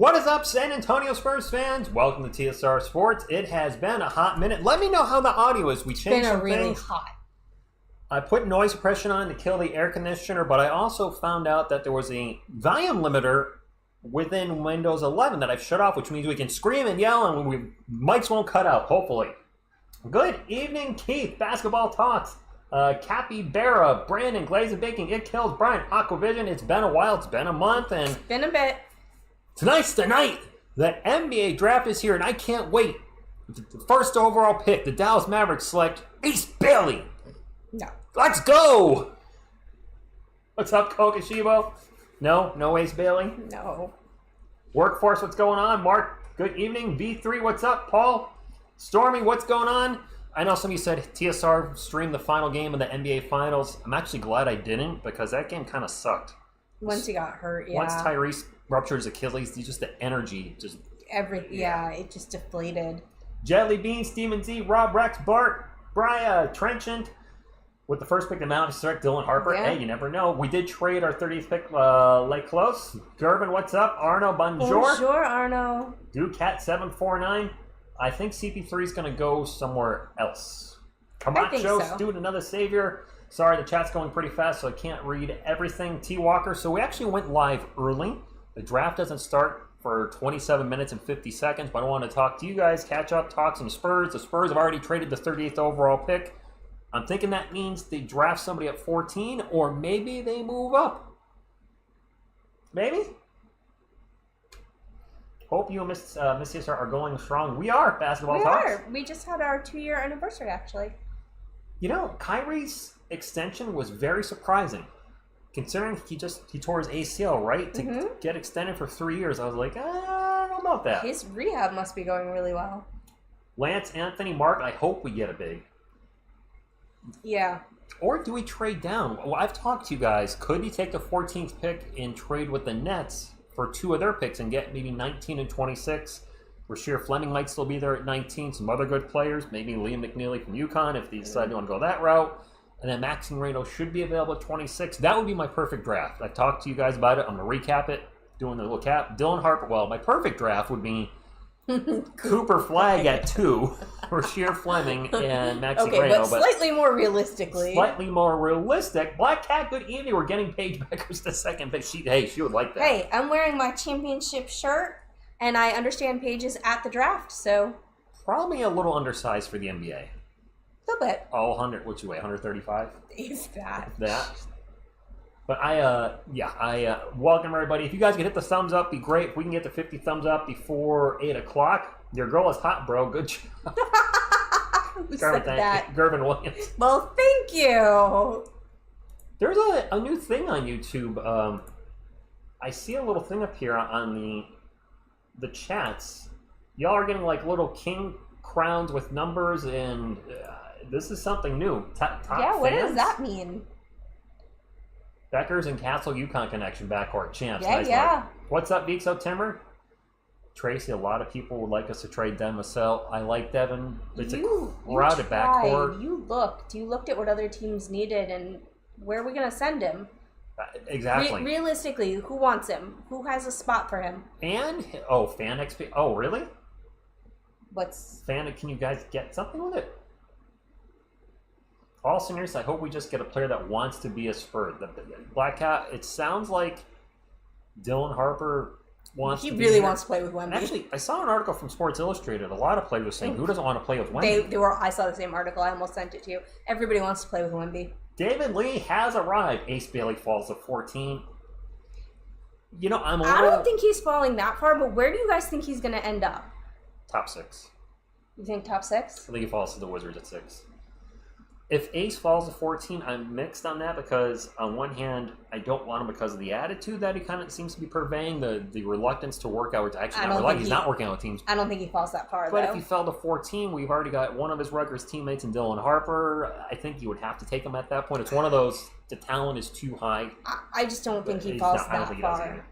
What is up, San Antonio Spurs fans? Welcome to TSR Sports. It has been a hot minute. Let me know how the audio is. We changed some things. It's been really hot. I put noise suppression on to kill the air conditioner, but I also found out that there was a volume limiter within Windows 11 that I've shut off, which means we can scream and yell and mics won't cut out, hopefully. Good evening, Keith. Basketball Talks. Capybara, Brandon, Glaze and Baking, It Kills, Brian, Aquavision. It's been a while. It's been a month. And it's been a bit. Tonight's the night. The NBA draft is here, and I can't wait. The first overall pick, the Dallas Mavericks select Ace Bailey. No. Let's go. What's up, Kokoshibo? No Ace Bailey? No. Workforce, what's going on? Mark, good evening. V3, what's up? Paul? Stormy, what's going on? I know some of you said TSR streamed the final game of the NBA Finals. I'm actually glad I didn't because that game kind of sucked. Once he got hurt, yeah. Once Tyrese ruptured his Achilles, just the energy just... it just deflated. Jelly Bean, Steven Z, Rob Rex, Bart, Bria, Trenchant. With the first pick, the Mountain select Dylan Harper. Yeah. Hey, you never know. We did trade our 30th pick late close. Gervin, what's up? Arno, bonjour. Bonjour, Arno. Ducat749. I think CP3 is going to go somewhere else. Camacho, so. Student, another savior. Sorry, the chat's going pretty fast, so I can't read everything. T. Walker. So we actually went live early. The draft doesn't start for 27 minutes and 50 seconds, but I want to talk to you guys, catch up, talk some Spurs. The Spurs have already traded the 38th overall pick. I'm thinking that means they draft somebody at 14, or maybe they move up. Maybe? Hope you and Miss TSR are going strong. We are, Basketball Talks. We just had our 2-year anniversary, actually. You know, Kyrie's extension was very surprising. Considering he tore his ACL, right? To get extended for 3 years, I was like, I don't know about that. His rehab must be going really well. Lance, Anthony, Mark, I hope we get a big. Yeah. Or do we trade down? Well, I've talked to you guys. Could he take the 14th pick and trade with the Nets for 2 of their picks and get maybe 19 and 26? Rasheer Fleming might still be there at 19. Some other good players. Maybe Liam McNeely from UConn if they decide to want to go that route. And then Maxine Reno should be available at 26. That would be my perfect draft. I talked to you guys about it. I'm going to recap it. Doing the little cap. Dylan Harper. Well, my perfect draft would be Cooper Flagg at 2, Rasheer Fleming, and Maxine Reno. But slightly more realistically. Slightly more realistic. Black Cat, good evening. We're getting Paige Beckers the second pick. She would like that. Hey, I'm wearing my championship shirt, and I understand Paige is at the draft, so... Probably a little undersized for the NBA. A little bit. Oh, 100, what you weigh, 135? Is that? That. But I welcome everybody. If you guys can hit the thumbs up, be great. If we can get to 50 thumbs up before 8 o'clock. Your girl is hot, bro. Good job. Who said that? Gervin Williams. Well, thank you. There's a new thing on YouTube. I see a little thing up here on the chats. Y'all are getting like little king crowns with numbers, and this is something new. Top what fans? does that mean? Beckers and Castle UConn connection backcourt champs. Yeah, nice yeah. Mark. What's up, Vixo Timmer? Tracy, a lot of people would like us to trade Devin Vassell. I like Devin. It's a crowded backcourt. You looked at what other teams needed, and where are we going to send him? Exactly. Realistically, who wants him? Who has a spot for him? Fan XP. Oh, really? What's Fan? Can you guys get something with it? All seniors, I hope we just get a player that wants to be a Spur. The Black Cat, it sounds like Dylan Harper wants to be really wants to play with Wemby. Actually, I saw an article from Sports Illustrated. A lot of players were saying, who doesn't want to play with Wemby? I saw the same article. I almost sent it to you. Everybody wants to play with Wemby. David Lee has arrived. Ace Bailey falls to 14. You know, I don't think he's falling that far, but where do you guys think he's going to end up? Top 6. You think top 6? I think he falls to the Wizards at 6. If Ace falls to 14, I'm mixed on that because on one hand, I don't want him because of the attitude that he kind of seems to be purveying, the reluctance to work out. Actually, not reluctant. He's not working out with teams. I don't think he falls that far, But if he fell to 14, we've already got one of his Rutgers teammates in Dylan Harper. I think you would have to take him at that point. It's one of those, the talent is too high. I just don't think he falls that far.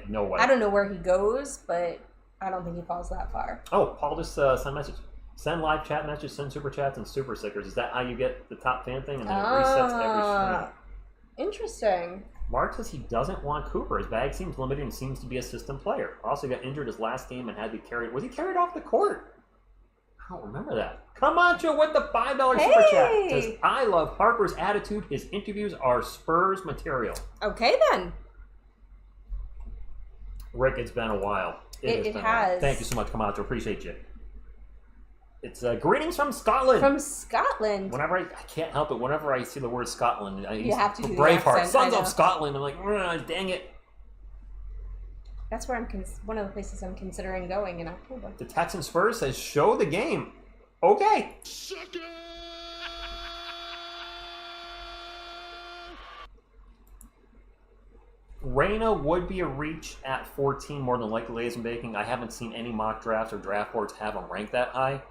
No way. I don't know where he goes, but I don't think he falls that far. Oh, Paul just sent a message. Send live chat messages, send super chats, and super stickers. Is that how you get the top fan thing? And then it resets every stream. Interesting. Mark says he doesn't want Cooper. His bag seems limited and seems to be a system player. Also got injured his last game and had to be carried. Was he carried off the court? I don't remember that. Come on, Joe, with the $5 super chat. Says, I love Harper's attitude. His interviews are Spurs material. Okay, then. Rick, it's been a while. It has. Thank you so much, Camacho. Appreciate you. It's greetings from Scotland. From Scotland. Whenever I can't help it. Whenever I see the word Scotland, you have to do Braveheart, the Sons of Scotland. I'm like, dang it. That's where one of the places I'm considering going in October. The Texan Spurs says, show the game. Okay. Reyna would be a reach at 14 more than likely, ladies and baking. I haven't seen any mock drafts or draft boards have him ranked that high.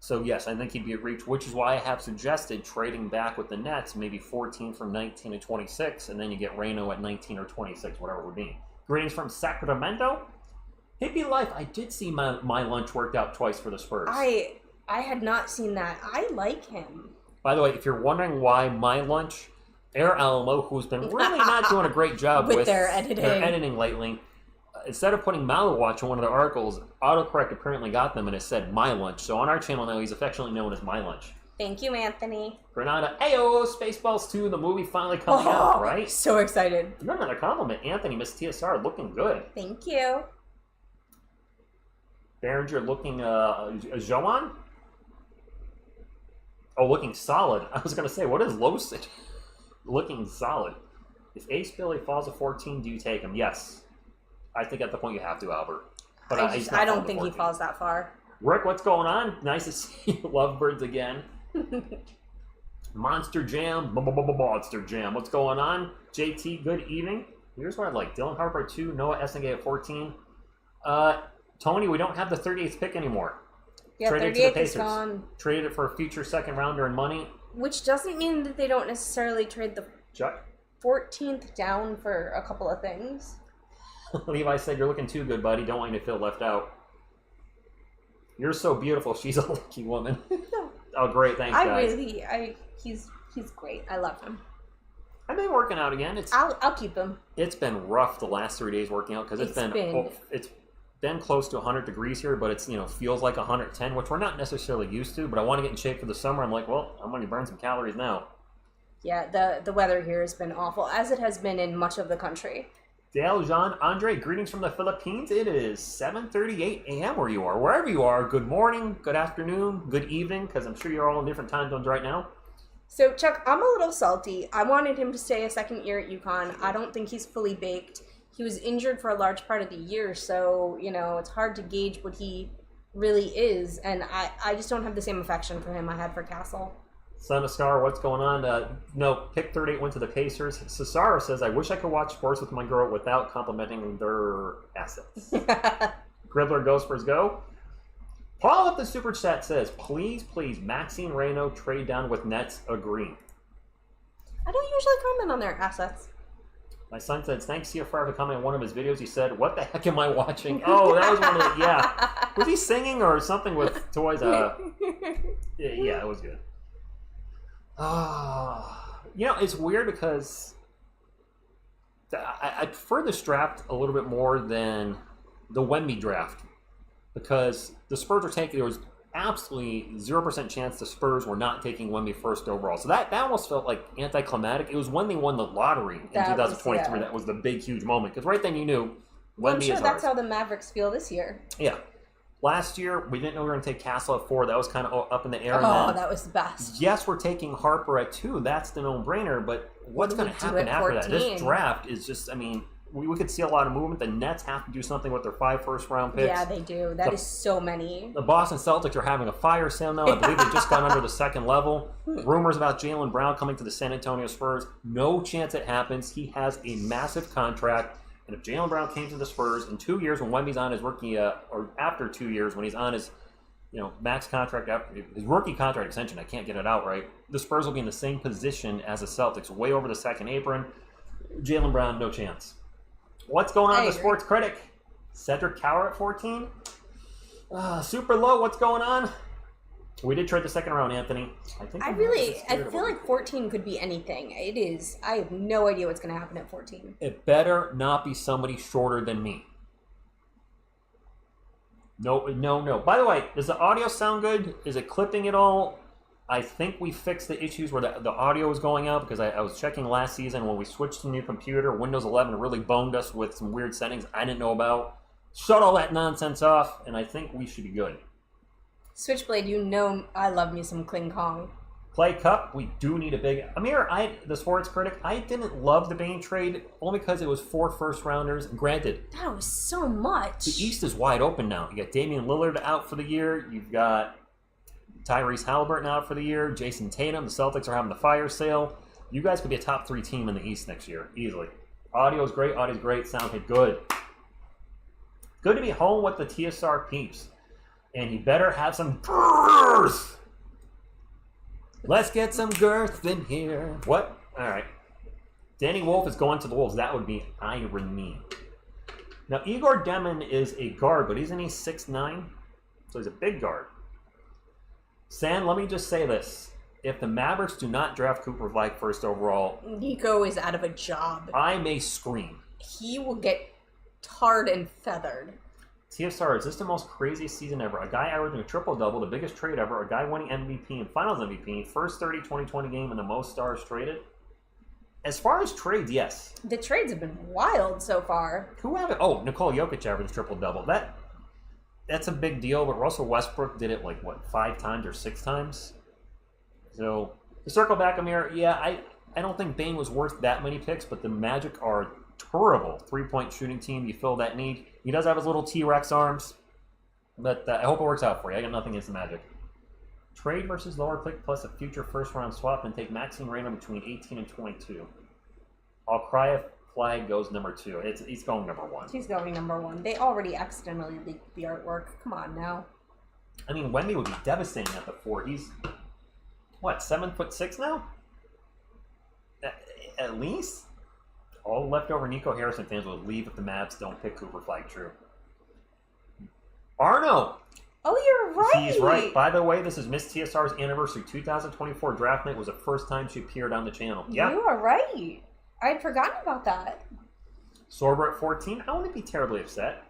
So yes, I think he'd be a reach, which is why I have suggested trading back with the Nets, maybe 14 from 19 to 26, and then you get Reyna at 19 or 26, whatever it would be. Greetings from Sacramento. Hippie life. I did see my lunch worked out twice for the Spurs. I had not seen that. I like him. By the way, if you're wondering why my lunch, Air Alamo, who's been really not doing a great job with their editing lately, instead of putting Malawatch in one of their articles, autocorrect apparently got them and it said my lunch. So on our channel now, he's affectionately known as my lunch. Thank you, Anthony. Granada, ayo, Spaceballs 2, the movie finally coming out, right? So excited. Another compliment. Anthony, Miss TSR, looking good. Thank you. Behringer looking, Joan? Oh, looking solid. I was going to say, what is Losich? Looking solid. If Ace Billy falls to 14, do you take him? Yes. I think at the point you have to, Albert. But I don't think he falls that far. Rick, what's going on? Nice to see you, Lovebirds, again. Monster Jam. Monster Jam. What's going on? JT, good evening. Here's what I'd like. Dylan Harper at 2, Noah Essengay at 14. Tony, we don't have the 38th pick anymore. Yeah, Traded 38th is gone. Traded it for a future second rounder and money. Which doesn't mean that they don't necessarily trade the 14th down for a couple of things. Levi said, you're looking too good, buddy. Don't want you to feel left out. You're so beautiful. She's a lucky woman. Oh, great. Thanks, guys. He's great. I love him. I've been working out again. I'll keep him. It's been rough the last 3 days working out because it's been close to 100 degrees here, but it's feels like 110, which we're not necessarily used to. But I want to get in shape for the summer. I'm like, well, I'm going to burn some calories now. Yeah, the weather here has been awful, as it has been in much of the country. Dale, Jean, Andre, greetings from the Philippines. It is 7:38 a.m. where you are. Wherever you are, good morning, good afternoon, good evening, because I'm sure you're all in different time zones right now. So, Chuck, I'm a little salty. I wanted him to stay a second year at UConn. I don't think he's fully baked. He was injured for a large part of the year, so, it's hard to gauge what he really is, and I just don't have the same affection for him I had for Castle. Son of Scar, what's going on? No, pick 38 went to the Pacers. Cesaro says, I wish I could watch sports with my girl without complimenting their assets. Gribbler, go Spurs, go. Paul of the Super Chat says, please, Maxine Reyno trade down with Nets, agree. I don't usually comment on their assets. My son said, thanks CFR for commenting on one of his videos. He said, what the heck am I watching? Oh, that was one of the, yeah. Was he singing or something with toys? Yeah, it was good. It's weird because I prefer this draft a little bit more than the Wemby draft because the Spurs were taking, there was absolutely 0% chance the Spurs were not taking Wemby first overall. So that almost felt like anticlimactic. It was when they won the lottery in 2023 that was the big, huge moment because right then you knew Wemby I'm sure is that's ours. how the Mavericks feel this year. Yeah. Last year, we didn't know we were going to take Castle at 4. That was kind of up in the air. Oh, that was the best. Yes, we're taking Harper at 2. That's the no-brainer. But what's going to happen after that? This draft is just, we could see a lot of movement. The Nets have to do something with their 5 first-round picks. Yeah, they do. That is so many. The Boston Celtics are having a fire sale now. I believe they just got under the second level. Rumors about Jaylen Brown coming to the San Antonio Spurs. No chance it happens. He has a massive contract. And if Jaylen Brown came to the Spurs in 2 years when Wemby's on his rookie, or after 2 years when he's on his, max contract, after his rookie contract extension, I can't get it out right, the Spurs will be in the same position as the Celtics, way over the second apron. Jaylen Brown, no chance. What's going on with the Sports Critic? Cedric Cower at 14? Super low, what's going on? We did trade the second round, Anthony. I feel like 14 could be anything. It is. I have no idea what's going to happen at 14. It better not be somebody shorter than me. No. By the way, does the audio sound good? Is it clipping at all? I think we fixed the issues where the audio was going out because I was checking last season when we switched to the new computer. Windows 11 really boned us with some weird settings I didn't know about. Shut all that nonsense off, and I think we should be good. Switchblade, you know I love me some Kling Kong. Clay Cup, we do need a big... Amir, the sports critic, I didn't love the Bane trade only because it was 4 first-rounders. Granted, that was so much. The East is wide open now. You got Damian Lillard out for the year. You've got Tyrese Halliburton out for the year. Jason Tatum. The Celtics are having the fire sale. You guys could be a top 3 team in the East next year, easily. Audio's great. Sound hit good. Good to be home with the TSR peeps. And you better have some girth. Let's get some girth in here. What? All right. Danny Wolf is going to the Wolves. That would be irony. Now, Igor Demon is a guard, but isn't he 6'9"? So he's a big guard. Sam, let me just say this. If the Mavericks do not draft Cooper Flagg first overall... Nico is out of a job. I may scream. He will get tarred and feathered. TSR, is this the most craziest season ever? A guy averaging a triple-double, the biggest trade ever, a guy winning MVP and Finals MVP, first 30-20-20 game, and the most stars traded? As far as trades, yes. The trades have been wild so far. Who have it? Oh, Nikola Jokic averaged triple-double. That's a big deal, but Russell Westbrook did it 5 times or 6 times? So, to circle back, Amir, yeah, I don't think Bane was worth that many picks, but the Magic are terrible three-point shooting team. You fill that need. He does have his little T-Rex arms, but I hope it works out for you. I got nothing against the Magic. Trade versus lower pick plus a future first-round swap and take Maxine Raymond between 18 and 22. I'll cry if Flagg goes number 2. He's going number 1. He's going number 1. They already accidentally leaked the artwork. Come on now. I mean, Wemby would be devastating at the 4. He's, 7'6" now? At least? All leftover Nico Harrison fans will leave if the Mavs don't pick Cooper Flagg true. Arno! Oh, you're right! He's right. By the way, this is Miss TSR's anniversary. 2024 draft night was the first time she appeared on the channel. Yeah. You are right. I had forgotten about that. Sorber at 14. I wouldn't be terribly upset.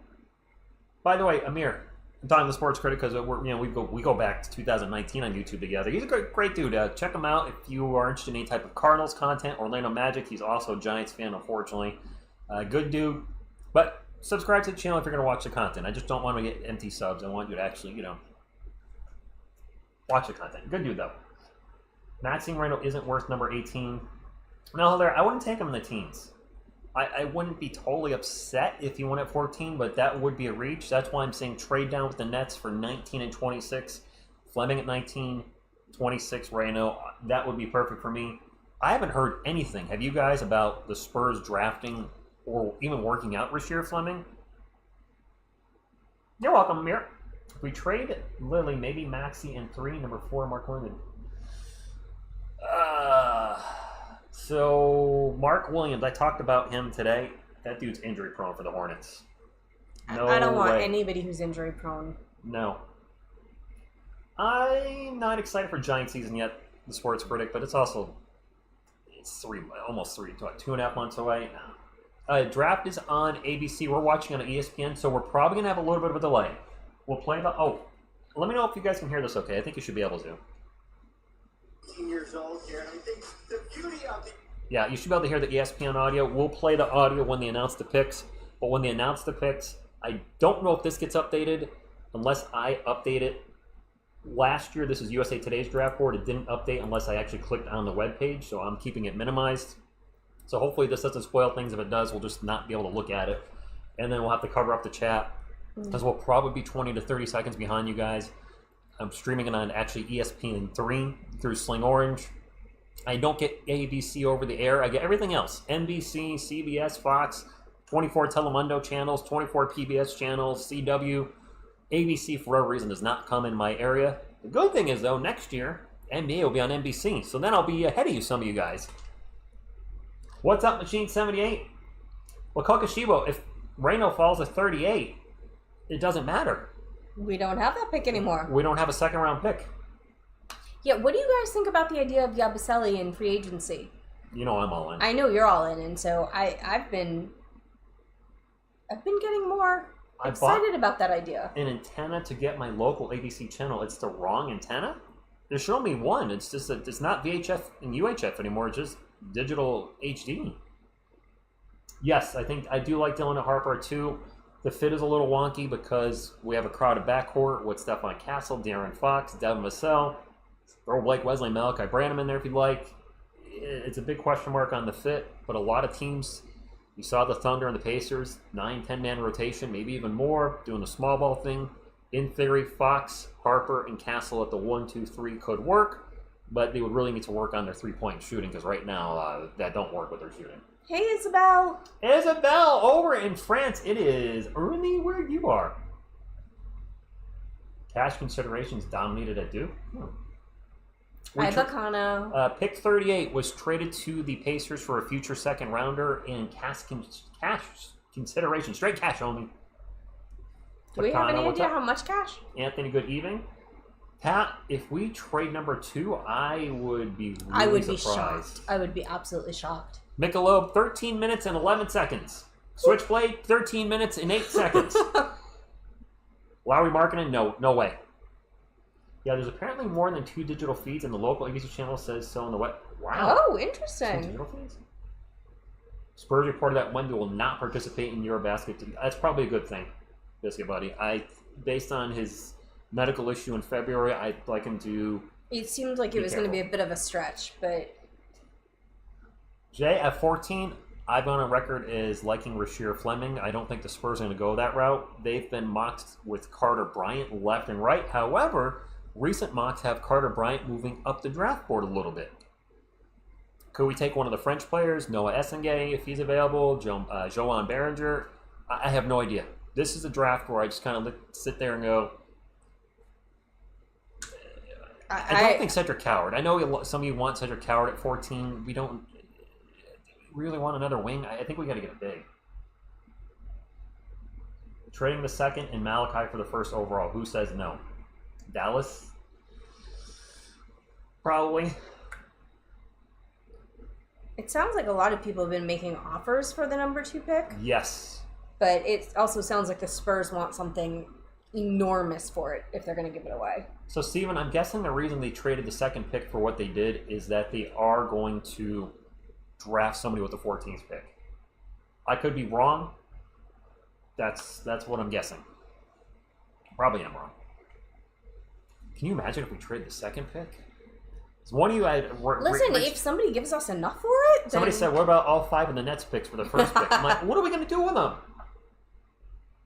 By the way, Amir, I'm talking to the sports critic because we go back to 2019 on YouTube together. He's a great dude. Check him out if you are interested in any type of Cardinals content. Orlando Magic. He's also a Giants fan, unfortunately. Good dude. But subscribe to the channel if you're going to watch the content. I just don't want to get empty subs. I want you to actually, watch the content. Good dude, though. Maxine Randall isn't worth number 18. No, I wouldn't take him in the teens. I wouldn't be totally upset if he went at 14, but that would be a reach. That's why I'm saying trade down with the Nets for 19 and 26. Fleming at 19, 26 Rayno. That would be perfect for me. I haven't heard anything. Have you guys about the Spurs drafting or even working out Rasheer Fleming? You're welcome, Amir. If we trade Lily, maybe Maxey and 3, number 4, Mark Lemon. So, Mark Williams, I talked about him today. That dude's injury prone for the Hornets. No I don't want way. anybody who's injury prone. No. I'm not excited for Giant season yet, the sports critic, but it's almost 2.5 months away. Draft is on ABC. We're watching on ESPN, so we're probably going to have a little bit of a delay. We'll play the... Oh, let me know if you guys can hear this okay. I think you should be able to. 18 years old here, and I think the beauty of the... Yeah, you should be able to hear the ESPN audio. We'll play the audio when they announce the picks. But when they announce the picks, I don't know if this gets updated unless I update it. Last year, this is USA Today's draft board. It didn't update unless I actually clicked on the web page, so I'm keeping it minimized. So hopefully this doesn't spoil things. If it does, we'll just not be able to look at it. And then we'll have to cover up the chat because we'll probably be 20 to 30 seconds behind you guys. I'm streaming it on actually ESPN 3 through Sling Orange. I don't get ABC over the air. I get everything else. NBC, CBS, Fox, 24 Telemundo channels, 24 PBS channels, CW. ABC, for whatever reason, does not come in my area. The good thing is, though, next year, NBA will be on NBC. So then I'll be ahead of you, some of you guys. What's up, Machine 78? Well, Kokoshibo, if Reno falls at 38, it doesn't matter. We don't have that pick anymore. We don't have a second-round pick. Yeah, what do you guys think about the idea of Yabusele in free agency? You know I'm all in. I know you're all in, and so I've been getting more excited about that idea. An antenna to get my local ABC channel. It's the wrong antenna. They're showing me one. It's just that it's not VHF and UHF anymore. It's just digital HD. Yes, I do like Dylan Harper too. The fit is a little wonky because we have a crowded backcourt with Stephon Castle, De'Aaron Fox, Devin Vassell. Throw Blake Wesley, Malachi Branham in there if you'd like. It's a big question mark on the fit, but a lot of teams, you saw the Thunder and the Pacers, 9-10-man rotation, maybe even more, doing the small ball thing. In theory, Fox, Harper, and Castle at the 1-2-3 could work, but they would really need to work on their three-point shooting because right now that don't work with their shooting. Hey, Isabel. Isabel, over in France, it is Ernie where you are. Cash considerations dominated at Duke. Hi, Bacano. Pick 38 was traded to the Pacers for a future second rounder in cash consideration. Straight cash only. Do we have any idea how much cash? Anthony, good evening. Pat, if we trade number 2, I would be really I would surprised. be shocked. I would be absolutely shocked. Michelob, 13 minutes and 11 seconds. Switchblade, 13 minutes and 8 seconds. Lowry Marketing, no way. Yeah, there's apparently more than 2 digital feeds, and the local ABC channel says so in the web. Wow. Oh, interesting. 2 digital feeds? Spurs reported that Wemby will not participate in Eurobasket. That's probably a good thing, Biscuit Buddy. Based on his medical issue in February, I'd like him to. It seemed like it was going to be a bit of a stretch, but. Jay, at 14, I've gone on record as liking Rasheer Fleming. I don't think the Spurs are going to go that route. They've been mocked with Carter Bryant left and right. However, recent mocks have Carter Bryant moving up the draft board a little bit. Could we take one of the French players, Noah Essengay, if he's available, Joan Berenger? I have no idea. This is a draft where I just kind of sit there and go, I don't think Cedric Howard. I know some of you want Cedric Howard at 14. We don't really want another wing. I think we got to get a big. Trading the second and Malachi for the first overall. Who says no? Dallas? Probably. It sounds like a lot of people have been making offers for the number 2 pick. Yes. But it also sounds like the Spurs want something enormous for it if they're going to give it away. So, Steven, I'm guessing the reason they traded the second pick for what they did is that they are going to draft somebody with the 14th pick. I could be wrong. That's what I'm guessing. Probably am wrong. Can you imagine if we trade the second pick? So one of you listen, if somebody gives us enough for it, somebody said, "What about all 5 of the Nets picks for the first pick?" I'm like, "What are we going to do with them?"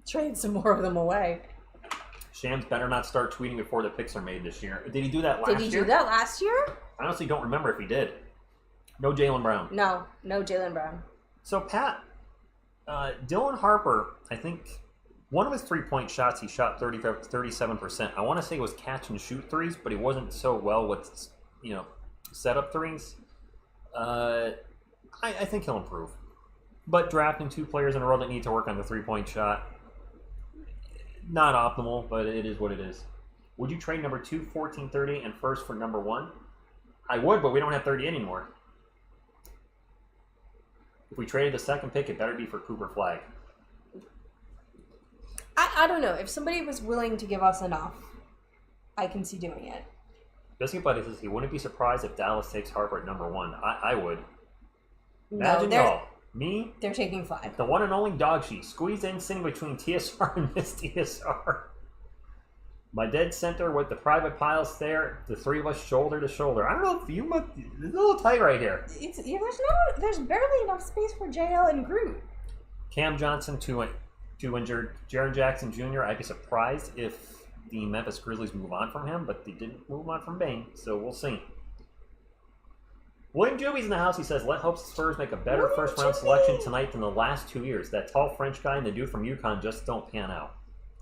Trade some more of them away. Shams better not start tweeting before the picks are made this year. Did he do that last year? Did he do that last year? I honestly don't remember if he did. No Jaylen Brown. No Jaylen Brown. So, Pat, Dylan Harper, I think one of his three-point shots, he shot 37%. I want to say it was catch and shoot threes, but he wasn't so well with, setup threes. I think he'll improve. But drafting 2 players in a row that need to work on the three-point shot, not optimal, but it is what it is. Would you trade number 2, 14, 30, and first for number 1? I would, but we don't have 30 anymore. If we traded the second pick, it better be for Cooper Flagg. I don't know. If somebody was willing to give us enough, I can see doing it. Biscuit Buddy says he wouldn't be surprised if Dallas takes Harper at number 1. I would. No, Imagine y'all. Me, they're taking Flagg. the one and only dog sheet, squeezed in sitting between TSR and Miss TSR. My dead center with the private piles there, the 3 of us shoulder to shoulder. I don't know if you must. It's a little tight right here. There's barely enough space for JL and Groot. Cam Johnson, two injured. Jaren Jackson Jr., I'd be surprised if the Memphis Grizzlies move on from him, but they didn't move on from Bane, so we'll see. William Juby's in the house. He says, let hope Spurs make a better first-round selection tonight than the last 2 years. That tall French guy and the dude from UConn just don't pan out.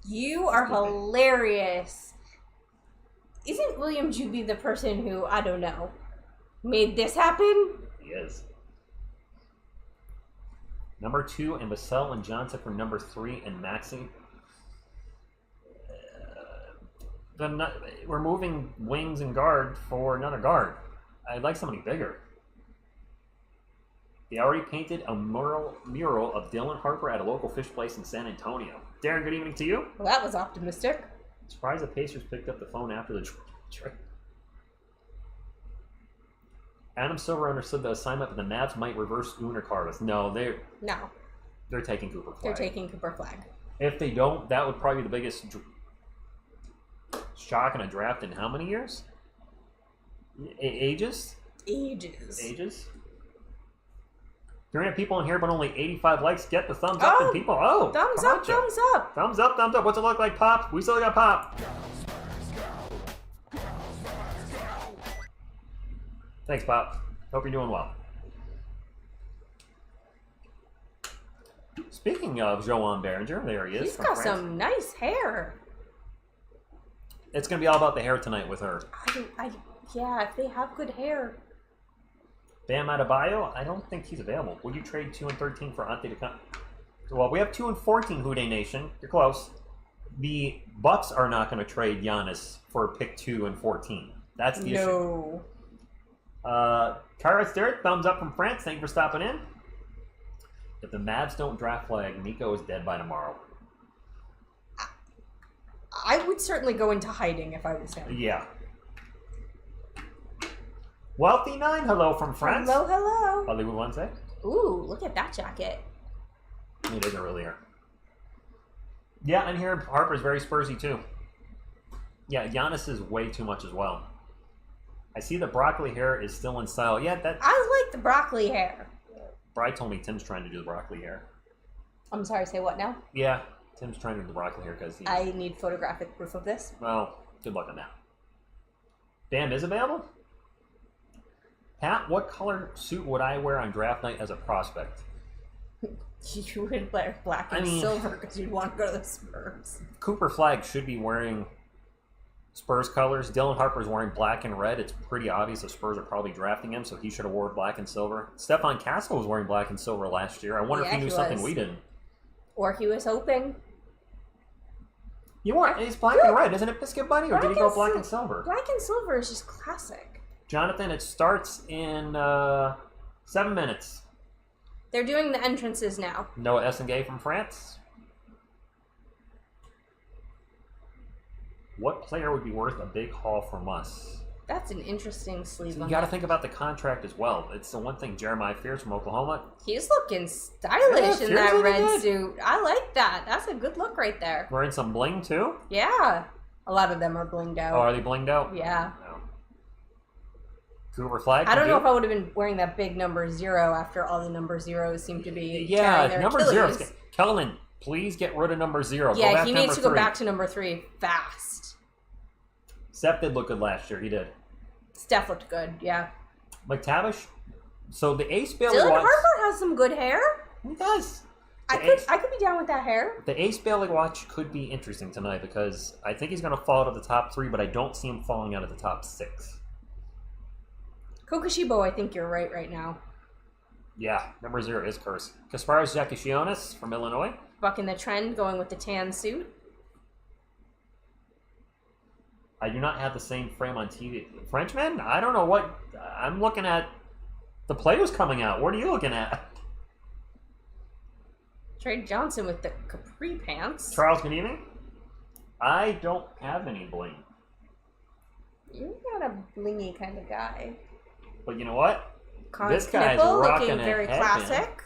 You are hilarious. Isn't William Juby the person who, I don't know, made this happen? He is. Number 2, and Vassell and Johnson for number 3, and Maxey. We're moving wings and guard for another guard. I'd like somebody bigger. They already painted a mural of Dylan Harper at a local fish place in San Antonio. Darren, good evening to you. Well, that was optimistic. Surprised the Pacers picked up the phone after the trade. Adam Silver understood the assignment, but the Mavs might reverse Uner Carlos. No, they're taking Cooper Flagg. They're taking Cooper Flagg. If they don't, that would probably be the biggest shock in a draft in how many years? Ages. If you're gonna have people in here, but only 85 likes, get the thumbs up and people. Oh, thumbs up. Thumbs up. What's it look like, Pop? We still got Pop. Thanks, Pop. Hope you're doing well. Speaking of Joan Behringer, there he is. He's got some nice hair. It's going to be all about the hair tonight with her. Yeah, if they have good hair. Bam Adebayo, I don't think he's available. Would you trade 2 and 13 for Ante to come? Well, we have 2 and 14, Houday Nation. You're close. The Bucks are not going to trade Giannis for pick 2 and 14. That's the issue. Carter Bryant, thumbs up from France. Thank you for stopping in. If the Mavs don't draft Flagg, Nico is dead by tomorrow. I would certainly go into hiding if I was him. Yeah. Wealthy 9, hello from France. Hello. Hollywood Wednesday. Ooh, look at that jacket. It isn't really here. Yeah, and here Harper's very Spursy too. Yeah, Giannis is way too much as well. I see the broccoli hair is still in style. Yeah, I like the broccoli hair. Bri told me Tim's trying to do the broccoli hair. I'm sorry, say what now? Yeah, Tim's trying to do the broccoli hair because I need photographic proof of this. Well, good luck on that. Bam is available? Pat, what color suit would I wear on draft night as a prospect? You would wear black and silver because you'd want to go to the Spurs. Cooper Flagg should be wearing Spurs colors. Dylan Harper's wearing black and red. It's pretty obvious the Spurs are probably drafting him, so he should have worn black and silver. Stephon Castle was wearing black and silver last year. I wonder if he knew something we didn't. Or he was hoping. It's black and red, isn't it, Biscuit Bunny? Or did he go black and silver? Black and silver is just classic. Jonathan, it starts in 7 minutes. They're doing the entrances now. Noah Essengay from France. What player would be worth a big haul from us? That's an interesting sleeve. So you got to think about the contract as well. It's the one thing. Jeremiah Fears from Oklahoma. He's looking stylish in that red suit. I like that. That's a good look right there. Wearing some bling too? Yeah. A lot of them are blinged out. Oh, are they blinged out? Yeah. No. Cooper Flagg. I don't know if I would have been wearing that big number 0 after all the number 0s seem to be their number Achilles. 0. Kellen, please get rid of number 0. Yeah, he needs to go back to number 3 fast. Steph did look good last year. He did. Steph looked good, yeah. McTavish. So the Ace Bailey Dylan watch. Harper has some good hair. He does. I could be down with that hair. The Ace Bailey watch could be interesting tonight because I think he's going to fall out of the top 3, but I don't see him falling out of the top 6. Kokushibo, I think you're right now. Yeah, number 0 is Curse. Kasparas Zakashionis from Illinois. Bucking the trend, going with the tan suit. I do not have the same frame on TV. Frenchman? I don't know what. I'm looking at the players coming out. What are you looking at? Trey Johnson with the capri pants. Charles, good evening. I don't have any bling. You're not a blingy kind of guy. But you know what? This guy's looking very classic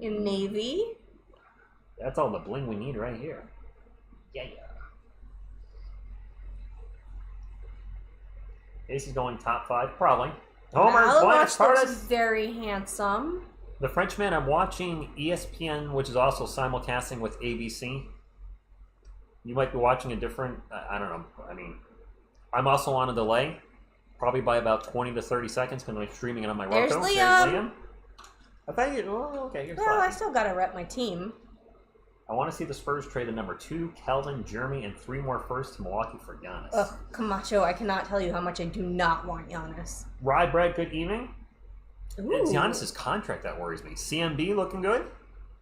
in navy. That's all the bling we need right here. Yeah. Ace is going top 5, probably. Homer is very handsome. The Frenchman, I'm watching ESPN, which is also simulcasting with ABC. You might be watching a different, I don't know. I mean, I'm also on a delay, probably by about 20 to 30 seconds because I'm streaming it on my Roku. There's Liam. I thought you, okay, you're Well, I still got to rep my team. I want to see the Spurs trade the number 2, Kelvin, Jeremy, and 3 more firsts to Milwaukee for Giannis. Ugh, Camacho, I cannot tell you how much I do not want Giannis. Rye Bread, good evening. Ooh. It's Giannis' contract that worries me. CMB looking good.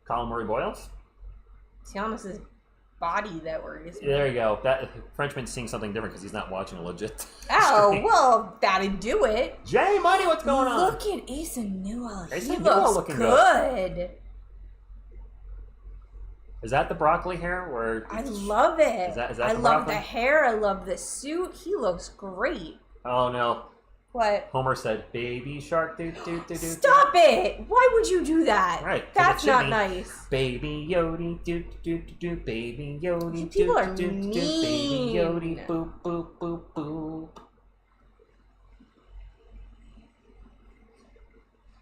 Colin Murray Boyles. Giannis is body that worries me. There you go. That Frenchman's seeing something different because he's not watching a legit. Oh, stream. well, that'd do it. Jay Money, what's going on? Look at Asa Newell. Asa He Newell looks looking good. Is that the broccoli hair? Or I love it. Is that I the love broccoli? the hair. I love the suit. He looks great. Oh no. What? Homer said, "Baby shark, do do do do." Stop it! Why would you do that? Right, 'cause That's it should not be, nice. Baby Yodi, do do do do. Baby Yodi, People do are do do. mean. Baby Yodi, boop boop boop boop.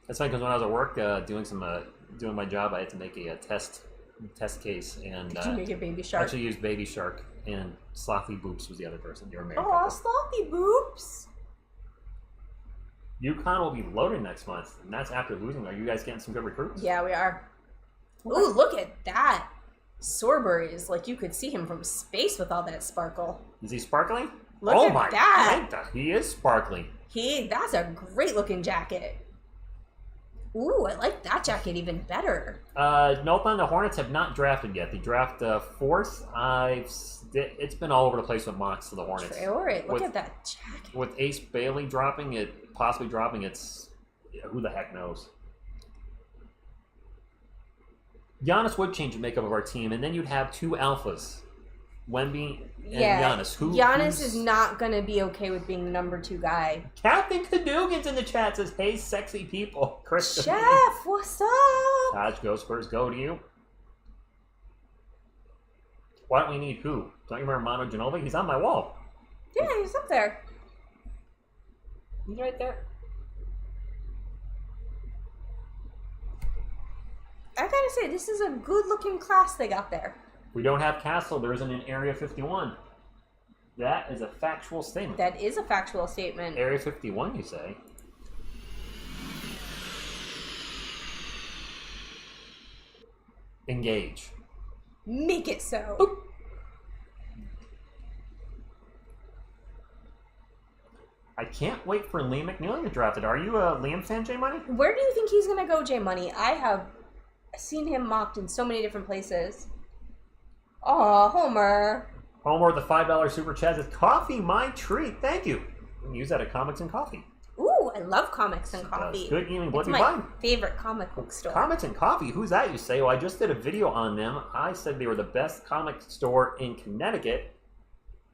That's funny because when I was at work doing my job, I had to make a test case, and Did you make a baby shark? actually used Baby Shark, and Sloppy Boops was the other person. You were married. Oh, sloppy boobs. UConn will be loaded next month, and that's after losing. Are you guys getting some good recruits? Yeah, we are. Ooh, look at that. Sorbury is like you could see him from space with all that sparkle. Is he sparkling? Look oh at my that. God, he is sparkling. That's a great looking jacket. Ooh, I like that jacket even better. Nothing. The Hornets have not drafted yet. They draft fourth. It's been all over the place with mocks to the Hornets. Traore, look With- at that jacket. With Ace Bailey possibly dropping, who the heck knows. Giannis would change the makeup of our team, and then you'd have two alphas, Wemby and Giannis. Giannis is not going to be okay with being number 2 guy. Captain Cadogan's in the chat says, "Hey, sexy people." Chris, Chef, what's up? Taj, go Spurs, go to you. Why don't we need who? Don't you remember Manu Ginobili? He's on my wall. Yeah, he's up there. He's right there. I gotta say, this is a good-looking class they got there. We don't have Castle. There isn't an Area 51. That is a factual statement. That is a factual statement. Area 51, you say? Engage. Make it so. Boop. I can't wait for Liam McNeely to draft it. Are you a Liam fan, J Money? Where do you think he's gonna go, J Money? I have seen him mocked in so many different places. Aw, Homer. Homer, the $5 super chat says, "Coffee, my treat. Thank you." You can use that at Comics and Coffee. Ooh, I love comics and coffee. Good evening, It's Blippy my Bye. favorite comic book store. Comics and Coffee? Who's that, you say? Well, I just did a video on them. I said they were the best comic store in Connecticut.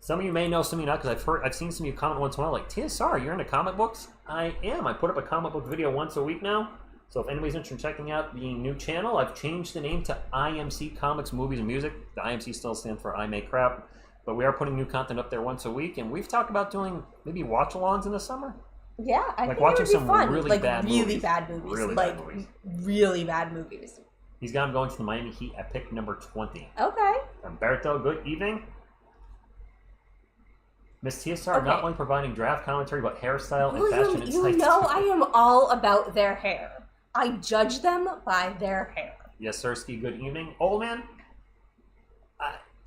Some of you may know, some of you not, because I've seen some of you comment once in a while, like, TSR, you're into comic books? I am. I put up a comic book video once a week now. So if anybody's interested in checking out the new channel, I've changed the name to IMC Comics, Movies, and Music. The IMC still stands for I Make Crap. But we are putting new content up there once a week, and we've talked about doing maybe watch-alongs in the summer. Yeah, I Like think watching it would be some fun. really like bad really movies. bad movies. Really like bad movies. really bad movies. He's got him going to the Miami Heat at pick number 20. Okay. Umberto, good evening. Miss TSR Okay. not only providing draft commentary, but hairstyle and William, fashion you insights. know I am all about their hair. I judge them by their hair. Yes, Sirski, good evening. Old man?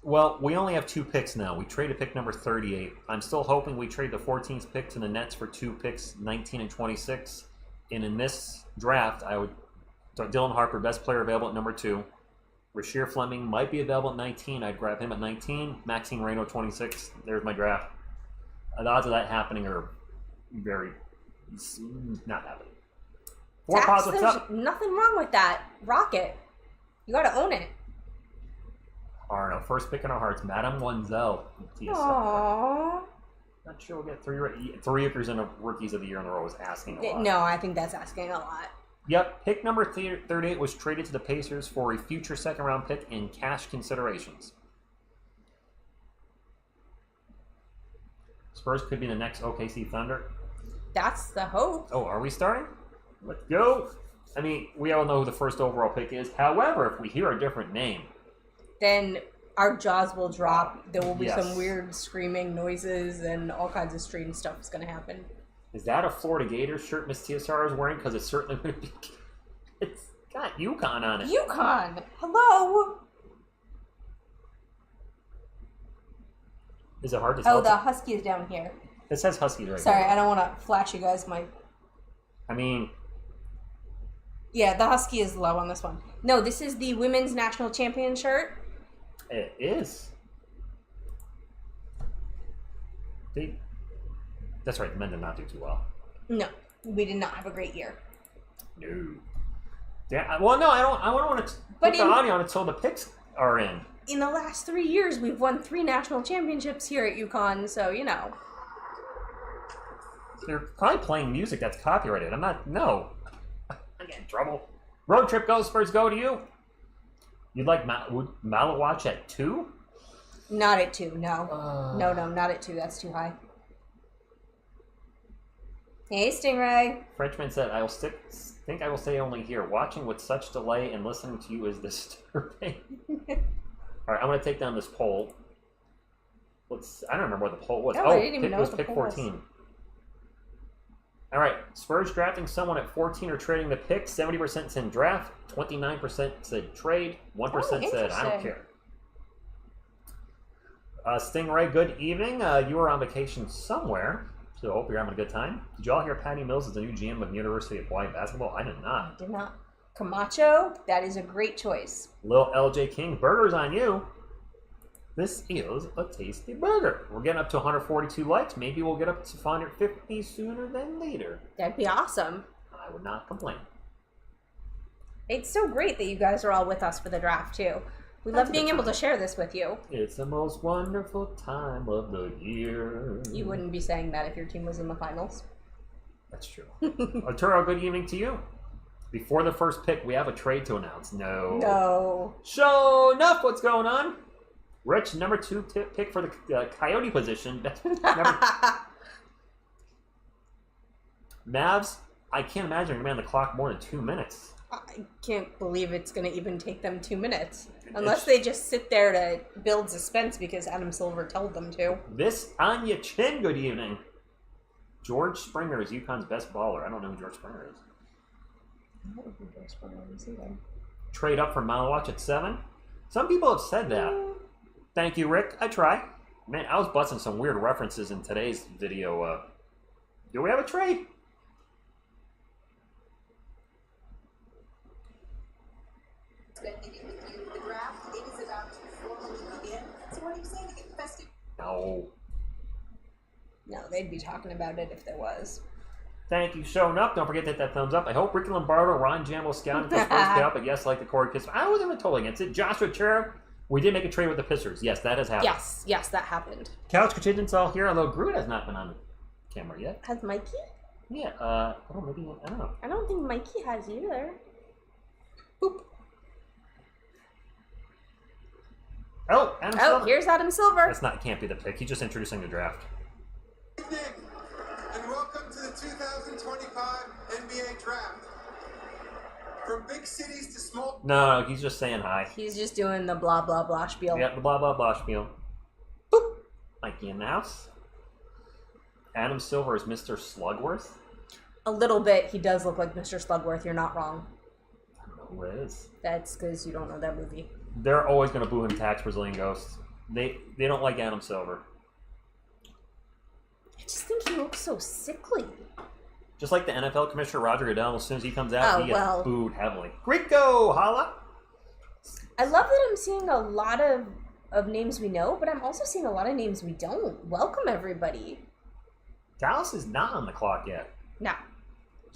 Well, we only have 2 picks now. We traded pick number 38. I'm still hoping we trade the 14th pick to the Nets for 2 picks, 19 and 26. And in this draft, I would... Dylan Harper, best player available at number 2. Rasheer Fleming might be available at 19. I'd grab him at 19. Maxine Reno, 26. There's my draft. The odds of that happening are very... not happening. Four Tax, Pods, what's there's up? nothing wrong with that. Rock it. You gotta own it. All right, first pick in our hearts, Madame Wenzel. TSR. Aww. Not sure we'll get 3 rookies in a Rookies of the Year in a row is asking a lot. No, I think that's asking a lot. Yep, pick number 38 was traded to the Pacers for a future second-round pick and cash considerations. Spurs could be the next OKC Thunder. That's the hope. Oh, are we starting? Let's go. I mean, we all know who the first overall pick is. However, if we hear a different name, Then our jaws will drop. There will be Yes. some weird screaming noises and all kinds of strange stuff is going to happen. is that a Florida Gators shirt Miss TSR is wearing? Because it certainly would be. It's got UConn on it. UConn! Hello! Is it hard to Oh, tell? the Husky is down here. It says Huskies right Sorry, here. I don't want to flash you guys my... I mean, Yeah, the Husky is low on this one. No, this is the Women's National Champion shirt. It is. That's right, the men did not do too well. No, we did not have a great year. No. Yeah, well, no, I don't want to put the audio on until the picks are in. In the last 3 years, we've won 3 national championships here at UConn, so, you know. They're probably playing music that's copyrighted. I'm not, no. I get in trouble. Road trip goes, Spurs go to you. You'd like Malawatch at 2? Not at 2, no. No, not at 2. That's too high. Hey, Stingray. Frenchman said, think I will stay only here. Watching with such delay and listening to you is disturbing. All right, I'm going to take down this poll. I don't remember what the poll was. No, I didn't even know it was what the pick poll 14. was. All right, Spurs drafting someone at 14 or trading the pick. 70% said draft, 29% said trade, 1% said I don't care. Stingray, good evening. You were on vacation somewhere, so I hope you're having a good time. Did you all hear Patty Mills is the new GM of University of Hawaii basketball? I did not. I did not. Camacho, that is a great choice. Lil LJ King, burgers on you. This is a tasty burger. We're getting up to 142 likes. Maybe we'll get up to 550 sooner than later. That'd be awesome. I would not complain. It's so great that you guys are all with us for the draft, too. We love being able to share this with you. It's the most wonderful time of the year. You wouldn't be saying that if your team was in the finals. That's true. Arturo, good evening to you. Before the first pick, we have a trade to announce. No. Show enough. What's going on? Rich, number 2 pick for the Coyote position. Mavs, I can't imagine you're going to be on the clock more than 2 minutes. I can't believe it's going to even take them 2 minutes. Unless they just sit there to build suspense because Adam Silver told them to. This Anya Chin, good evening. George Springer is UConn's best baller. I don't know who George Springer is. I don't know who George Springer is either. Trade up for Malawatch at 7. Some people have said that. Thank you, Rick. I try. Man, I was busting some weird references in today's video. Do we have a trade? The draft is about to formally begin. So what are you saying to get festive? No. No, they'd be talking about it if there was. Thank you, showing up. Don't forget to hit that thumbs up. I hope Ricky Lombardo, Ron Jambo scouting for Spurs pay up, but yes, like the Corey Kiss. I wasn't even totally against it. Joshua Chera, we did make a trade with the Pistons. Yes, that has happened. Yes, that happened. Couch Contingent's all here, although Groot has not been on camera yet. Has Mikey? Yeah, maybe, I don't know. I don't think Mikey has either. Boop. Oh, Adam Silver. Here's Adam Silver. Can't be the pick. He's just introducing the draft. Good evening, and welcome to the 2025 NBA Draft. From big cities to small... No, he's just saying hi. He's just doing the blah, blah, blah spiel. Yep, the blah, blah, blah spiel. Boop. Mikey in the house. Adam Silver is Mr. Slugworth. A little bit. He does look like Mr. Slugworth. You're not wrong. I don't know who it is. That's because you don't know that movie. They're always going to boo him, Tax Brazilian Ghost. They don't like Adam Silver. I just think he looks so sickly. Just like the NFL Commissioner Roger Goodell, as soon as he comes out, he gets booed heavily. Rico, holla! I love that I'm seeing a lot of names we know, but I'm also seeing a lot of names we don't. Welcome, everybody. Dallas is not on the clock yet. No.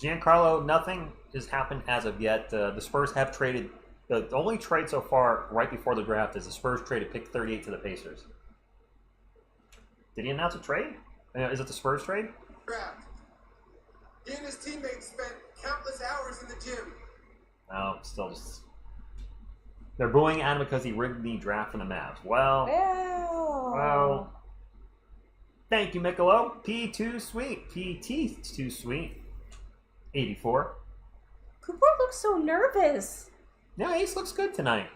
Giancarlo, nothing has happened as of yet. The Spurs have traded. The only trade so far, right before the draft, is the Spurs traded pick 38 to the Pacers. Did he announce a trade? Is it the Spurs trade? Draft. He and his teammates spent countless hours in the gym. No, still just... They're booing Adam because he rigged the draft from the Mavs. Well... Thank you, Michelob. P2 sweet. PT too sweet. 84. Cooper looks so nervous. Yeah, Ace looks good tonight.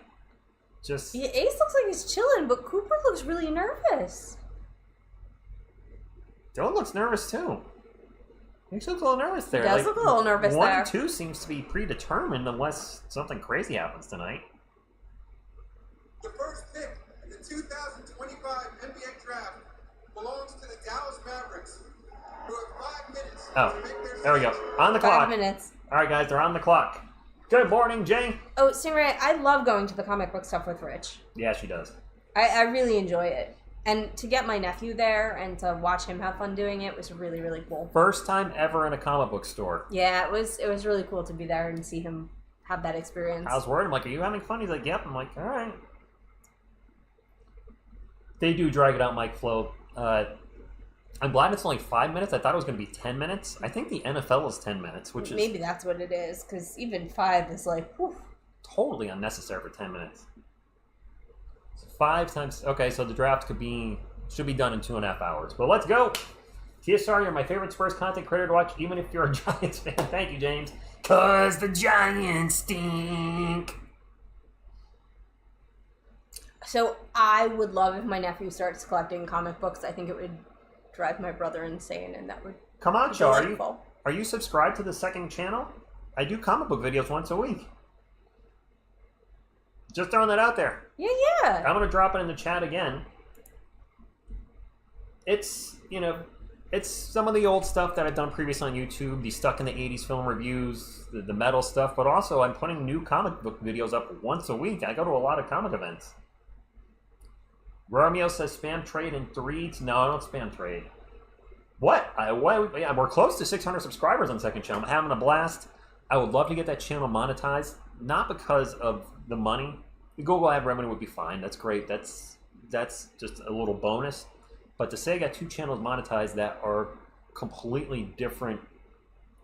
Just... Yeah, Ace looks like he's chilling, but Cooper looks really nervous. Dylan looks nervous, too. He looks a little nervous there. He does look a little nervous there. 1 and 2 seems to be predetermined unless something crazy happens tonight. The first pick in the 2025 NBA Draft belongs to the Dallas Mavericks, who have 5 minutes to make their there we go. On the clock. 5 minutes. All right, guys, they're on the clock. Good morning, Jay. Oh, Stingray, I love going to the comic book stuff with Rich. Yeah, she does. I really enjoy it. And to get my nephew there and to watch him have fun doing it was really, really cool. First time ever in a comic book store. Yeah, it was really cool to be there and see him have that experience. I was worried. I'm like, are you having fun? He's like, yep. I'm like, all right. They do drag it out, Mike Flo. I'm glad it's only 5 minutes. I thought it was going to be 10 minutes. I think the NFL is 10 minutes, which is... Maybe that's what it is, because even 5 is like, whew. Totally unnecessary for 10 minutes. 5 times... Okay, so the draft should be done in 2.5 hours. But let's go! TSR, you're my favorite Spurs content creator to watch, even if you're a Giants fan. Thank you, James. 'Cause the Giants stink. So I would love if my nephew starts collecting comic books. I think it would drive my brother insane, and that would Come on, be Joe. delightful. Are you subscribed to the second channel? I do comic book videos once a week. Just throwing that out there. Yeah, yeah. I'm going to drop it in the chat again. It's, it's some of the old stuff that I've done previously on YouTube, the Stuck in the 80s film reviews, the metal stuff, but also I'm putting new comic book videos up once a week. I go to a lot of comic events. Romeo says spam trade in 3. No, I don't spam trade. What? Yeah, we're close to 600 subscribers on second channel. I'm having a blast. I would love to get that channel monetized, not because of the money. The Google ad revenue would be fine. That's great. That's just a little bonus. But to say I got 2 channels monetized that are completely different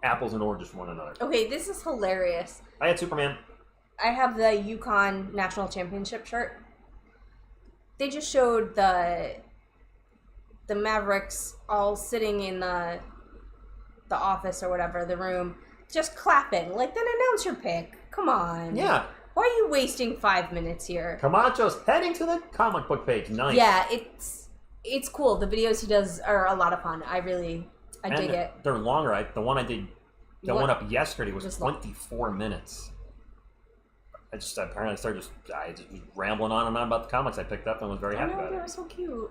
apples and oranges from one another. Okay, this is hilarious. I had Superman. I have the UConn National Championship shirt. They just showed the Mavericks all sitting in the office or whatever, the room, just clapping. Like, then announce your pick. Come on. Yeah. Why are you wasting 5 minutes here? Camacho's heading to the comic book page. Nice. Yeah, it's cool. The videos he does are a lot of fun. I dig it. They're longer. The one I did, the one up yesterday was Just 24 minutes. I apparently started just rambling on and on about the comics I picked up and was very happy about They it. were so cute.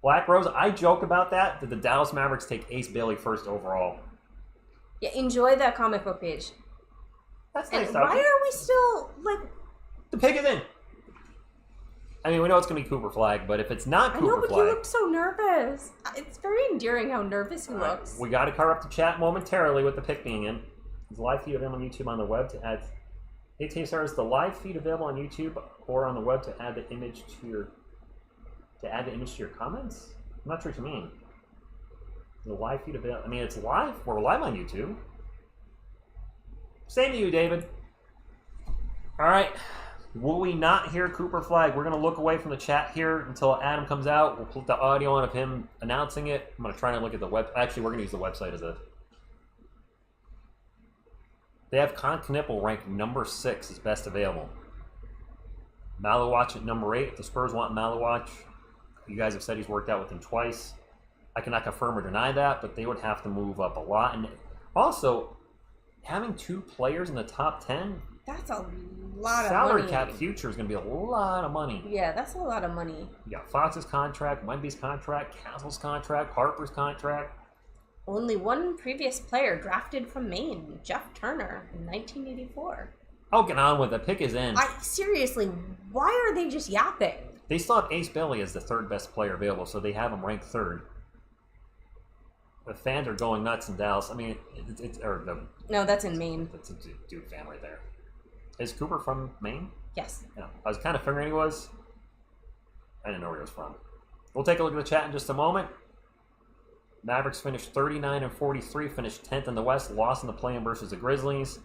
Black Rose, I joke about that. Did the Dallas Mavericks take Ace Bailey first overall? Yeah, enjoy that comic book page. That's And nice. why are we still, like... The pick is in. I mean, we know it's going to be Cooper Flagg, but if it's not Cooper I know, but Flagg... he looks so nervous. It's very endearing how nervous he looks. We got to cover up the chat momentarily with the pick being in. Is the live feed available on YouTube on the web to add... Hey, TSR, is the live feed available on YouTube or on the web to add the image to your... To add the image to your comments? I'm not sure what you mean. Is the live feed available? I mean, it's live. We're live on YouTube. Same to you, David. All right. Will we not hear Cooper Flagg? We're going to look away from the chat here until Adam comes out. We'll put the audio on of him announcing it. I'm going to try and look at the web. Actually, we're going to use the website as a... They have Kipple ranked number 6 as best available. Malawatch at number 8. If the Spurs want Malawatch, you guys have said he's worked out with them twice. I cannot confirm or deny that, but they would have to move up a lot. And also, having 2 players in the top 10, That's a lot of money. salary cap future is going to be a lot of money. Yeah, that's a lot of money. You got Fox's contract, Wemby's contract, Castle's contract, Harper's contract. Only one previous player drafted from Maine, Jeff Turner, in 1984. Oh, get on with it. Pick is in. Seriously, why are they just yapping? They still have Ace Bailey as the 3rd best player available, so they have him ranked 3rd. The fans are going nuts in Dallas. I mean, No, that's in Maine. It's a dude fan right there. Is Cooper from Maine? Yes. Yeah. I was kind of figuring he was. I didn't know where he was from. We'll take a look at the chat in just a moment. Mavericks finished 39-43, finished 10th in the West, lost in the play-in versus the Grizzlies.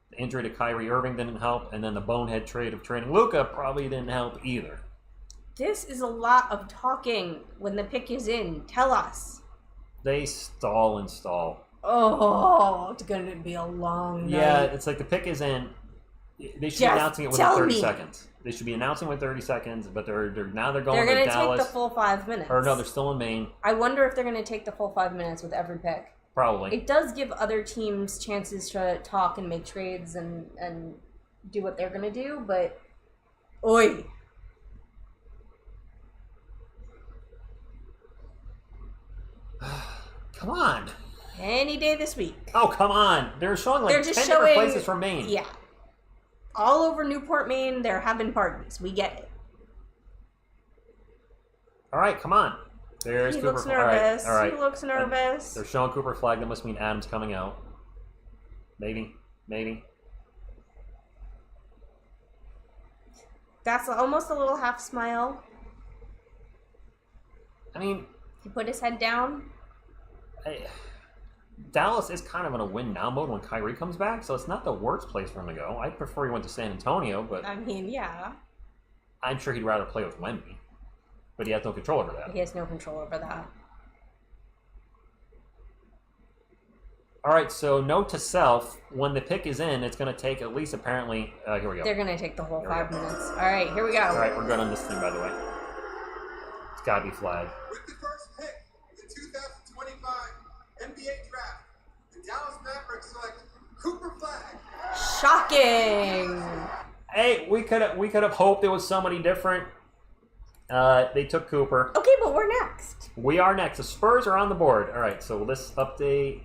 The injury to Kyrie Irving didn't help, and then the bonehead trade of trading Luka probably didn't help either. This is a lot of talking when the pick is in. Tell us. They stall and stall. Oh, it's going to be a long night. Yeah, it's like the pick is in. They should be announcing it within 30 seconds. They should be announcing within 30 seconds, but they're going They're to going to Dallas. take the full 5 minutes. Or no, they're still in Maine. I wonder if they're going to take the full 5 minutes with every pick. Probably. It does give other teams chances to talk and make trades and do what they're going to do, but... Oi! Come on. Any day this week. Oh, come on. They're showing like 10 different places from Maine. Yeah. All over Newport, Maine, they're having parties. We get it. All right, come on. There's He Cooper. looks nervous. All right. He looks nervous. They're showing Cooper Flagg. That must mean Adams coming out. Maybe. That's almost a little half smile. I mean, He put his head down. Dallas is kind of in a win now mode when Kyrie comes back, so it's not the worst place for him to go. I prefer he went to San Antonio, but I mean, yeah. I'm sure he'd rather play with Wemby. But he has no control over that. He has no control over that. All right, so note to self, when the pick is in, it's going to take at least apparently, here we go. They're going to take the whole Here we 5 go. minutes. All right, here we go. All right, we're good on this thing, by the way. It's got to be Flagg. With the first pick in the 2025 NBA draft, the Dallas Mavericks select Cooper Flagg. Shocking. Hey, we could have hoped it was somebody different. They took Cooper. Okay, but we're next. We are next. The Spurs are on the board. All right, so this update...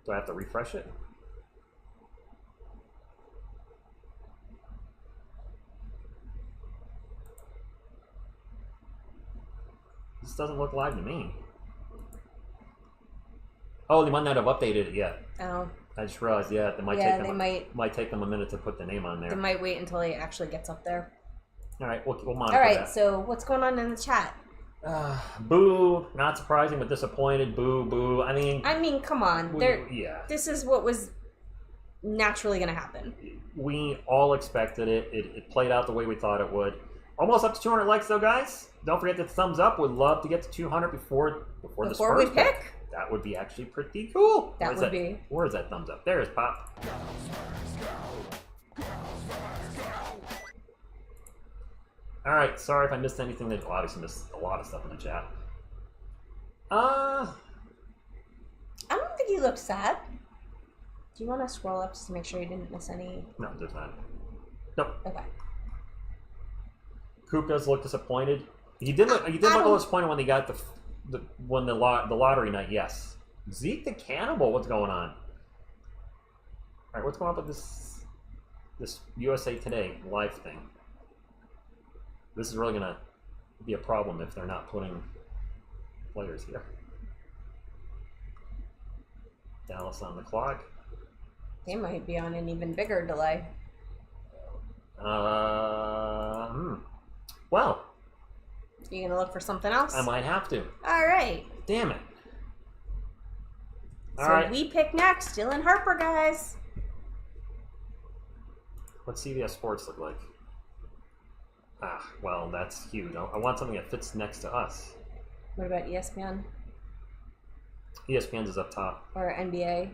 Do I have to refresh it? This doesn't look live to me. Oh, they might not have updated it yet. Oh, I just realized, yeah, it might Yeah, take them. they might- take them a minute to put the name on they there. might wait until he actually gets up there. All right, we'll monitor All right, that. so what's going on in the chat? Boo! Not surprising, but disappointed. Boo! Boo! I mean, Come on. yeah. This is what was naturally going to happen. We all expected it. It played out the way we thought it would. Almost up to 200 likes, though, guys. Don't forget the thumbs up. Would love to get to 200 before the Before we Spurs pick? That would be actually pretty cool. That would be. Where's that thumbs up? There's Pop. All right. Sorry if I missed anything. That obviously missed a lot of stuff in the chat. I don't think he looks sad. Do you want to scroll up just to make sure you didn't miss any? No, there's not. Nope. Okay. Coop does look disappointed. He did look a little disappointed when they got the lottery night. Yes. Zeke the Cannibal. What's going on? All right, what's going on with this USA Today live thing? This is really gonna be a problem if they're not putting players here. Dallas on the clock. They might be on an even bigger delay. Well, You gonna look for something else? I might have to. All right. Damn it. All So right. we pick next. Dylan Harper, guys. What's CBS Sports look like? Well, that's huge. I want something that fits next to us. What about ESPN ESPN's is up top. or NBA?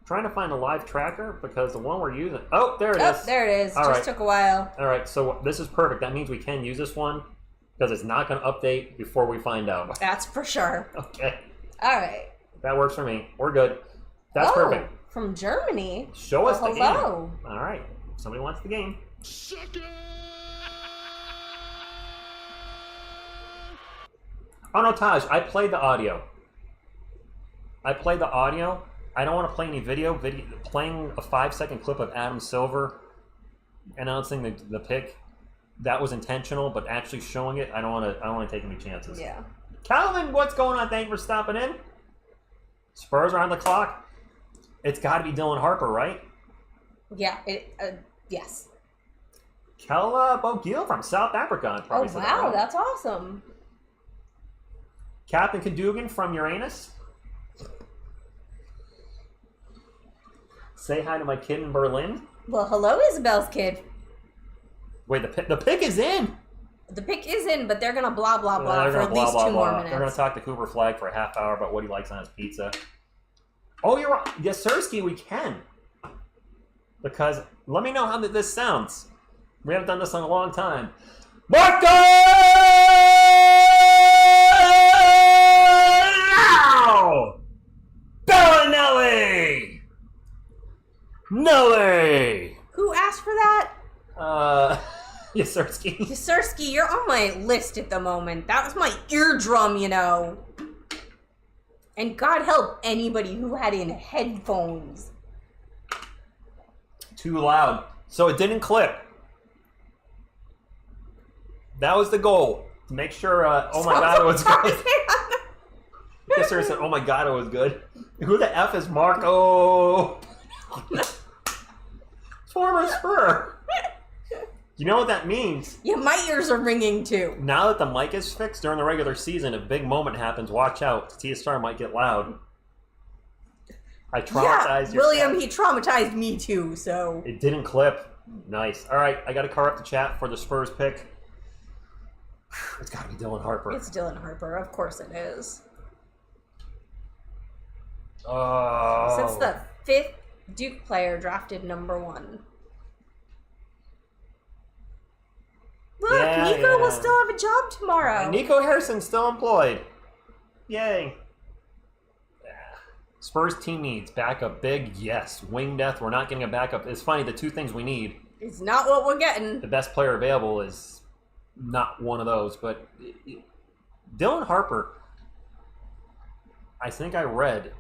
Trying to find a live tracker because the one we're using... Oh, there it is. Oh, there it is. All Just right. took a while. All right, so this is perfect. That means we can use this one because it's not going to update before we find out. That's for sure. Okay. All right. That works for me. We're good. That's Oh, perfect. From Germany. Show us the game. Hello. All right. Somebody wants the game. Oh, no, Taj. I played the audio. I don't want to play any video. Playing a 5-second clip of Adam Silver announcing the pick, that was intentional, but actually showing it, I don't want to take any chances. Yeah. Calvin, what's going on? Thank you for stopping in. Spurs are on the clock. It's got to be Dylan Harper, right? Yeah. Yes. Kella Bogil from South Africa. Oh, wow. That's awesome. Captain Cadogan from Uranus. Say hi to my kid in Berlin. Well, hello, Isabel's kid. Wait, the pick is in. The pick is in, but they're going to blah, blah, They're blah for gonna at least blah, 2 blah, more blah. minutes. They're going to talk to Cooper Flagg for a half hour about what he likes on his pizza. Oh, you're right. Yes, Sirski, we can. Because let me know how this sounds. We haven't done this in a long time. Marco Bellinelli! Nelly! Who asked for that? Yasirski. Yasirski, you're on my list at the moment. That was my eardrum, you know. And God help anybody who had in headphones. Too loud. So it didn't clip. That was the goal. To make sure, oh my God, it was good. Yes, sir said, oh my God, it was good. Who the F is Marco? Former Spur. You know what that means? Yeah, my ears are ringing too. Now that the mic is fixed during the regular season, if a big moment happens, watch out. TSR might get loud. I traumatized your William, chat. he traumatized me too, so. It didn't clip. Nice. All right, I got to cover up the chat for the Spurs pick. It's got to be Dylan Harper. It's Dylan Harper. Of course it is. Oh. Since the 5th Duke player drafted number 1. Look, Yeah, Nico will yeah. still have a job tomorrow. And Nico Harrison's still employed. Yay. Spurs team needs backup big, yes. Wing depth, we're not getting a backup. It's funny, the two things we need, It's not what we're getting. the best player available is not one of those. But Dylan Harper, I think I read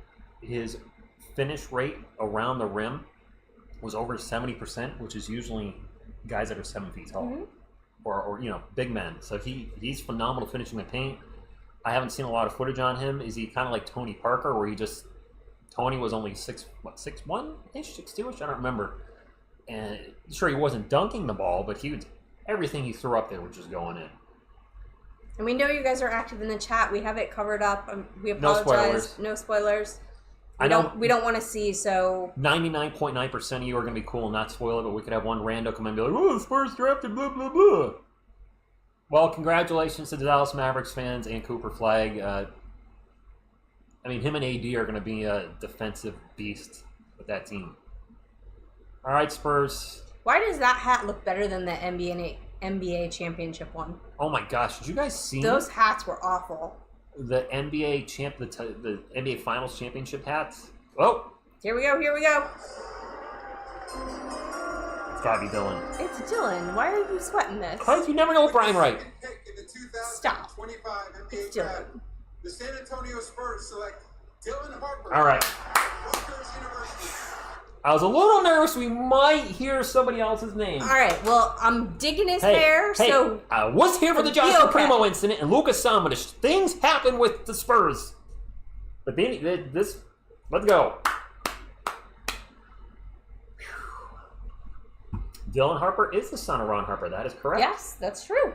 his finish rate around the rim was over 70%, which is usually guys that are 7 feet tall. Mm-hmm. Or you know, big men. So he's phenomenal finishing the paint. I haven't seen a lot of footage on him. Is he kind of like Tony Parker, where Tony was only 6'1"-ish, 6'2"-ish? I don't remember. And sure, he wasn't dunking the ball, but everything he threw up there was just going in. And we know you guys are active in the chat. We have it covered up. We apologize. No spoilers. We don't want to see, so 99.9% of you are going to be cool and not spoil it, but we could have one rando come in and be like, oh, Spurs drafted blah, blah, blah. Well, congratulations to the Dallas Mavericks fans and Cooper Flagg. I mean, him and AD are going to be a defensive beast with that team. All right, Spurs. why does that hat look better than the NBA championship one? Oh my gosh, did you guys see Those hats were awful. the NBA the NBA Finals championship hats? Oh, Here we go. it's gotta be Dylan. It's Dylan. Why are you sweating this? Because you never know Brian right. Pick in the Stop. 2025 NBA It's draft. Dylan. The San Antonio Spurs select Dylan Harper. All right. Rutgers University. I was a little nervous we might hear somebody else's name. All right. Well, I'm digging his hair, so I was here for the It'll be Josh okay. Primo incident and Lucas Samanic. Things happen with the Spurs. But let's go. Dylan Harper is the son of Ron Harper. That is correct. yes, that's true.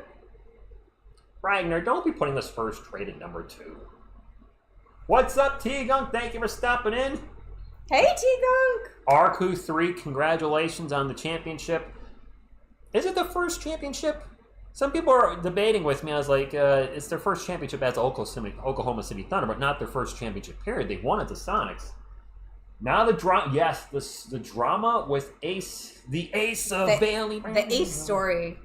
Ragnar, don't be putting the Spurs trade at number 2. What's up, T-Gunk? Thank you for stopping in. Hey, T-Gunk. Arku3, congratulations on the championship. Is it the first Some people are debating with me. I was like, it's their first championship as Oklahoma City Thunder, but not their first championship period. They won at the Sonics. Now the drama, yes, the drama with the ace of Bailey. The ace story.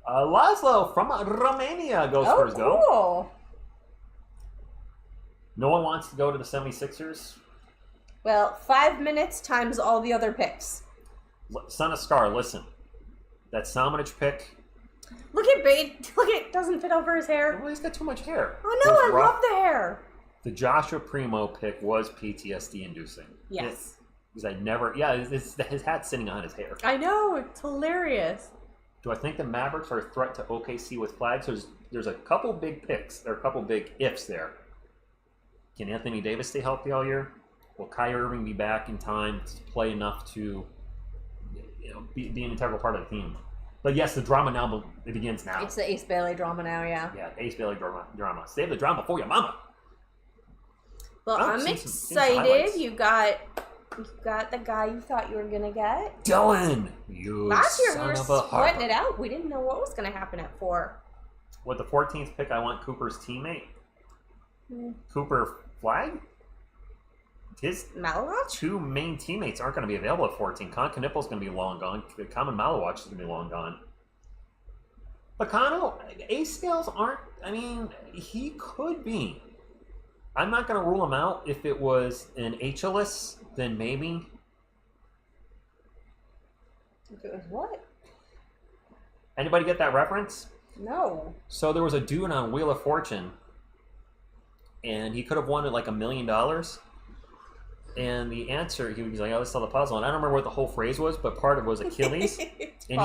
Laszlo from Romania goes Oh, first. Go. cool. No one wants to go to the 76ers. Well, 5 minutes times all the other picks. Son of Scar, listen. That Samanic pick, Look at Bade. Look at doesn't fit over his hair. well, he's got too much hair. Oh no, It I was rough. love the hair. The Joshua Primo pick was PTSD inducing. Yes. Because his hat's sitting on his hair. I know, it's hilarious. Do I think the Mavericks are a threat to OKC with Flagg? So there's a couple big picks. There are a couple big ifs there. Can Anthony Davis stay healthy all year? Will Kai Irving be back in time to play enough to be an integral part of the team? But yes, the drama now, it begins now. It's the Ace Bailey drama now, yeah. Yeah, Ace Bailey drama. Save the drama for your mama. Well, Oh, I'm seen some excited. highlights. You got the guy you thought you were gonna get. Dylan, you Last year we son were of a sweating harper. it out. We didn't know what was gonna happen at 4. With the 14th pick, I want Cooper's teammate. Cooper Flagg? His Malawach? 2 main teammates aren't going to be available at 14. Con Knipple's going to be long gone. Common Malawach is going to be long gone. Bacano, ace scales aren't, he could be. I'm not going to rule him out. If it was an HLS, then maybe. If it was what? Anybody get that reference? No. So there was a dude on Wheel of Fortune, and he could have won it like $1 million. And the answer, he was like, "Oh, let's tell the puzzle." And I don't remember what the whole phrase was, but part of it was Achilles. And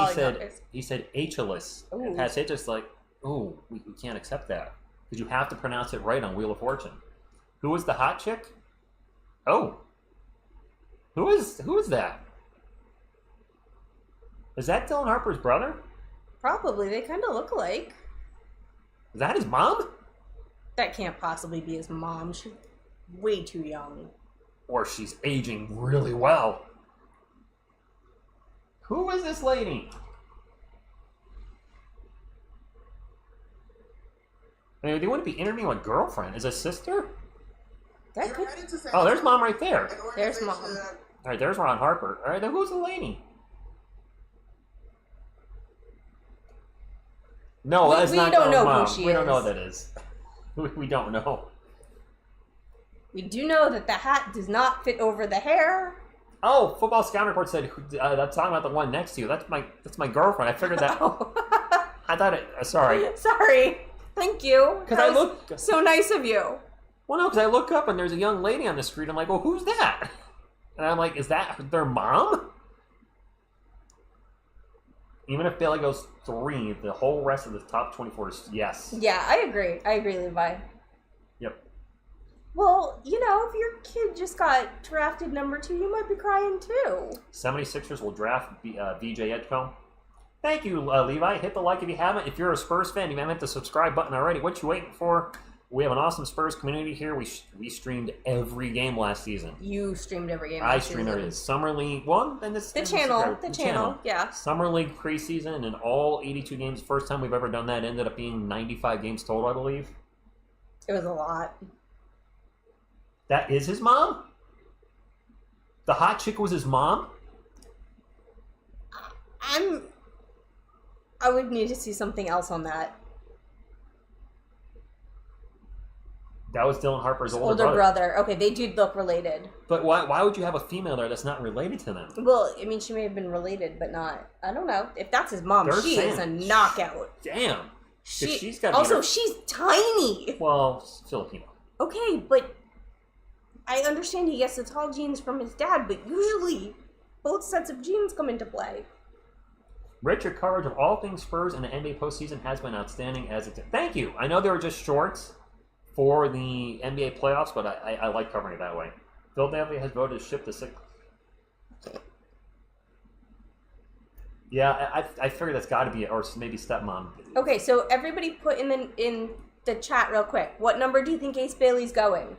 he said Achilles. And Pat Sage's like, "Oh, we can't accept that because you have to pronounce it right on Wheel of Fortune." Who was the hot chick? Oh, who is that? Is that Dylan Harper's brother? Probably. They kind of look alike. Is that his mom? That can't possibly be his mom. She's way too young. Or she's aging really well. Who is this lady? I mean, they wouldn't be interviewing a girlfriend. Is a sister? That could... Oh, there's mom right there. There's mom. All right, there's Ron Harper. All right, then who's the lady? No, that's not. We don't know mom. who she is. We don't know what that is. We don't know. We do know that the hat does not fit over the hair. Oh, Football Scout Report said that's talking about the one next to you. That's my girlfriend. I figured that. Oh. I thought it. Sorry. Sorry. Thank you. Because I look so nice of you. Well, no, because I look up and there's a young lady on the street. I'm like, well, who's that? And I'm like, is that their mom? Even if Bailey goes 3, the whole rest of the top 24 is yes. Yeah, I agree. I agree, Levi. Yep. Well, you know, if your kid just got drafted number 2, you might be crying too. 76ers will draft VJ Edgecombe. Thank you, Levi. Hit the like if you haven't. If you're a Spurs fan, you haven't hit the subscribe button already. What you waiting for? We have an awesome Spurs community here. We streamed every game last season. You streamed every game I last streamed season. every Summer League. Well, and this The channel, yeah. Summer League preseason and all 82 games. First time we've ever done that. Ended up being 95 games total, I believe. It was a lot. That is his mom? The hot chick was his mom? I would need to see something else on that. That was Dylan Harper's older brother. Okay, they do look related. But why would you have a female there that's not related to them? Well, I mean, she may have been related, but not. I don't know. If that's his mom, They're she is a knockout. Damn. She's got also, she's tiny. Well, Filipino. Okay, but I understand he gets the tall genes from his dad, but usually both sets of genes come into play. Richard coverage of all things Spurs in the NBA postseason has been outstanding as it. Thank you. I know they were just shorts for the NBA playoffs, but I like covering it that way. Philadelphia has voted to ship the 6. Yeah, I figured that's got to be, or maybe stepmom. Okay, so everybody put in the chat real quick. What number do you think Ace Bailey's going?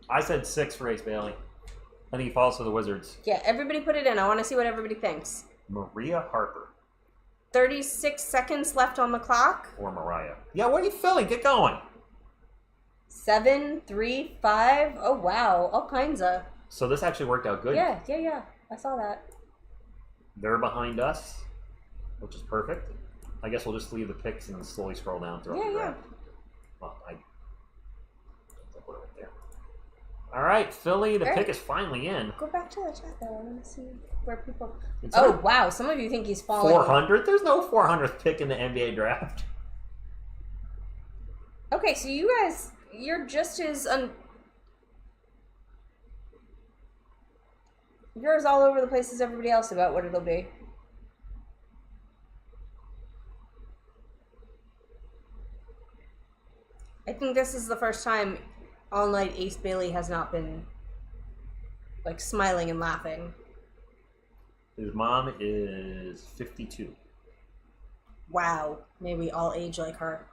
I said 6 for Ace Bailey. I think he falls to the Wizards. Yeah, everybody put it in. I want to see what everybody thinks. Maria Harper. 36 seconds left on the clock. Or Mariah. Yeah, what are you feeling? Get going. 7, 3, 5. Oh, wow. All kinds of. So this actually worked out good. Yeah. I saw that. They're behind us, which is perfect. I guess we'll just leave the picks and slowly scroll down throughout the draft. Well, I put it right there. All right, Philly, the pick is finally in. Go back to the chat, though. I want to see where people... It's wow. Some of you think he's falling. 400? There's no 400th pick in the NBA draft. Okay, so you guys, you're just as... You're as all over the place as everybody else about what it'll be. I think this is the first time all night Ace Bailey has not been, like, smiling and laughing. His mom is 52. Wow. May we all age like her.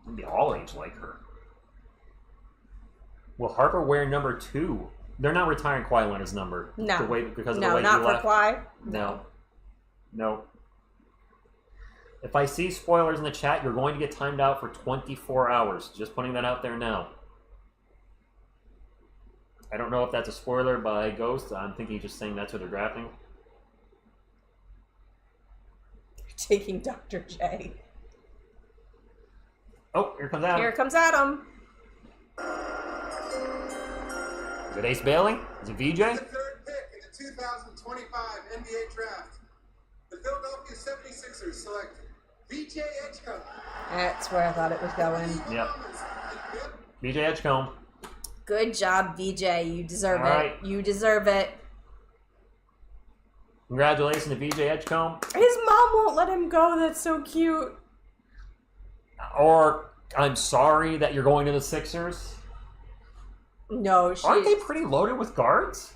Maybe all age like her. Will Harper wear number 2? They're not retiring Kawhi Leonard's number. No. Because of the way not he for left. Kawhi. No. If I see spoilers in the chat, you're going to get timed out for 24 hours. Just putting that out there now. I don't know if that's a spoiler by Ghost. I'm thinking he's just saying that's what they're drafting. Taking Dr. J. Oh, here comes Adam. Here comes Adam. Is it Ace Bailey? Is it VJ? The third pick in the 2025 NBA draft. The Philadelphia 76ers select VJ Edgecombe. That's where I thought it was going. Yep. VJ Edgecombe. Good job, VJ. You deserve All right. it. You deserve it. Congratulations to VJ Edgecombe. His mom won't let him go. That's so cute. Or, I'm sorry that you're going to the Sixers. No, Aren't they pretty loaded with guards?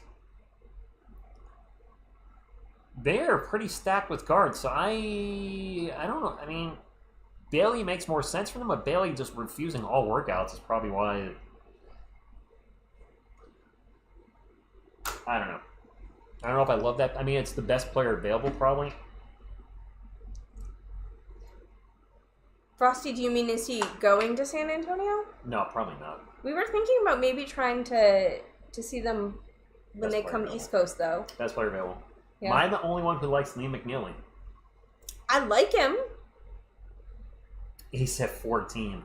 They're pretty stacked with guards, so I don't know. I mean, Bailey makes more sense for them, but Bailey just refusing all workouts is probably why. I don't know. I don't know if I love that. I mean, it's the best player available, probably. Frosty, do you mean is he going to San Antonio? No, probably not. We were thinking about maybe trying to see them when Best they player come available. East Coast, though. Best player available. Yeah. Am I the only one who likes Liam McNeely? I like him. He's at 14.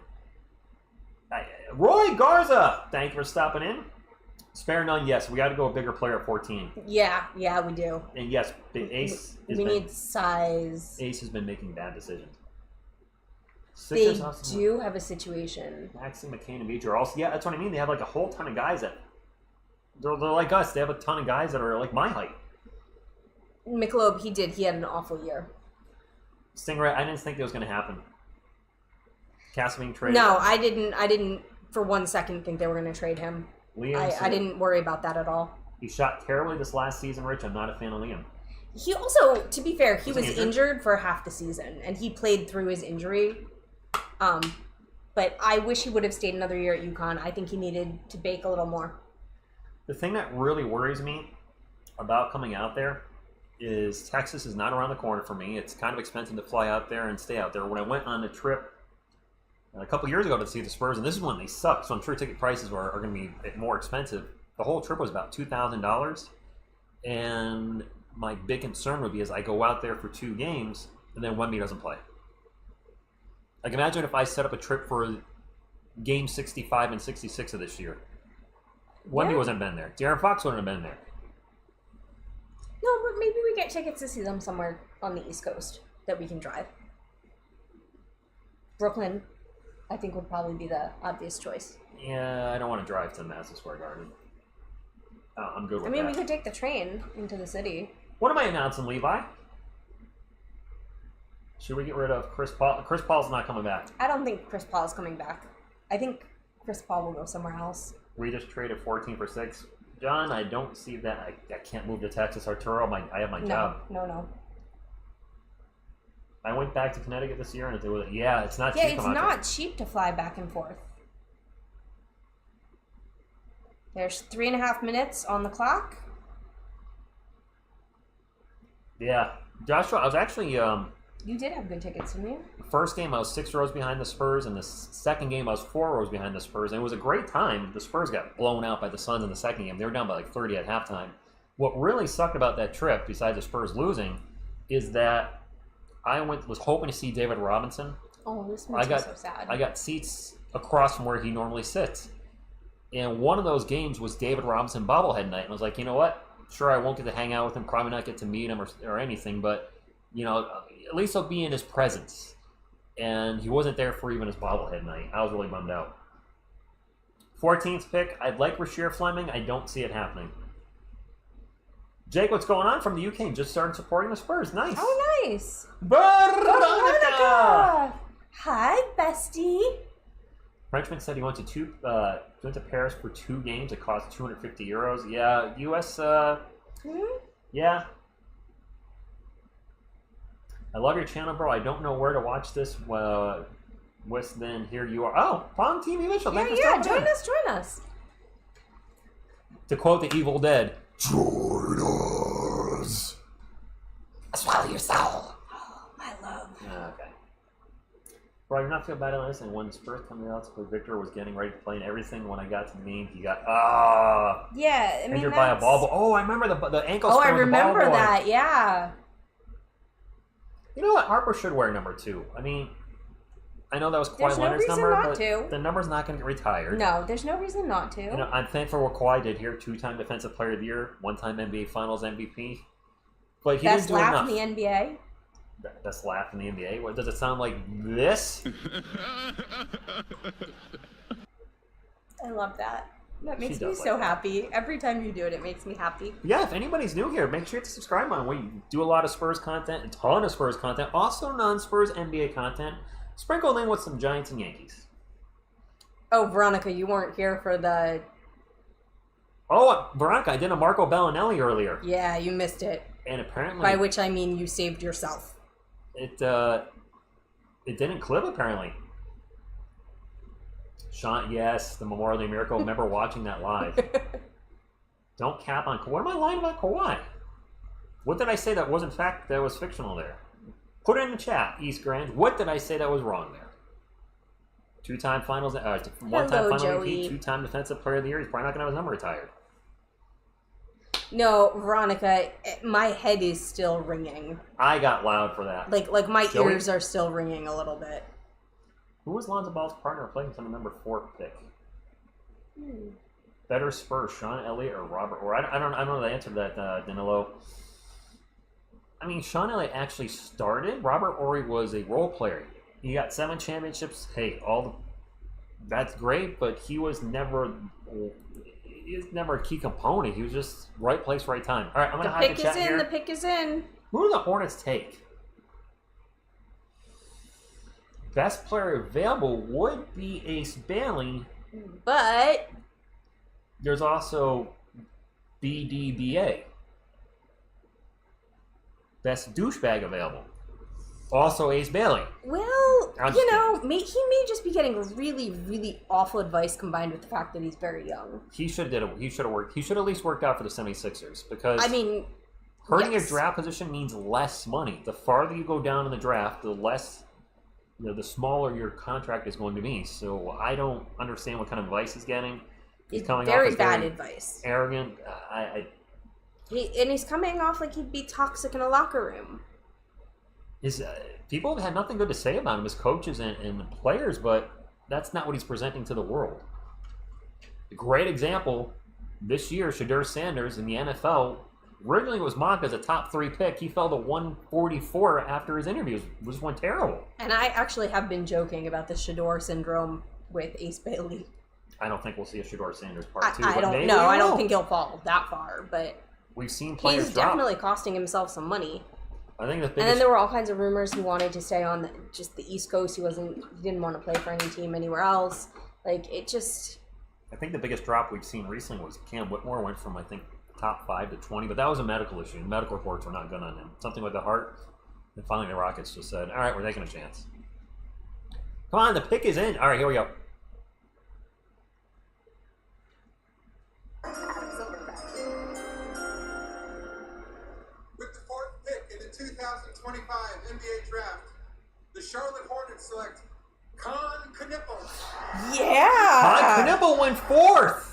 Roy Garza, thank you for stopping in. Spare none, yes. We got to go a bigger player at 14. Yeah, we do. And yes, Ace We need size. Ace has been making bad decisions. They Sixers also do have a situation. Maxey, McCain, and Beach are also... Yeah, that's what I mean. They have like a whole ton of guys that... They're like us. They have a ton of guys that are like my height. Michelob, he had an awful year. Stingray, I didn't think that was going to happen. Cass being traded. No, I didn't for 1 second think they were going to trade him. Liam, I didn't worry about that at all. He shot terribly this last season, Rich. I'm not a fan of Liam. He also, to be fair, he Was was he injured for half the season, and he played through his injury. But I wish he would have stayed another year at UConn. I think he needed to bake a little more. The thing that really worries me about coming out there is Texas is not around the corner for me. It's kind of expensive to fly out there and stay out there. When I went on a trip a couple years ago to see the Spurs, and this is when they sucked, so I'm sure ticket prices are going to be more expensive. The whole trip was about $2,000, and my big concern would be is I go out there for 2 games, and then Wemby doesn't play. Like, imagine if I set up a trip for game 65 and 66 of this year. Wemby wasn't been there. De'Aaron Fox wouldn't have been there. No, but maybe we get tickets to see them somewhere on the East Coast that we can drive. Brooklyn, I think, would probably be the obvious choice. Yeah, I don't want to drive to Madison Square Garden. I'm good with I mean, that. we could take the train into the city. What am I announcing, Levi? Should we get rid of Chris Paul? Chris Paul's not coming back. I don't think Chris Paul is coming back. I think Chris Paul will go somewhere else. We just traded 14 for 6. John, I don't see that. I can't move to Texas. Arturo, I have my job. No. I went back to Connecticut this year, and it's not Yeah, cheap. it's not cheap to fly back and forth. There's 3.5 minutes on the clock. Yeah. Joshua, I was actually... You did have good tickets, didn't you? First game, I was 6 rows behind the Spurs, and the second game, I was 4 rows behind the Spurs, and it was a great time. The Spurs got blown out by the Suns in the second game. They were down by like 30 at halftime. What really sucked about that trip, besides the Spurs losing, is that I was hoping to see David Robinson. Oh, this makes me so sad. I got seats across from where he normally sits. And one of those games was David Robinson bobblehead night. And I was like, you know what? Sure, I won't get to hang out with him, probably not get to meet him or anything, but, you know, at least I'll be in his presence. And he wasn't there for even his bobblehead night. I was really bummed out. 14th pick, I'd like Rasheer Fleming. I don't see it happening. Jake, what's going on from the UK? Just started supporting the Spurs. Nice. Oh, nice. Veronica! Hi, bestie. Frenchman said he went to Paris for 2 games. It cost €250. Yeah, US. Yeah. I love your channel, bro. I don't know where to watch this. What's then here you are. Oh, Palm TV Mitchell. Yeah, join us. To quote the Evil Dead, join us. Swallow your soul. Oh, my love. Okay. Bro, you're not feel bad on this. And when the Spurs coming out to play, Victor was getting ready to play and everything. When I got to the game, he got yeah, I mean, injured by a ball boy. Oh, I remember the ankle. Oh, I sprain with the ball remember boy. that. Yeah. You know what? Harper should wear number 2. I mean, I know that was Kawhi There's no Leonard's reason number, not but to. the number's not going to get retired. No, there's no reason not to. You know, I'm thankful for what Kawhi did here. 2-time Defensive Player of the Year, 1-time NBA Finals MVP. But he Best didn't do laugh enough. in the NBA. Best laugh in the NBA. What does it sound like? This? I love that. That makes She me does so like that. happy. Every time you do it, it makes me happy. Yeah, if anybody's new here, make sure to subscribe on. We do a lot of Spurs content, a ton of Spurs content, also non-Spurs NBA content, sprinkled in with some Giants and Yankees. Oh, Veronica, you weren't here for the... Oh, Veronica, I did a Marco Bellinelli earlier, Yeah, you missed it. and apparently By which I mean you saved yourself. it didn't clip apparently. Sean, yes, the Memorial Day Miracle. Remember watching that live. Don't cap on. What am I lying about Kawhi? What did I say that was in fact that was fictional there? Put it in the chat, East Grand. What did I say that was wrong there? Two-time finals, one-time Hello, final Joey. MVP, two-time defensive player of the year. He's probably not going to have his number retired. No, Veronica, my head is still ringing. I got loud for that. Like my Joey? ears are still ringing a little bit. Who was Lonzo Ball's partner playing on the number 4 pick? Better Spurs, Sean Elliott or Robert? Or I don't know the answer to that, Danilo. I mean, Sean Elliott actually started. Robert Horry was a role player. He got 7 championships. Hey, that's great, but he was never a key component. He was just right place, right time. All right, I'm gonna The hide pick the chat is in. here. The pick is in. Who do the Hornets take? Best player available would be Ace Bailey. But There's also BDBA. Best douchebag available. Also Ace Bailey. well, I'm you just know, he may just be getting really, really awful advice combined with the fact that he's very young. He should have worked. He should at least worked out for the 76ers because I mean, hurting yes. your draft position means less money. The farther you go down in the draft, the less, the smaller your contract is going to be. So I don't understand what kind of advice he's getting. He's It's coming very off as bad very advice. arrogant. He's coming off like he'd be toxic in a locker room. People have had nothing good to say about him as coaches and players, but that's not what he's presenting to the world. A great example this year, Shedeur Sanders in the NFL originally was mocked as a top 3 pick. He fell to 144 after his interviews. It just went terrible. And I actually have been joking about the Shedeur syndrome with Ace Bailey. I don't think we'll see a Shedeur Sanders part 2. I but don't maybe know. we I don't will. think he'll fall that far, but We've seen players he's drop. definitely costing himself some money. I think the And then biggest. there were all kinds of rumors he wanted to stay on just the East Coast. He didn't want to play for any team anywhere else. Like, it just... I think the biggest drop we've seen recently was Cam Whitmore went from, I think, top 5 to 20, but that was a medical issue. Medical reports were not good on him. Something with the heart. And finally the Rockets just said, all right, we're taking a chance. Come on, the pick is in. All right, here we go. With the 4th pick in the 2025 NBA Draft, the Charlotte Hornets select Con Kipple. Yeah! Kipple went 4th.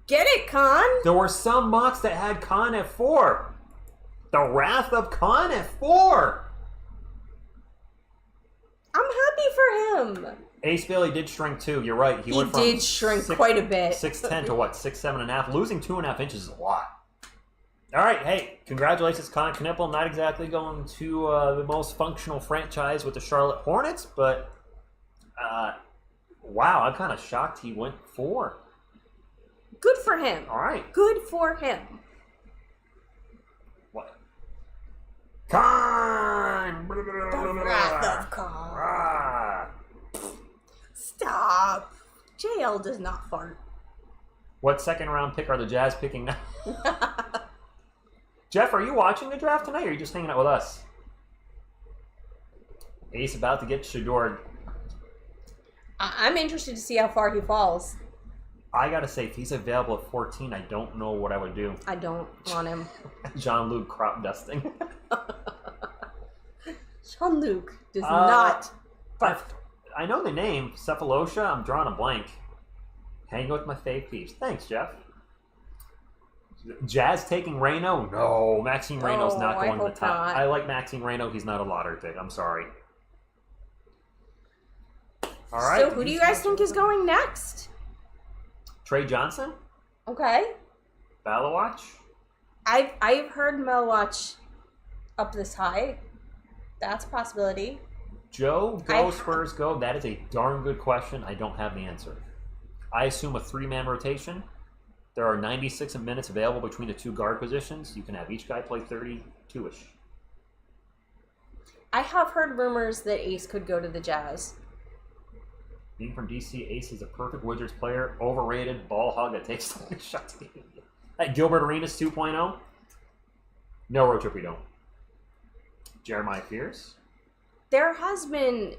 Get it, Con? There were some mocks that had Khan at 4. The wrath of Khan at 4. I'm happy for him. Ace Bailey did shrink too. You're right. He went from did shrink quite a bit. 6'10" to what? 6'7.5". Losing 2.5 inches is a lot. All right, hey, congratulations, Con Knippel. Not exactly going to the most functional franchise with the Charlotte Hornets, but wow, I'm kind of shocked he went 4. Good for him. All right. Good for him. What? Con! The wrath of Con. Ah. Stop. JL does not fart. What second round pick are the Jazz picking now? Jeff, are you watching the draft tonight, or are you just hanging out with us? Ace about to get Shedeur. I'm interested to see how far he falls. I gotta say, if he's available at 14, I don't know what I would do. I don't want him. Jean-Luc crop dusting. Jean-Luc does not fart. I know the name, Cephalosha. I'm drawing a blank. Hanging with my fave peeps. Thanks, Jeff. Jazz taking Reno? No, Maxine Reno's not I going to the hope top. not. I like Maxine Reno. He's not a lottery pick. I'm sorry. All right. So who do you guys think is going next? Trey Johnson? Okay. Balawatch? I've heard Melwatch up this high. That's a possibility. Joe, go Spurs, go. That is a darn good question. I don't have the answer. I assume a 3-man rotation. There are 96 minutes available between the two guard positions. You can have each guy play 32-ish. I have heard rumors that Ace could go to the Jazz. Being from DC, Ace is a perfect Wizards player. Overrated ball hog that takes so many shots. At Gilbert Arenas 2.0. No road trip, we don't. Jeremiah Fears. There has been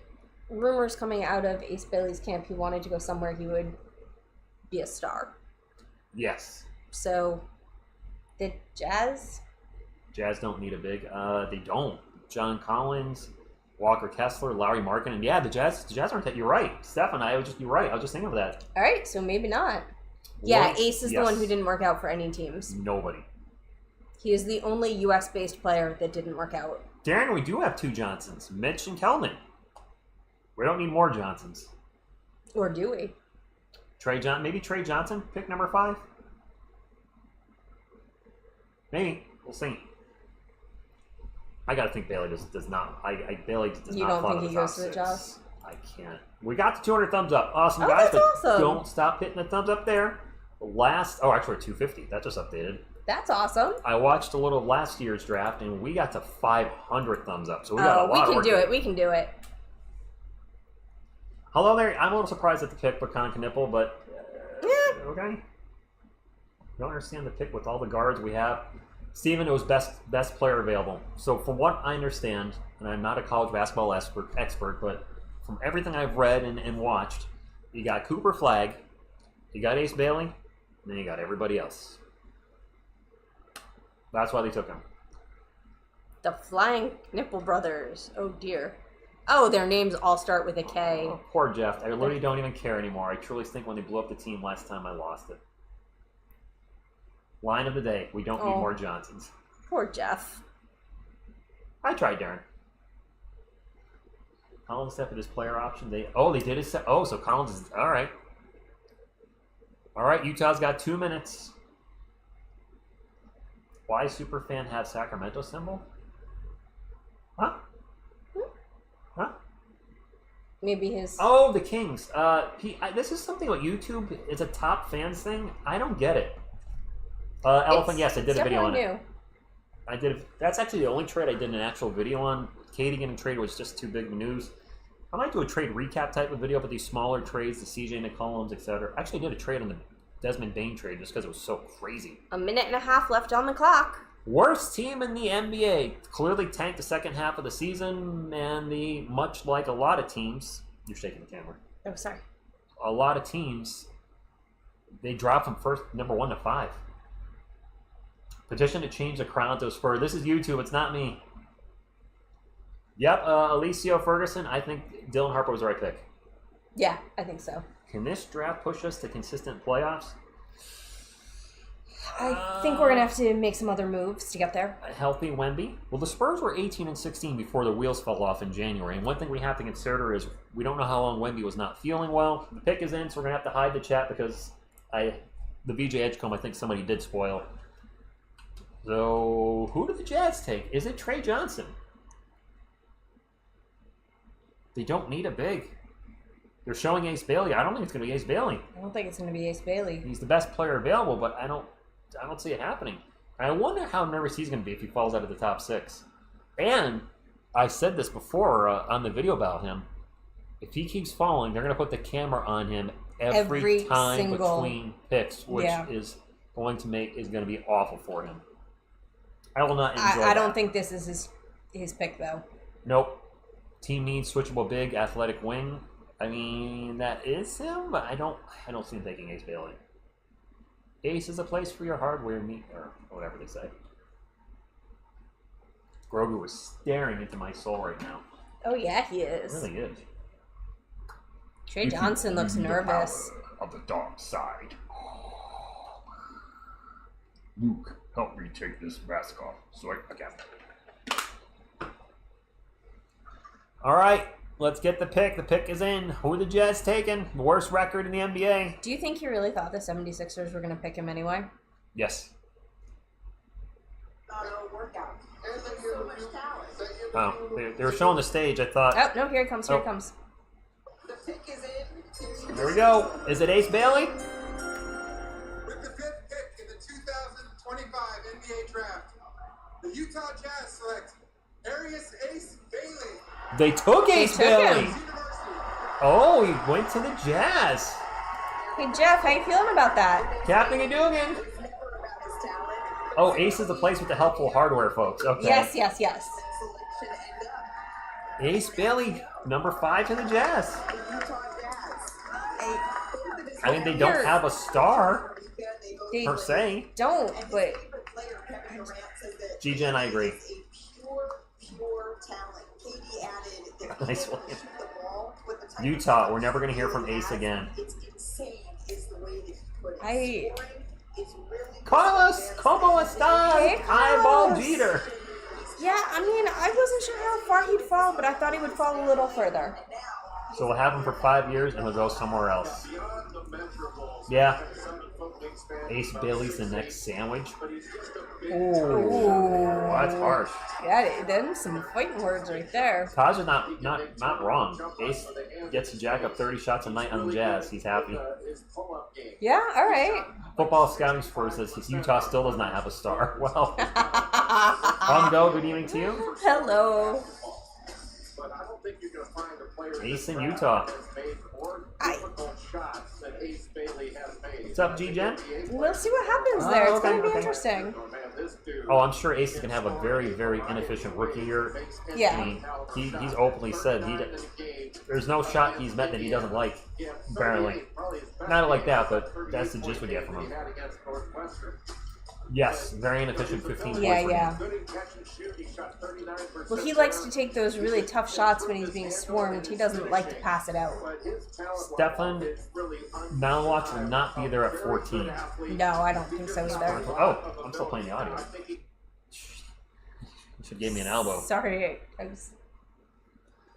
rumors coming out of Ace Bailey's camp. He wanted to go somewhere he would be a star. Yes. So, the Jazz? Jazz don't need a big. They don't. John Collins, Walker Kessler, Larry Markin, and yeah, the Jazz aren't that. You're right, Stefan. You're right. I was just thinking of that. All right, so maybe not. Yeah, Once, Ace is the one who didn't work out for any teams. Nobody. He is the only U.S.-based player that didn't work out. Darren, we do have two Johnsons, Mitch and Kelman. We don't need more Johnsons. Or do we? Maybe Trey Johnson, pick number 5. Maybe we'll see. I gotta think Bailey does not. Bailey does You not. don't fall think to he the goes top to the 6. Jazz? I can't. We got the 200 thumbs up. Awesome, Oh, guys. that's But awesome. don't stop hitting the thumbs up there. Actually, 250. That just updated. That's awesome. I watched a little of last year's draft, and we got to 500 thumbs up. So we got a lot of work we can do to it. We can do it. Hello there. I'm a little surprised at the pick, Pecan Kipple, but okay. Don't understand the pick with all the guards we have. Steven, it was best player available. So from what I understand, and I'm not a college basketball expert, but from everything I've read and watched, you got Cooper Flagg, you got Ace Bailey, and then you got everybody else. That's why they took him. The Flying Knipple Brothers. Oh, dear. Oh, their names all start with a K. Oh, poor Jeff. I literally don't even care anymore. I truly think when they blew up the team last time, I lost it. Line of the day. We don't need more Johnsons. Poor Jeff. I tried, Darren. Collins accepted his player option. They did his set. So Collins is all right. All right, Utah's got 2 minutes. Why Superfan have Sacramento symbol? Huh? Huh? Maybe his... Oh, the Kings. This is something about YouTube. It's a top fans thing. I don't get it. Elephant, yes, I did a video on it. I did. That's actually the only trade I did an actual video on. Katie getting traded was just too big of news. I might do a trade recap type of video, but these smaller trades, the CJ McCollums, etc. I actually did a trade on the Desmond Bain trade just because it was so crazy. 1.5 minutes left on the clock. Worst team in the NBA. Clearly tanked the second half of the season, and much like a lot of teams, you're shaking the camera. Oh, sorry. A lot of teams, they dropped from number 1 to 5. Petition to change the crown to a Spur. This is YouTube. It's not me. Yep, Alicio Ferguson. I think Dylan Harper was the right pick. Yeah, I think so. Can this draft push us to consistent playoffs? I think we're going to have to make some other moves to get there. A healthy Wemby. Well, the Spurs were 18-16 before the wheels fell off in January. And one thing we have to consider is we don't know how long Wemby was not feeling well. The pick is in, so we're going to have to hide the chat because the VJ Edgecombe, I think somebody did spoil. So, who did the Jazz take? Is it Trey Johnson? They don't need a big. They're showing Ace Bailey. I don't think it's going to be Ace Bailey. I don't think it's going to be Ace Bailey. He's the best player available, but I don't see it happening. I wonder how nervous he's going to be if he falls out of the top 6. And I said this before on the video about him. If he keeps falling, they're going to put the camera on him every time between picks, which is going to be awful for him. I will not enjoy I don't think this is his pick, though. Nope. Team needs switchable big, athletic wing. I mean, that is him, but I don't see him taking Ace Bailey. Ace is a place for your hardware meet, or whatever they say. Grogu is staring into my soul right now. Oh, yeah, he is. He really is. Trey Johnson looks nervous. The power of the dark side. Luke, help me take this mask off so I can. All right, let's get the pick. The pick is in. Who are the Jazz taking? The worst record in the NBA. Do you think he really thought the 76ers were going to pick him anyway? Yes. Workout. Oh, they were showing the stage. I thought. Oh, no, here he comes. Here he comes. The pick is in. There we go. Is it Ace Bailey? With the fifth The Utah Jazz select Arius Ace Bailey. They took Ace took Bailey. him. University. Oh, he went to the Jazz. Hey Jeff, how you feeling about that? Captain Gadugan. Oh, Ace is the place with the helpful hardware, folks. Okay. Yes. Ace Bailey, number 5 to the Jazz. I mean, they don't have a star, They per se. don't, but G-Gen, I agree. Nice one. Utah, we're never going to hear from Ace again. Carlos, como estas? Hey, Eyeball Carlos. Jeter. yeah, I mean, I wasn't sure how far he'd fall, but I thought he would fall a little further. So we'll have him for 5 years and we'll go somewhere else. Beyond the measurables. Yeah. 7-foot wingspan. Ace Bailey's the next sandwich. But he's just a big Ooh, that's harsh. Yeah, them some fighting words right there. Taj is not wrong. Ace gets to jack up 30 shots a night on the Jazz. He's happy. his pull-up game. Yeah, all right. Football Scouting Sports says Utah still does not have a star. Well, Hundo, good evening to you. Hello. But I don't think you're going to find a player Ace in Utah. has made more difficult shots that Ace Bailey has made. What's up, G-Gen? We'll see what happens there. It's okay, going to be okay. interesting. Oh, man, this dude. Oh, I'm sure Ace is going to have a very, very inefficient rookie year. I Yeah. mean, he's openly said there's no shot he's met that he doesn't like. Apparently. Not like that, but that's the gist we get from him. Yes, very inefficient 15 points. Yeah. Well, he likes to take those really tough shots when he's being swarmed. He doesn't like to pass it out. Stefan Malwatch will not be there at 14. No, I don't think so either. Oh, I'm still playing the audio. You should give me an elbow. Sorry, I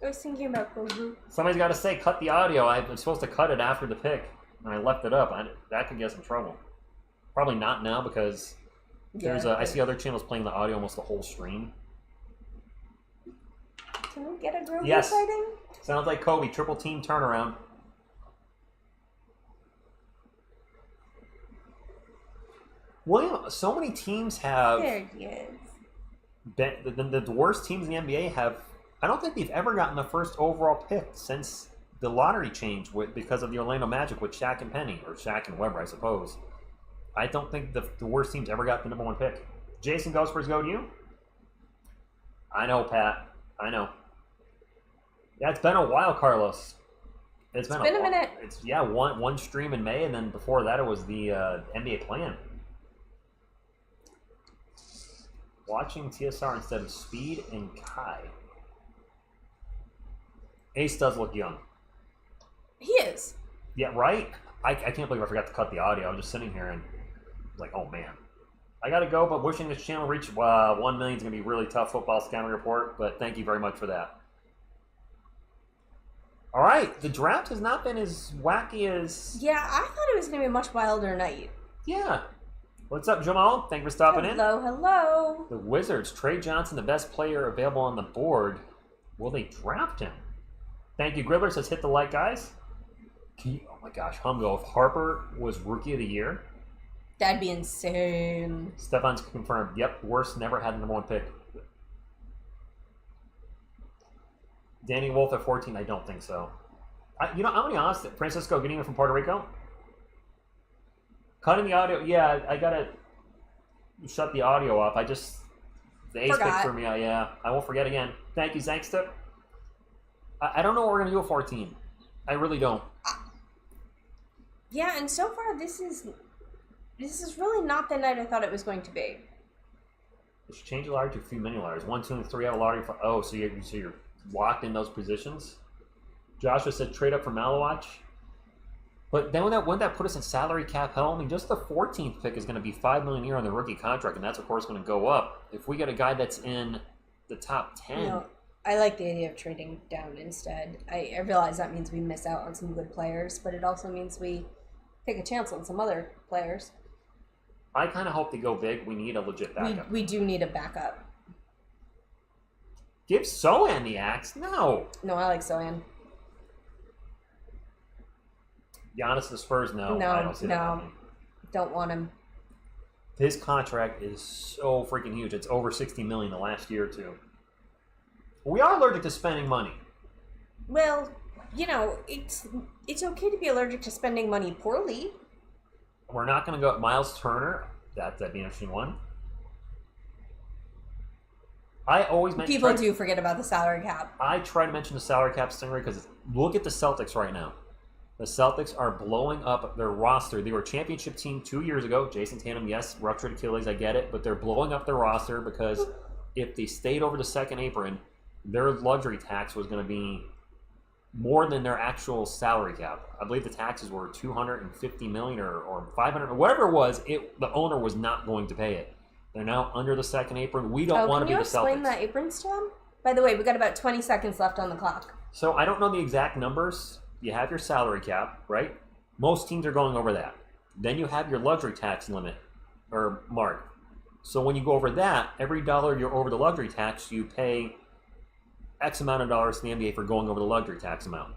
was thinking about Goku. Somebody's got to say, cut the audio. I'm supposed to cut it after the pick, and I left it up. That could get us in trouble. Probably not now because I see other channels playing the audio almost the whole stream. Can we get a Grogu Yes. sighting? Sounds like Kobe, triple team turnaround. William, so many teams have There he is. been, the worst teams in the NBA have. I don't think they've ever gotten the first overall pick since the lottery change because of the Orlando Magic with Shaq and Penny, or Shaq and Webber, I suppose. I don't think the worst teams ever got the number 1 pick. Jason Gospers, go to you. I know, Pat. I know. Yeah, it's been a while, Carlos. It's been a minute. It's one stream in May, and then before that it was the NBA plan. Watching TSR instead of Speed and Kai. Ace does look young. He is. Yeah, right? I can't believe I forgot to cut the audio. I'm just sitting here and like, oh man. I gotta go, but wishing this channel reach 1 million is gonna be really tough. Football Scouting Report, but thank you very much for that. All right, the draft has not been as wacky as. Yeah, I thought it was going to be a much wilder night. Yeah. What's up, Jamal? Thank you for stopping in. Hello. The Wizards, Trey Johnson, the best player available on the board. Will they draft him? Thank you, Gribbler says hit the like, guys. Oh my gosh, Humgo, if Harper was Rookie of the Year. That'd be insane. Stefan's confirmed. Yep, worst never had the number 1 pick. Danny Wolf at 14, I don't think so. I'm going to be honest. Francisco, getting in from Puerto Rico. Cutting the audio. Yeah, I got to shut the audio off. The ace pick for me. I won't forget again. Thank you, Zankster. I don't know what we're going to do at 14. I really don't. Yeah, and so far this is really not the night I thought it was going to be. It should change the lottery to a few mini lotteries. 1, 2, and 3 have a lottery. So you're locked in those positions. Joshua said trade up for Malawatch. But then wouldn't that put us in salary cap hell? I mean, just the 14th pick is going to be $5 million a year on the rookie contract, and that's of course going to go up. If we get a guy that's in the top 10. No, I like the idea of trading down instead. I realize that means we miss out on some good players, but it also means we take a chance on some other players. I kind of hope they go big. We need a legit backup. We do need a backup. Give Sohan the axe? No. No, I like Sohan. Giannis to the Spurs? No. I don't see that happening. Don't want him. His contract is so freaking huge. It's over $60 million the last year or two. We are allergic to spending money. Well, you know, it's okay to be allergic to spending money poorly. We're not going to go Miles Turner. That'd be an interesting one. I always People do forget about the salary cap. I try to mention the salary cap stingray because look at the Celtics right now. The Celtics are blowing up their roster. They were a championship team 2 years ago. Jason Tatum, yes, ruptured Achilles, I get it, but they're blowing up their roster because if they stayed over the second apron, their luxury tax was going to be more than their actual salary cap. I believe the taxes were $250 million or $500, whatever it was. The owner was not going to pay it. They're now under the second apron. We don't want to be the Celtics. Can you explain that apron to them? By the way, we got about 20 seconds left on the clock. So I don't know the exact numbers. You have your salary cap, right? Most teams are going over that. Then you have your luxury tax limit or mark. So when you go over that, every dollar you're over the luxury tax, you pay X amount of dollars to the NBA for going over the luxury tax amount.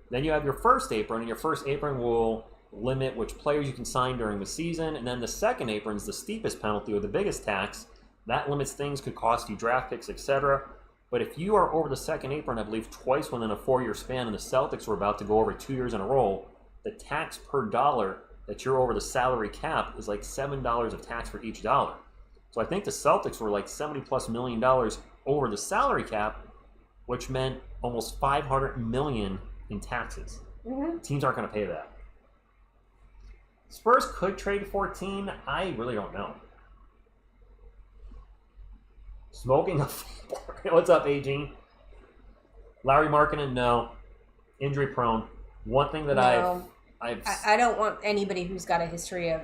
Then you have your first apron, and your first apron will limit which players you can sign during the season. And then the second apron is the steepest penalty or the biggest tax. That limits things, could cost you draft picks, etc. But if you are over the second apron, I believe twice within a 4-year span, and the Celtics were about to go over 2 years in a row, the tax per dollar that you're over the salary cap is like $7 of tax for each dollar. So I think the Celtics were like $70+ million over the salary cap, which meant almost $500 million in taxes. Mm-hmm. Teams aren't going to pay that. Spurs could trade 14. I really don't know. Smoking a what's up, AG? Larry Markkinen, no. Injury prone. One thing that No. I've I don't want anybody who's got a history of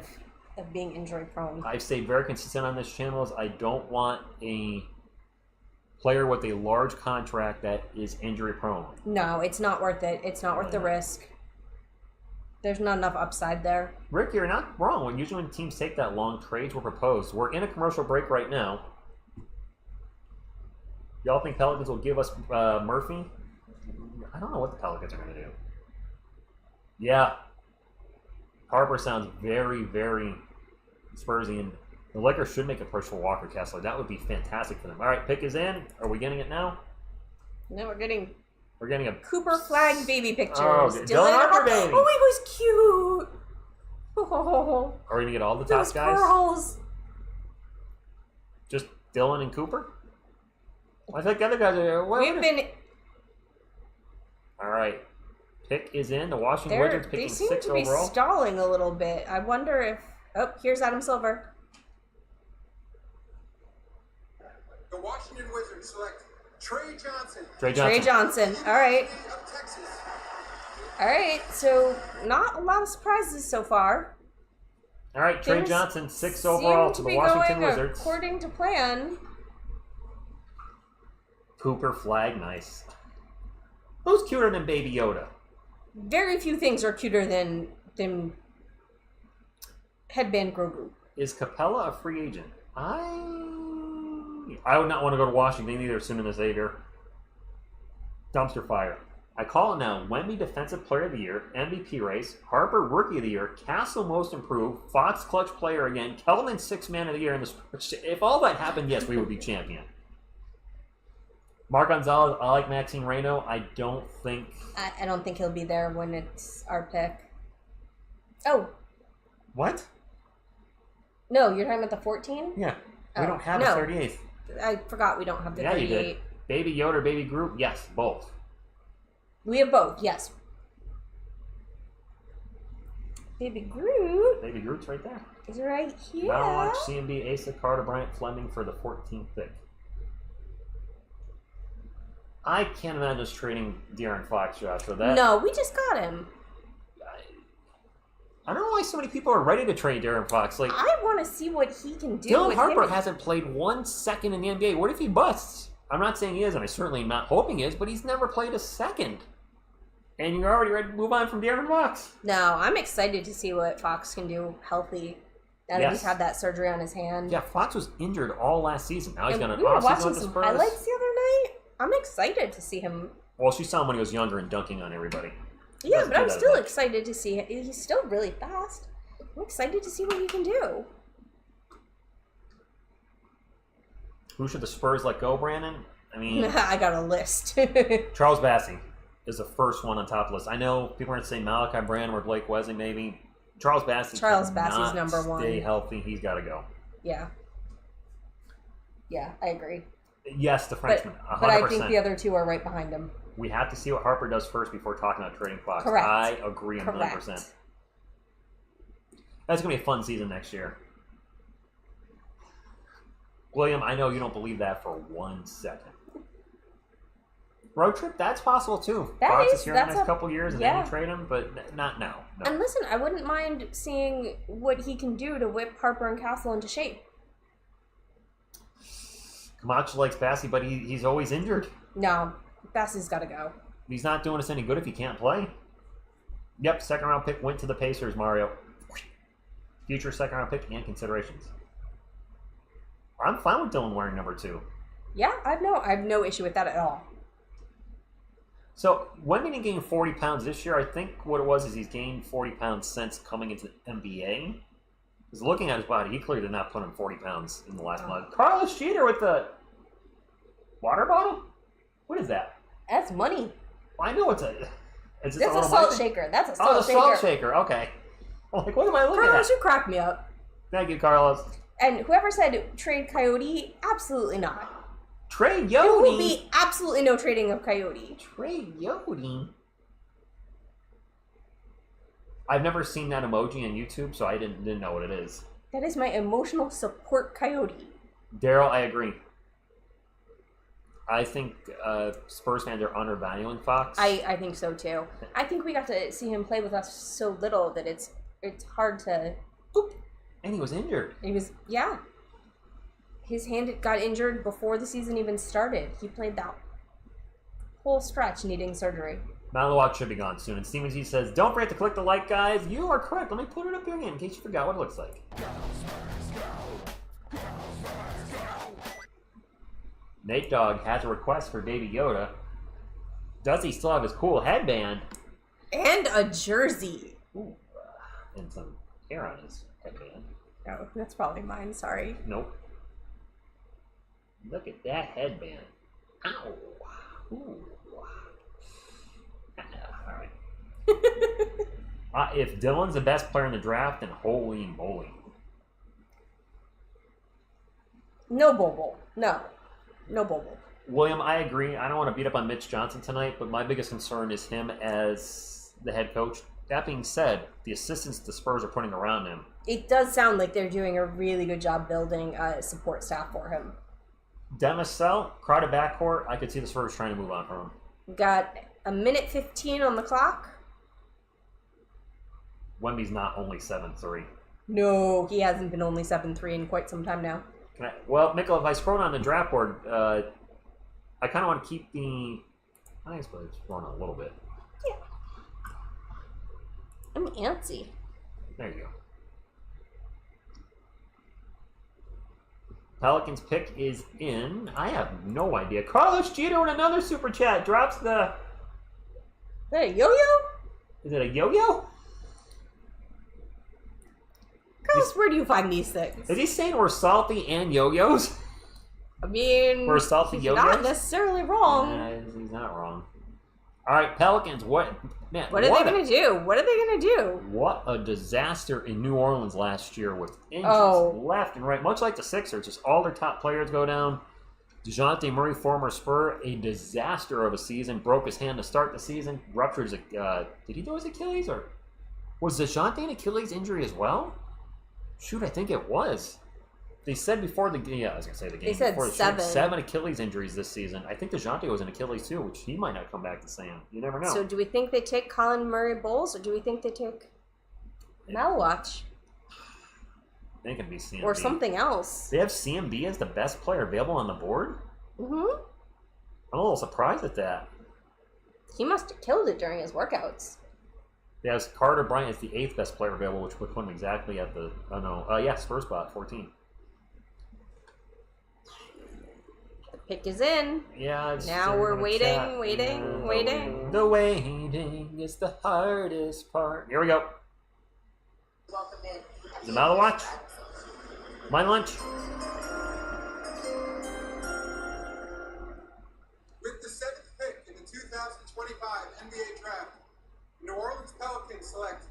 being injury prone. I've stayed very consistent on this channel is I don't want a player with a large contract that is injury prone. No, it's not worth it. It's not worth the risk. There's not enough upside there. Rick, you're not wrong. Usually when teams take that long, trades were proposed. We're in a commercial break right now. Y'all think Pelicans will give us Murphy? I don't know what the Pelicans are going to do. Yeah. Harper sounds very, very Spursian. The Lakers should make a push for Walker Kessler. That would be fantastic for them. All right, pick is in. Are we getting it now? No, we're getting a Cooper Flagg baby pictures. Oh, Dylan Harper baby. Oh, he was cute. Oh, Are we going to get all the top those guys? curls. Just Dylan and Cooper? I think the other guys are... We've been... All right. Pick is in. The Washington Wizards picking 6 overall. They seem to be stalling a little bit. I wonder if... Oh, here's Adam Silver. The Washington Wizards select Trey Johnson. Trey Johnson. All right. Of Texas. All right. So, not a lot of surprises so far. All right, Trey Things Johnson, 6 overall to the Washington Wizards. According to plan. Cooper, Flagg, nice. Who's cuter than Baby Yoda? Very few things are cuter than Headband Grogu. Is Capella a free agent? I would not want to go to Washington either sooner than Xavier. Dumpster fire. I call it now. Wemby Defensive Player of the Year, MVP race, Harper Rookie of the Year, Castle Most Improved, Fox Clutch Player again, Kelman 6th Man of the Year. In this, if all that happened, yes, we would be champion. Mark Gonzalez, I like Maxine Reyno. I don't think he'll be there when it's our pick. Oh. What? No, you're talking about the 14? Yeah. We Oh, don't have no. a 38th. I forgot we don't have the 38. You did. Baby Yoda, Baby Groot? Yes, both. We have both, yes. Baby Groot Baby Groot's right there. is right here. Now watch CMB, Asa, Carter Bryant, Fleming for the 14th pick. I can't imagine us trading De'Aaron Fox, Joshua. No, we just got him. I don't know why so many people are ready to trade De'Aaron Fox. Like, I want to see what he can do. Dylan with Harper him. hasn't played 1 second in the NBA. What if he busts? I'm not saying he is, and I certainly am not hoping he is, but he's never played a second. And you're already ready to move on from De'Aaron Fox. No, I'm excited to see what Fox can do healthy. Now that he's had that surgery on his hand. Yeah, Fox was injured all last season. Now he's got an we were off season watching with the some Spurs. highlights the other night. I'm excited to see him. Well, she saw him when he was younger and dunking on everybody. Yeah, but I'm still excited to see him. He's still really fast. I'm excited to see what he can do. Who should the Spurs let go, Brandon? I mean, I got a list. Charles Bassey is the first one on top of the list. I know people are going to say Malachi Branham or Blake Wesley, maybe. Charles Bassey's number one. Stay healthy. He's got to go. Yeah. Yeah, I agree. Yes, the Frenchman. 100%. But I think the other two are right behind him. We have to see what Harper does first before talking about trading Fox. Correct. I agree 100%. Correct. That's going to be a fun season next year. William, I know you don't believe that for 1 second. Road trip, that's possible too. Fox is here in the next couple years and then you trade him, but not now. No. And listen, I wouldn't mind seeing what he can do to whip Harper and Castle into shape. Camacho likes Bassey, but he's always injured. No, Bassey's got to go. He's not doing us any good if he can't play. Yep, second round pick went to the Pacers, Mario. Future second round pick and considerations. I'm fine with Dylan wearing number 2. Yeah, I have no issue with that at all. So, Wemby didn't gain 40 pounds this year. I think what it was is he's gained 40 pounds since coming into the NBA. Because looking at his body, he clearly did not put on 40 pounds in the last month. Carlos Jeter with the water bottle? What is that? That's money. I know it's a... That's a salt shaker. That's a salt shaker. Oh, the salt shaker. Okay. I'm like, what am I looking Carlos, at? you crack me up. Thank you, Carlos. And whoever said trade Coyote, absolutely not. Trade Yodi. There will be absolutely no trading of Coyote. Trade Yodi. I've never seen that emoji on YouTube, so I didn't know what it is. That is my emotional support Coyote. Daryl, I agree. I think Spurs fans are undervaluing Fox. I think so too. I think we got to see him play with us so little that it's hard to. Oop. And he was injured. His hand got injured before the season even started. He played that whole stretch needing surgery. Malawak should be gone soon. And Stevens, he says, don't forget to click the like, guys. You are correct. Let me put it up here again in case you forgot what it looks like. Nate Dogg has a request for Baby Yoda. Does he still have his cool headband? And a jersey. Ooh, and some hair on his headband. Oh, that's probably mine. Sorry. Nope. Look at that headband. Ow. Ooh. All right. If Dylan's the best player in the draft, then holy moly. No Bobo. No Bobo. William, I agree. I don't want to beat up on Mitch Johnson tonight, but my biggest concern is him as the head coach. That being said, the assistants the Spurs are putting around him. It does sound like they're doing a really good job building a support staff for him. Demisel, crowded backcourt, I could see the Spurs trying to move on from him. Got a minute 15 on the clock. Wemby's not only 7'3". No, he hasn't been only 7'3" in quite some time now. Well, Mikkel, if I scroll down the draft board, I kind of want to keep the... I think it's probably scrolling on a little bit. Yeah. I'm antsy. There you go. Pelicans pick is in. I have no idea. Carlos Jeter with another super chat drops the... Is that a yo-yo? Is it a yo-yo? Carlos, where do you find these things? Is he saying we're salty and yo-yos? I mean, we're salty yo-yos? not necessarily wrong. He's not wrong. All right, Pelicans. What are they going to do? What are they going to do? What a disaster in New Orleans last year with injuries left and right. Much like the Sixers, just all their top players go down. DeJounte Murray, former Spur, a disaster of a season. Broke his hand to start the season. Ruptured his... did he do his Achilles? Or was DeJounte an Achilles injury as well? Shoot, I think it was. They said before the game... Yeah, I was going to say the game. They said before 7 Achilles injuries this season. I think DeJounte was an Achilles too, which he might not come back the same. You never know. So do we think they take Colin Murray Bowles, or do we think they take Malwatch? I think it'd be CMB. Or something else. They have CMB as the best player available on the board? Mm-hmm. I'm a little surprised at that. He must have killed it during his workouts. They have Carter Bryant as the 8th best player available, which would put him exactly at the... Spurs spot, 14. The pick is in. Yeah. Now we're waiting. The waiting is the hardest part. Here we go. Is it Malawatch? My lunch? 2025 NBA Draft, New Orleans Pelicans select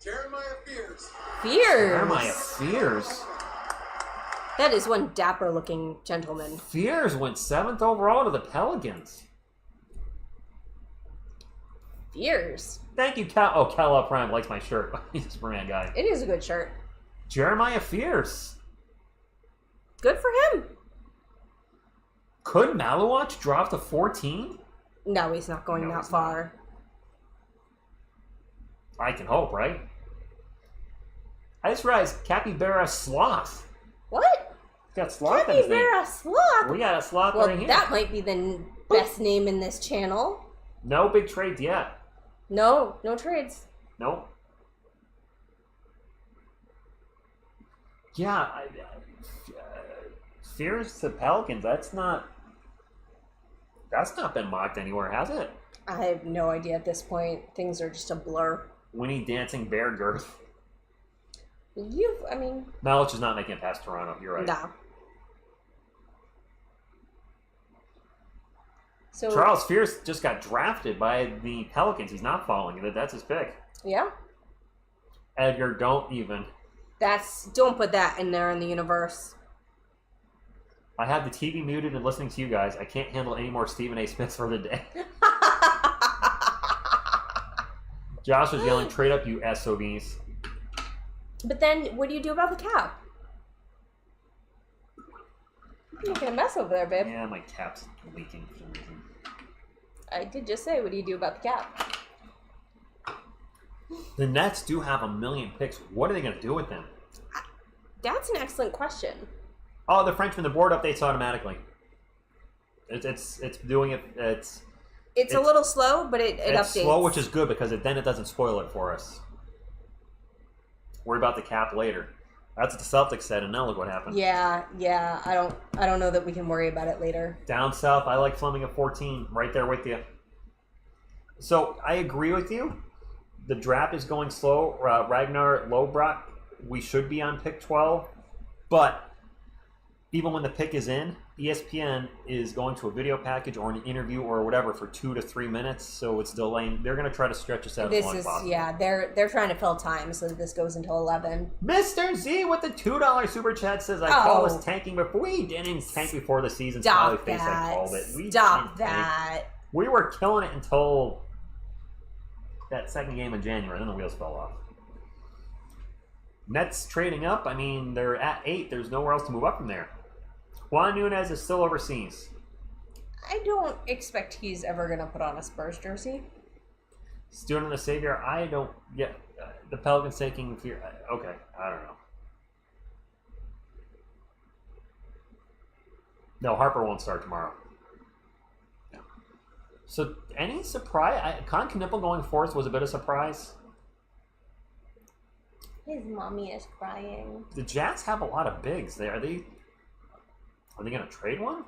Jeremiah Fears. Jeremiah Fears. That is one dapper-looking gentleman. Fears went 7th overall to the Pelicans. Fears. Thank you, Cal. Oh, Cal Prime likes my shirt. He's a Superman guy. It is a good shirt. Jeremiah Fears. Good for him. Could Malawach drop to 14? No, he's not going that far. I can hope, right? I just realized Capybara Sloth. What? Got Sloth in his name. Capybara Sloth? We got a Sloth Well, right here. that might be the best name in this channel. No big trades yet. No trades. Nope. Yeah, Fears to Pelicans. That's not been mocked anywhere, has it? I have no idea at this point. Things are just a blur. Winnie Dancing Bear Girth. Malach is not making it past Toronto. You're right. No. So Charles Fears just got drafted by the Pelicans. He's not following it. That's his pick. Yeah. Edgar, don't even. Don't put that in there in the universe. I have the TV muted and listening to you guys. I can't handle any more Stephen A. Smiths for the day. Josh was yelling, "Trade up, you SOBs." But then, what do you do about the cap? You're making a mess over there, babe. Yeah, my cap's leaking for some reason. I did just say, what do you do about the cap? The Nets do have 1 million picks. What are they going to do with them? That's an excellent question. Oh, the Frenchman, the board updates automatically. It's doing it. It's a little slow, but it it's updates. slow, which is good because then it doesn't spoil it for us. Worry about the cap later. That's what the Celtics said, and now look what happened. Yeah. I don't know that we can worry about it later. Down south, I like Fleming at 14. Right there with you. So I agree with you. The draft is going slow. Ragnar Lobrock, we should be on pick 12, but even when the pick is in, ESPN is going to a video package or an interview or whatever for 2 to 3 minutes, so it's delaying. They're going to try to stretch us out as long as possible. They're trying to fill time so that this goes until 11. Mr. Z with the $2 super chat says, "I call us tanking, but we didn't tank before the season." Smiley face, I called it. Stop that. We were killing it until that second game in January, then the wheels fell off. Nets trading up. I mean, they're at 8. There's nowhere else to move up from there. Juan Nunez is still overseas. I don't expect he's ever going to put on a Spurs jersey. Student of the Savior, I don't get the Pelicans taking fear. Okay, I don't know. No, Harper won't start tomorrow. No. So, any surprise? Con Kipple going 4th was a bit of surprise. His mommy is crying. The Jazz have a lot of bigs. Are they going to trade one?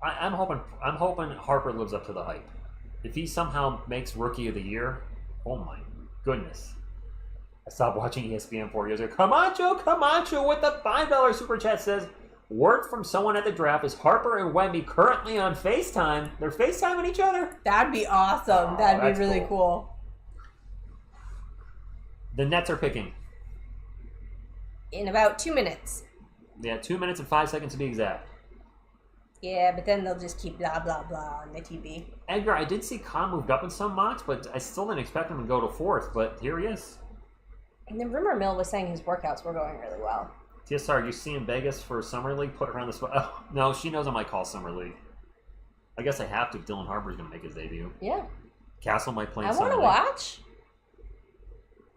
I'm hoping Harper lives up to the hype. If he somehow makes Rookie of the Year, oh my goodness! I stopped watching ESPN 4 years ago. Camacho with the $5 super chat says, "Word from someone at the draft is Harper and Wemby currently on FaceTime. They're FaceTiming each other. That'd be awesome. That'd be really cool. The Nets are picking in about 2 minutes. Yeah, 2 minutes and 5 seconds to be exact. Yeah, but then they'll just keep blah, blah, blah on the TV. Edgar, I did see Khan moved up in some mocks, but I still didn't expect him to go to 4th, but here he is. And then rumor mill was saying his workouts were going really well. TSR, you see in Vegas for Summer League? Put her on the spot. Oh, no, she knows I might call Summer League. I guess I have to if Dylan Harper's going to make his debut. Yeah. Castle might play in I Summer want to League. watch.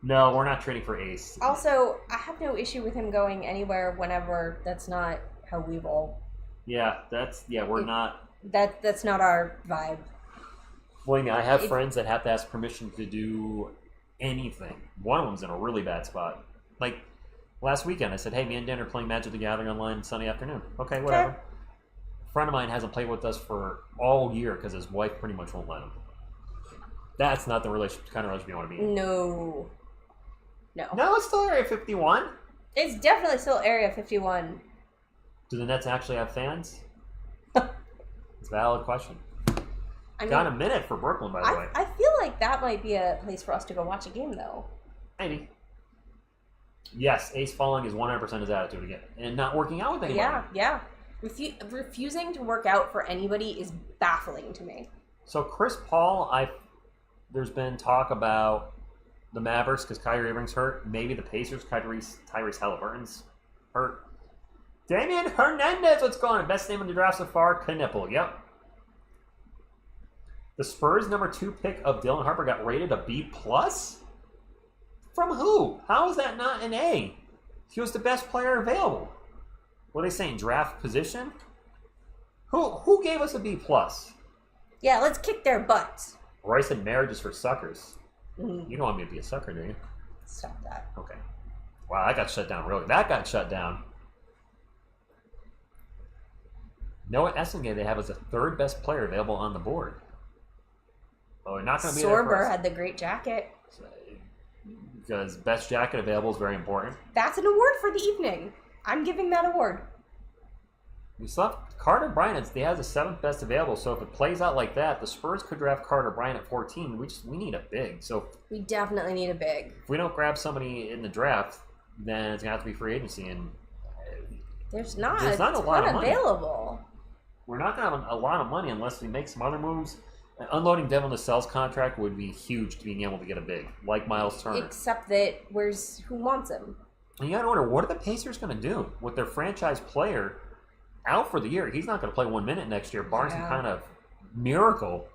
No, we're not trading for Ace. Also, I have no issue with him going anywhere, whenever. That's not how we roll. Yeah, we're not. That's not our vibe. Believe me, I have friends that have to ask permission to do anything. One of them's in a really bad spot. Like, last weekend, I said, "Hey, me and Dan are playing Magic the Gathering online Sunday afternoon." Okay, whatever. Okay. A friend of mine hasn't played with us for all year because his wife pretty much won't let him. That's not the kind of relationship you want to be in. No, it's still Area 51. It's definitely still Area 51. Do the Nets actually have fans? It's a valid question. Got a minute for Brooklyn, by the way. I feel like that might be a place for us to go watch a game, though. Maybe. Yes, Ace falling is 100% his attitude again. And not working out with anybody. Yeah. Refusing to work out for anybody is baffling to me. So Chris Paul, there's been talk about the Mavericks because Kyrie Irving's hurt. Maybe the Pacers, Tyrese Halliburton's hurt. Damian Hernandez, what's going on? Best name in the draft so far, Kipple. Yep. The Spurs' number 2 pick of Dylan Harper got rated a B+? From who? How is that not an A? He was the best player available. What are they saying? Draft position? Who gave us a B+? Yeah, let's kick their butts. Roy said marriage is for suckers. Mm. You don't want me to be a sucker, do you? Stop that. Okay. Wow, that got shut down, really. That got shut down. Noah Essengate they have as the 3rd best player available on the board. Oh, they're not going to be there Sorber had the great jacket. Because best jacket available is very important. That's an award for the evening. I'm giving that award. We still have Carter Bryant. They have the 7th best available. So if it plays out like that, the Spurs could draft Carter Bryant at 14. We need a big. So we definitely need a big. If we don't grab somebody in the draft, then it's going to have to be free agency. And there's not a lot of money available. We're not going to have a lot of money unless we make some other moves. Unloading Devin Lascelles' contract would be huge to being able to get a big, like Miles Turner. Except that who wants him? And you got to wonder, what are the Pacers going to do with their franchise player out for the year? He's not going to play 1 minute next year. Barnes some kind of miracle,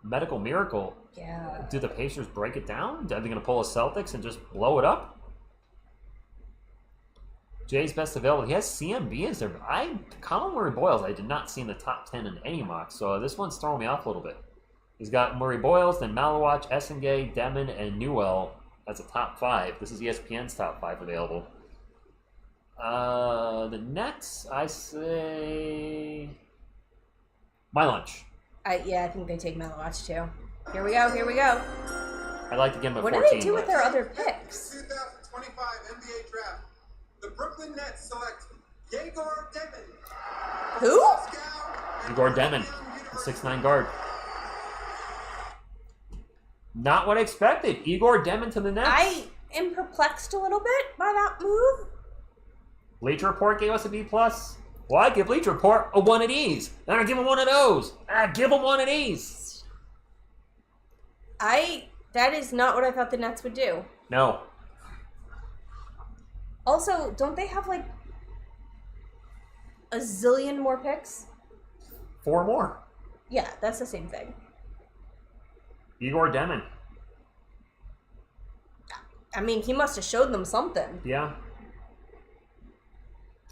medical miracle. Yeah. Do the Pacers break it down? Are they going to pull a Celtics and just blow it up? Jay's best available. He has CMB as there. Colin Murray Boyles, I did not see in the top 10 in any mock, so this one's throwing me off a little bit. He's got Murray Boyles, then Malawach, Essengate, Demon, and Newell as a top 5. This is ESPN's top 5 available. The Nets, I say my lunch. I think they take Malawach too. Here we go. I'd like to give him a 14. What do they do with their other picks? 2025 NBA draft. The Brooklyn Nets select Igor Demon. Who? Igor Demon, 6'9" guard. Not what I expected. Igor Demon to the Nets. I am perplexed a little bit by that move. Bleacher Report gave us a B+. Well, I give Bleacher Report a 1 of these. And I give him 1 of those. I give him 1 of these. That is not what I thought the Nets would do. No. Also, don't they have like a zillion more picks? 4 more. Yeah, that's the same thing. Igor Demon. I mean, he must have showed them something. Yeah.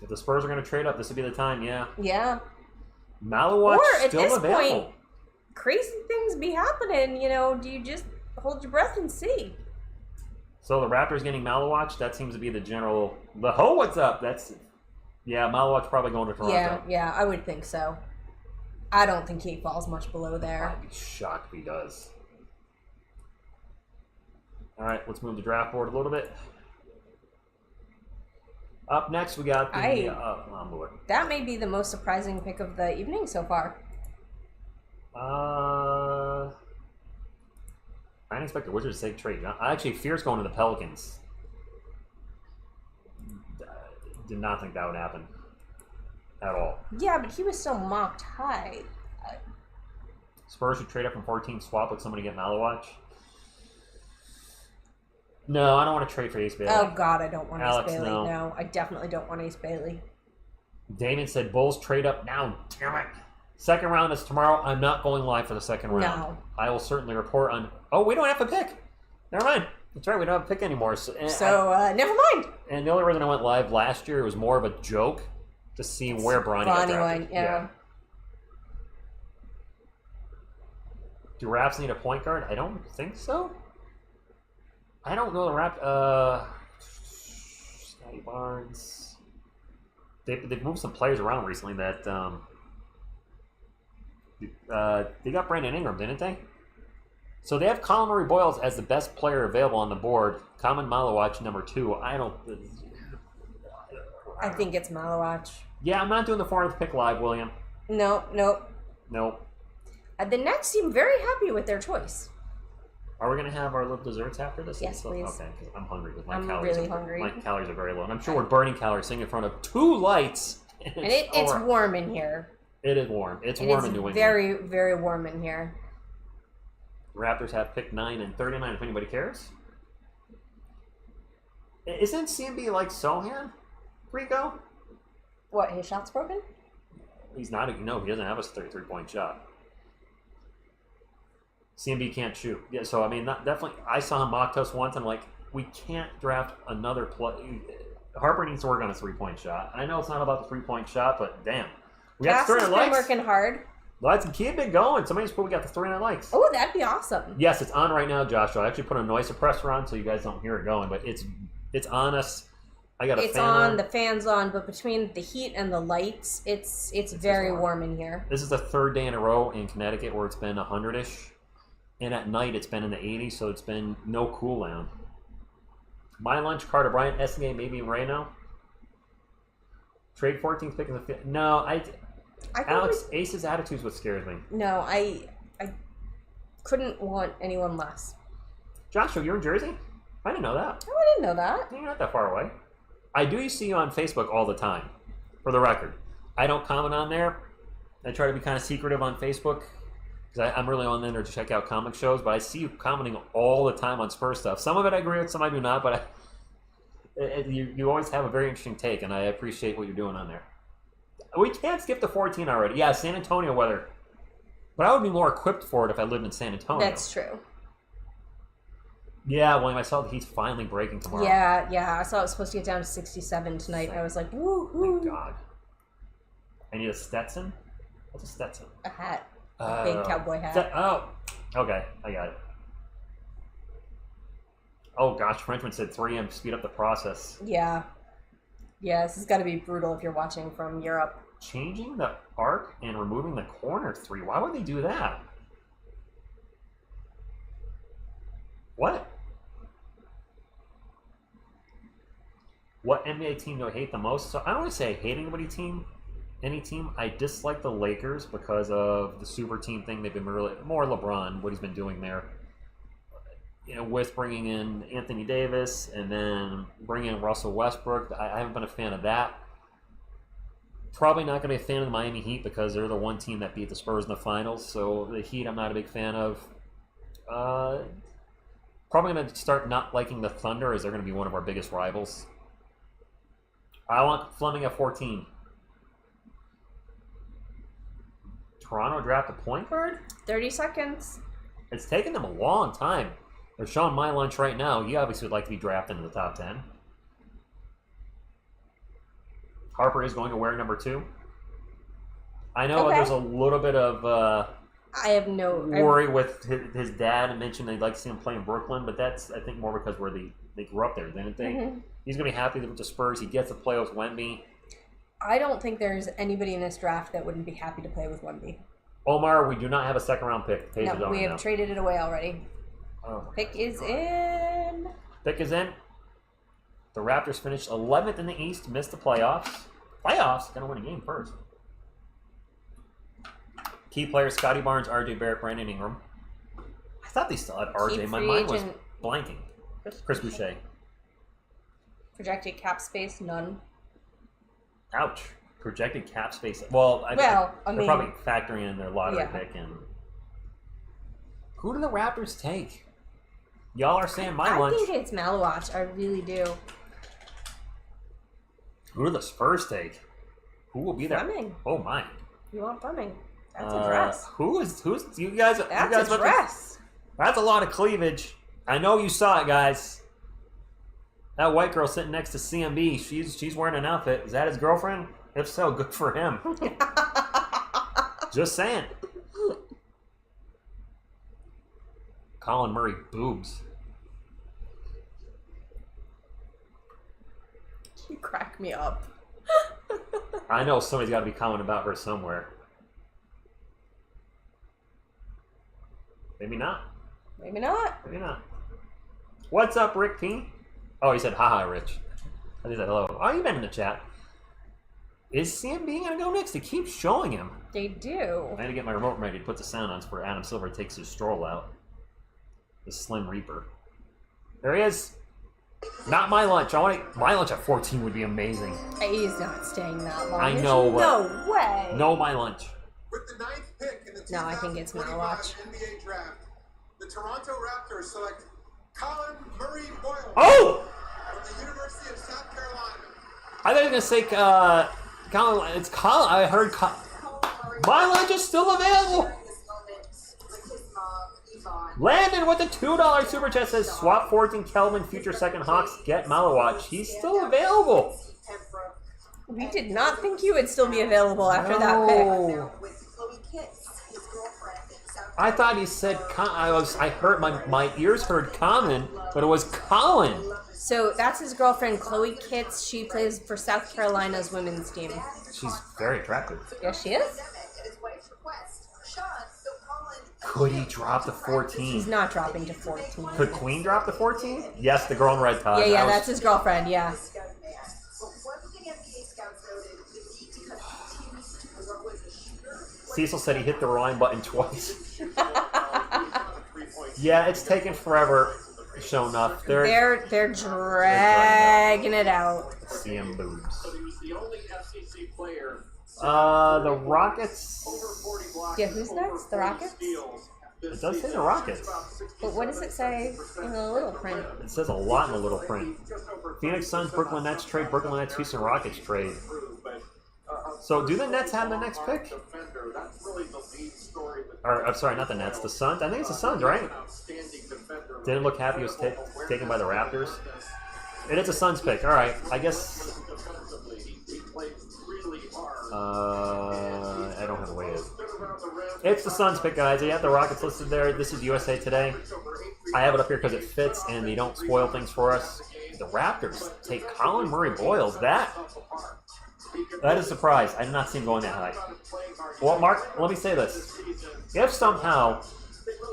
If the Spurs are going to trade up, this would be the time, yeah. Yeah. Malawach still this available. Point, crazy things be happening, do you just hold your breath and see? So the Raptors getting Malawach, that seems to be the general. What's up? Malawach's probably going to Toronto. Yeah, I would think so. I don't think he falls much below there. I'd be shocked if he does. All right, let's move the draft board a little bit. Up next, we got the. That may be the most surprising pick of the evening so far. I didn't expect the Wizards to take trade. Actually, Fear's going to the Pelicans. Did not think that would happen at all. Yeah, but he was so mocked high. Spurs should trade up from 14, swap with somebody to get Malawach. No, I don't want to trade for Ace Bailey. Oh, God, I don't want Alex, Ace Bailey. no. No, I definitely don't want Ace Bailey. Damon said Bulls trade up now. Damn it. Second round is tomorrow. I'm not going live for the second round. No. I will certainly report on... Oh, we don't have a pick. Never mind. That's right. We don't have a pick anymore. So never mind. And the only reason I went live last year, it was more of a joke to see where Bronny got drafted. went, yeah. Do Raps need a point guard? I don't think so. I don't know the Raps... Scotty Barnes... They've moved some players around recently that... they got Brandon Ingram, didn't they? So they have Colin Murray Boyles as the best player available on the board. Common Malawach, number 2. I think it's Malawach. Yeah, I'm not doing the 400th pick live, William. Nope. Nope. The Nets seem very happy with their choice. Are we going to have our little desserts after this? Yes, please. Okay, because I'm hungry. Because I'm really hungry. My calories are very low. And I'm sure we're burning calories sitting in front of 2 lights. And it's warm in here. It is warm. It's warm in New England. Very, very warm in here. Raptors have pick 9 and 39, if anybody cares. Isn't CMB like Sohan? Rico? What, his shot's broken? He's not. No, he doesn't have a 33-point shot. CMB can't shoot. Yeah, so I mean, definitely. I saw him mock test once. I'm like, we can't draft another play. Harper needs to work on a 3-point shot. And I know it's not about the 3-point shot, but damn, we got Cass 300 likes. Been working hard. Let's keep it going. Somebody's probably got the 300 likes. Oh, that'd be awesome. Yes, it's on right now, Joshua. I actually put a noise suppressor on so you guys don't hear it going, but it's on us. I got a fan on. The fan's on, but between the heat and the lights, it's very warm in here. This is the 3rd day in a row in Connecticut where it's been 100-ish. And at night, it's been in the 80s, so it's been no cool down. My lunch, Carter Bryant, SNA, maybe Reno. Trade 14th pick in the 5th. No, Alex, Ace's attitude is what scares me. No, I couldn't want anyone less. Joshua, you're in Jersey? I didn't know that. Oh, I didn't know that. You're not that far away. I do see you on Facebook all the time, for the record. I don't comment on there. I try to be kind of secretive on Facebook. Because I'm really on there to check out comic shows, but I see you commenting all the time on Spurs stuff. Some of it I agree with, some I do not, but you always have a very interesting take, and I appreciate what you're doing on there. We can't skip the 14 already. Yeah, San Antonio weather. But I would be more equipped for it if I lived in San Antonio. That's true. Yeah, William, I saw the heat's finally breaking tomorrow. Yeah. I saw it was supposed to get down to 67 tonight. I was like, woo-hoo. Oh, my God. I need a Stetson? What's a Stetson? A hat. A big cowboy hat. Okay, I got it. Oh gosh, Frenchman said 3M speed up the process. Yeah, this has got to be brutal if you're watching from Europe. Changing the arc and removing the corner 3. Why would they do that? What? What NBA team do I hate the most? So I don't want to say I hate any team. I dislike the Lakers because of the super team thing. They've been really more LeBron, what he's been doing there. You know, with bringing in Anthony Davis and then bringing in Russell Westbrook. I haven't been a fan of that. Probably not going to be a fan of the Miami Heat because they're the one team that beat the Spurs in the finals. So the Heat I'm not a big fan of. Probably going to start not liking the Thunder as they're going to be one of our biggest rivals. I want Fleming at 14. Toronto draft a point guard? 30 seconds. It's taken them a long time. They're showing my lunch right now. You obviously would like to be drafted in the top 10. Harper is going to wear number 2. I know there's a little bit of I have no worry with his dad and mentioned they'd like to see him play in Brooklyn, but that's, I think, more because they grew up there, didn't they? Mm-hmm. He's going to be happy with the Spurs. He gets to play with Wemby. I don't think there's anybody in this draft that wouldn't be happy to play with Wemby. Omar, we do not have a second-round pick. No, we have traded it away already. Oh, pick is in. Pick is in. The Raptors finished 11th in the East, missed the playoffs. Playoffs? Gonna win a game first. Key players: Scotty Barnes, R.J. Barrett, Brandon Ingram. I thought they still had R.J. My mind was blanking. Chris Boucher. Projected cap space, none. Ouch. Projected cap space. Well, they're probably factoring in their lottery pick. And who do the Raptors take? Y'all are saying my lunch. I think it's Malawach. I really do. Who do the Spurs take? Who will be there? Fleming. Oh my. You want Fleming? That's a dress. Who's you guys? That's a dress. That's a lot of cleavage. I know you saw it, guys. That white girl sitting next to CMB, she's wearing an outfit. Is that his girlfriend? If so, good for him. Just saying. Colin Murray boobs. You crack me up. I know somebody's got to be commenting about her somewhere. Maybe not. Maybe not. Maybe not. What's up, Rick P? Oh, he said, haha, Rich. I think he said hello. Oh, you've been in the chat. Is CMB going to go next? They keep showing him. They do. I had to get my remote ready to put the sound on for Adam Silver takes his stroll out. The Slim Reaper. There he is. Not my lunch. My lunch at 14 would be amazing. He's not staying that long. I know. No way. No, my lunch. With the 9th pick in the No, I think it's my 2025 watch. NBA draft, the Toronto Raptors select Colin Murray Boyle Oh! from the University of South Carolina. I thought you were going to say, Colin. It's Colin. I heard my lunch is still available. Landon with the $2 super chat says, swap 14 Kelvin, future second Hawks, get Malawatch. He's still available. We did not think you would still be available after that pick. I thought he said, I heard, my ears heard Common, but it was Colin. So that's his girlfriend, Chloe Kitts. She plays for South Carolina's women's team. She's very attractive. Yes, she is. Could he drop the 14? He's not dropping to 14. Could Queen drop the 14? Yes, the girl in red tie. Yeah, that's his girlfriend, yeah. Cecil said he hit the rewind button twice. Yeah, it's taken forever. Show enough. They're dragging it out. CM boobs. The Rockets. Yeah, who's next? The Rockets? It does say the Rockets. But what does it say in the little print? It says a lot in the little print. Phoenix Suns, Brooklyn Nets trade, Brooklyn Nets, Houston Rockets trade. So do the Nets have the next pick? Or, I'm sorry, not the Nets. The Suns? I think it's the Suns, right? Didn't look happy it was taken by the Raptors. It is a Suns pick. All right. I guess... I don't have a way to... It's the Suns pick, guys. You have the Rockets listed there. This is USA Today. I have it up here because it fits and they don't spoil things for us. The Raptors take Colin Murray Boyles. That is a surprise. I did not see him going that high. Well, Mark, let me say this. If somehow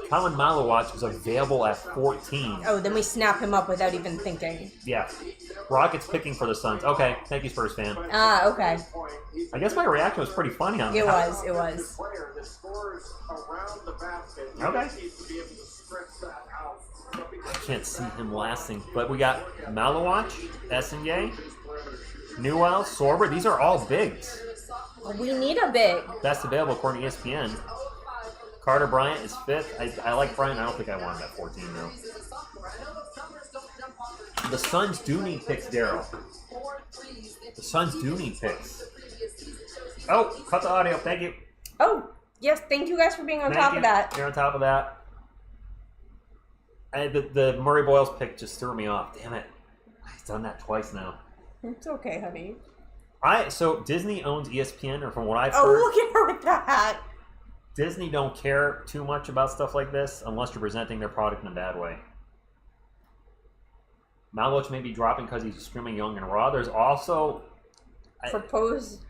Colin Malawatch was available at 14... Oh, then we snap him up without even thinking. Yeah. Rockets picking for the Suns. Okay. Thank you, Spurs fan. Ah, okay. I guess my reaction was pretty funny on that. It was. Okay. I can't see him lasting. But we got Malawatch, Essenye, Newell, Sorber. These are all bigs. We need a big. Best available according to ESPN. Carter Bryant is 5th. I like Bryant. I don't think I want him at 14, though. The Suns do need picks, Daryl. The Suns do need picks. Oh, cut the audio. Thank you. Oh, yes. Thank you guys for being on top of that. You're on top of that. The Murray Boyles pick just threw me off. Damn it. I've done that twice now. It's okay, honey. So Disney owns ESPN, or from what I've Oh, heard, look at her with that. Disney don't care too much about stuff like this unless you're presenting their product in a bad way. Malawatch may be dropping because he's screaming young and raw. There's also... Proposed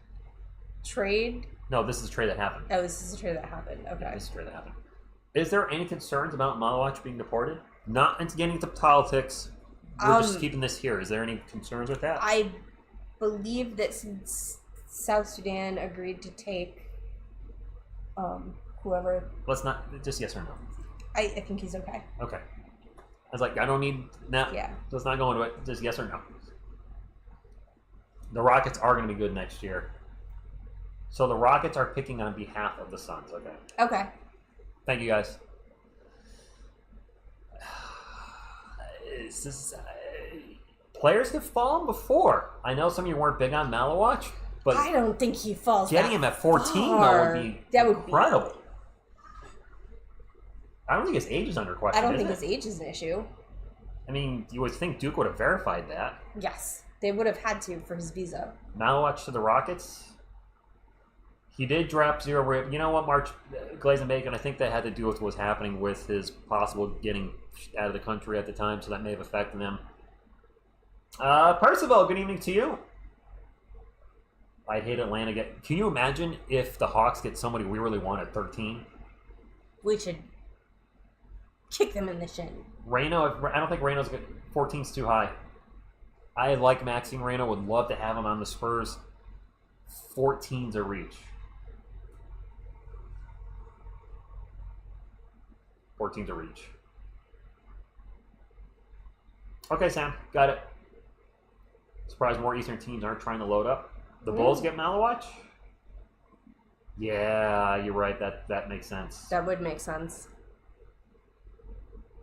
trade? No, this is a trade that happened. Oh, this is a trade that happened. Okay. This is a trade that happened. Is there any concerns about Malawatch being deported? Not into getting into politics. We're just keeping this here. Is there any concerns with that? I believe that since South Sudan agreed to take whoever... Let's not... Just yes or no. I think he's okay. Okay. I was like, I don't need... Nah, Yeah. Let's not go into it. Just yes or no. The Rockets are going to be good next year. So the Rockets are picking on behalf of the Suns. Okay. Okay. Thank you, guys. Players have fallen before. I know some of you weren't big on Malawatch, but I don't think he falls getting that him at 14 far. though would be That would incredible. I don't think his age is under question. I don't think is his age is an issue. I mean, you would think Duke would have verified that. Yes. They would have had to for his visa. Malawatch to the Rockets. He did drop 0. You know what, March Glaze Bacon? I think that had to do with what was happening with his possible getting out of the country at the time, so that may have affected him. Percival, good evening to you. I hate Atlanta. Can you imagine if the Hawks get somebody we really want at 13? We should kick them in the shin. Reno, I don't think Reno's good. 14's too high. I like Maxime Reno. Would love to have him on the Spurs. 14's a reach. 14's a reach. Okay, Sam, got it. Surprised more Eastern teams aren't trying to load up. The Bulls get Malawatch? Yeah, you're right. That makes sense. That would make sense.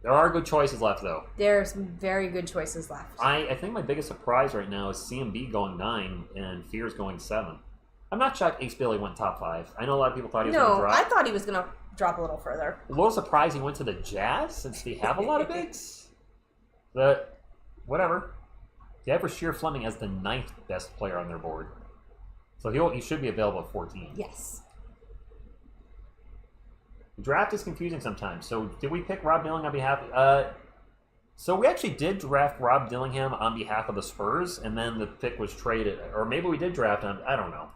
There are good choices left, though. There's very good choices left. I think my biggest surprise right now is CMB going 9 and Fears going 7. I'm not shocked Ace Billy went top 5. I know a lot of people thought he was going to drop. I thought he was going to drop a little further. A little surprised he went to the Jazz since they have a lot of bigs. But whatever. They have Rasheer Fleming as the 9th best player on their board. So he should be available at 14. Yes. The draft is confusing sometimes. So did we pick Rob Dillingham on behalf so we actually did draft Rob Dillingham on behalf of the Spurs, and then the pick was traded. Or maybe we did draft him. I don't know.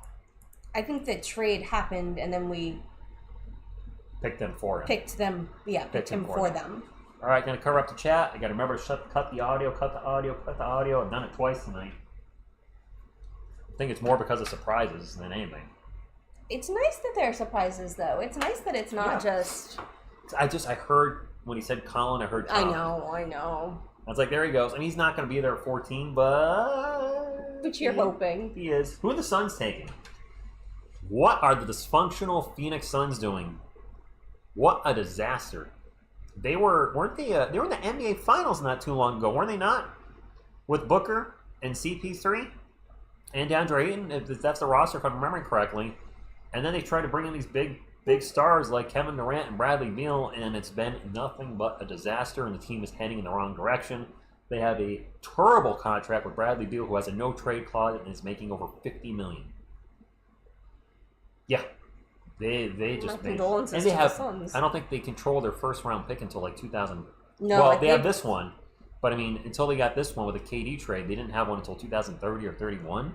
I think the trade happened, and then we picked them for him. Picked him for them. All right, going to cover up the chat. I got to remember to cut the audio. I've done it twice tonight. I think it's more because of surprises than anything. It's nice that there are surprises, though. It's nice that it's not just... I heard, when he said Colin, I heard Tom. I know. I was like, there he goes. I mean, he's not going to be there at 14, but... But you're hoping. He is. Who are the Suns taking? What are the dysfunctional Phoenix Suns doing? What a disaster. They weren't they were in the NBA Finals not too long ago, weren't they not? With Booker and CP3 and DeAndre Ayton, if that's the roster, if I'm remembering correctly. And then they tried to bring in these big stars like Kevin Durant and Bradley Beal, and it's been nothing but a disaster, and the team is heading in the wrong direction. They have a terrible contract with Bradley Beal, who has a no-trade clause and is making over $50 million. Yeah. They just made, and they have. I don't think they control their first-round pick until like 2000. No, well, they have this one, but I mean, until they got this one with a KD trade, they didn't have one until 2030 or 31.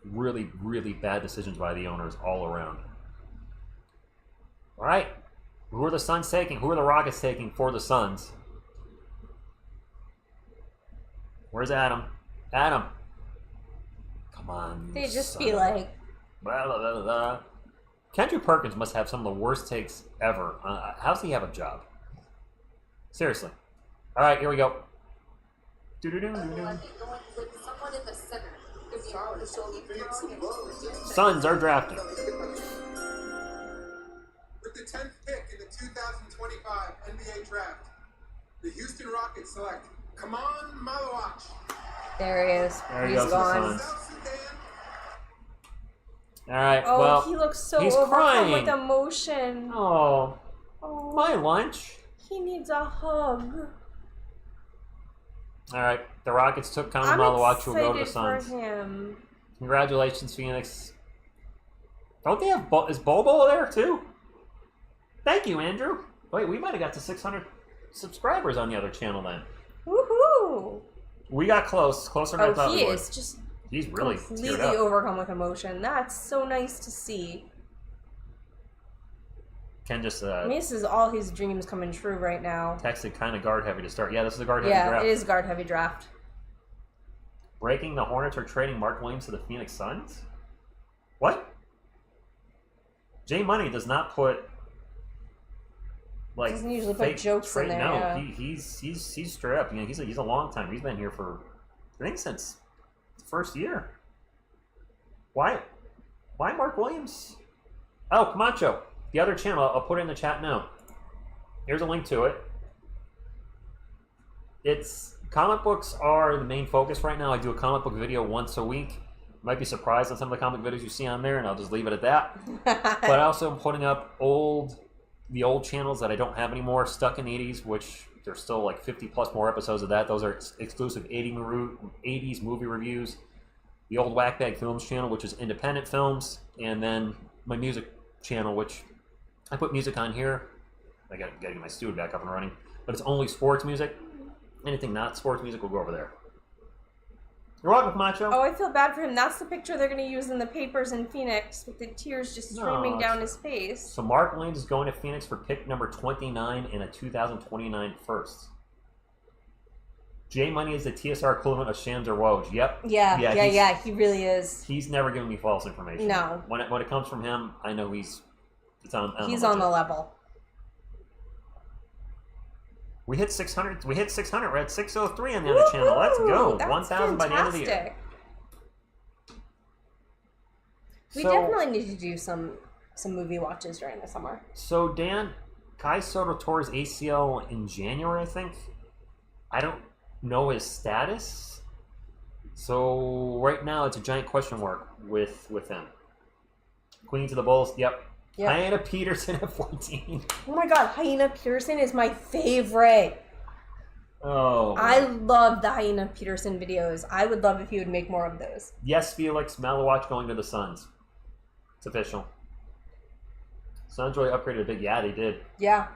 Really, really bad decisions by the owners all around. All right, who are the Suns taking? Who are the Rockets taking for the Suns? Where's Adam? Adam. Come on. They just be like... Blah, blah, blah, blah. Kendrick Perkins must have some of the worst takes ever. How's he have a job? Seriously. All right, here we go. Suns are drafting. With the 10th pick in the 2025 NBA Draft, the Houston Rockets select Kaman Malawach. There he is. There he He's goes, gone. the Suns. All right. Oh, well, he looks so he's overcome crying with emotion. Oh, Oh, my lunch. he needs a hug. All right, the Rockets took Kaman I'm Malawach, who will go to the excited Suns. for him. Congratulations, Phoenix. Don't they have is Bobo there too? Thank you, Andrew. Wait, we might have got to 600 subscribers on the other channel then. Woohoo! We got closer than I thought Oh, we he would. is just He's really completely teared up. overcome with emotion. That's so nice to see. Ken just I mean, this is all his dreams coming true right now. texted kind of guard heavy to start. Yeah, this is a guard heavy Yeah, draft. it is guard heavy draft. Breaking, the Hornets are trading Mark Williams to the Phoenix Suns? What? J Money does not put like Doesn't usually put fake jokes in there, No, yeah. he's straight up. You know, he's a long time. He's been here for I think since the first year. Why Mark Williams? Oh, Camacho. The other channel, I'll put it in the chat now. Here's a link to it. It's comic books are the main focus right now. I do a comic book video once a week. You might be surprised on some of the comic videos you see on there, and I'll just leave it at that. But I also am putting up the old channels that I don't have anymore, Stuck in the 80s, which there's still like 50 plus more episodes of that. Those are exclusive 80s movie reviews. The old Whackbag Films channel, which is independent films, and then my music channel, which I put music on here. I gotta get my studio back up and running, but it's only sports music. Anything not sports music will go over there. You're welcome, Camacho. Oh, I feel bad for him. That's the picture they're going to use in the papers in Phoenix with the tears just streaming down his face. So Mark Williams is going to Phoenix for pick number 29 and a 2029 first. J Money is the TSR equivalent of Shams or Woj. Yep. Yeah, he really is. He's never given me false information. No. When it comes from him, I know he's on the level. We hit 600. We hit 600. We're at 603 on the other channel. Let's go. 1,000 by the end of the year. We definitely need to do some movie watches during the summer. So Dan, Kai Soto tore his ACL in January, I think. I don't know his status. So right now it's a giant question mark with him. Queen to the Bulls. Yep. Hyena Peterson at 14. Oh my god, Hyena Peterson is my favorite. Oh. I love the Hyena Peterson videos. I would love if he would make more of those. Yes, Felix. Malawatch going to the Suns. It's official. Suns really upgraded a bit. Yeah, they did. Yeah.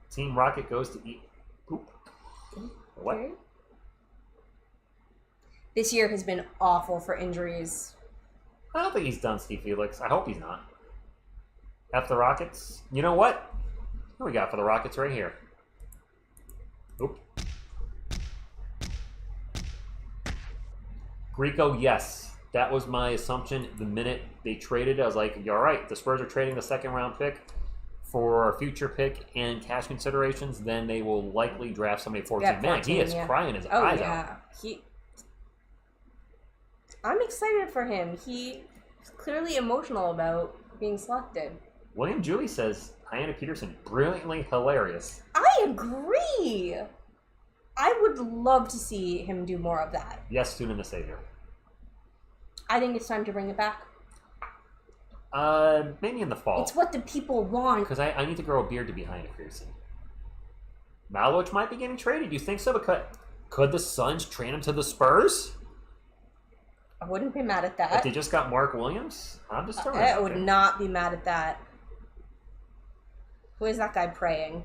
Team Rocket goes to eat poop. What? Okay. This year has been awful for injuries. I don't think he's done, Steve Felix. I hope he's not. F the Rockets. You know what? What we got for the Rockets right here? Oop. Grieco, yes. That was my assumption the minute they traded. I was like, you're all right. The Spurs are trading the second-round pick for a future pick and cash considerations. Then they will likely draft somebody 14. Man, he is crying his eyes out. I'm excited for him. He's clearly emotional about being selected. William Julie says, Hyena Peterson, brilliantly hilarious. I agree. I would love to see him do more of that. Yes, student the savior. I think it's time to bring it back. Maybe in the fall. It's what the people want. Because I need to grow a beard to be Hyena Peterson. Malowich might be getting traded. You think so? But could the Suns trade him to the Spurs? I wouldn't be mad at that. If they just got Mark Williams? I'm just throwing I would not be mad at that. Who is that guy praying?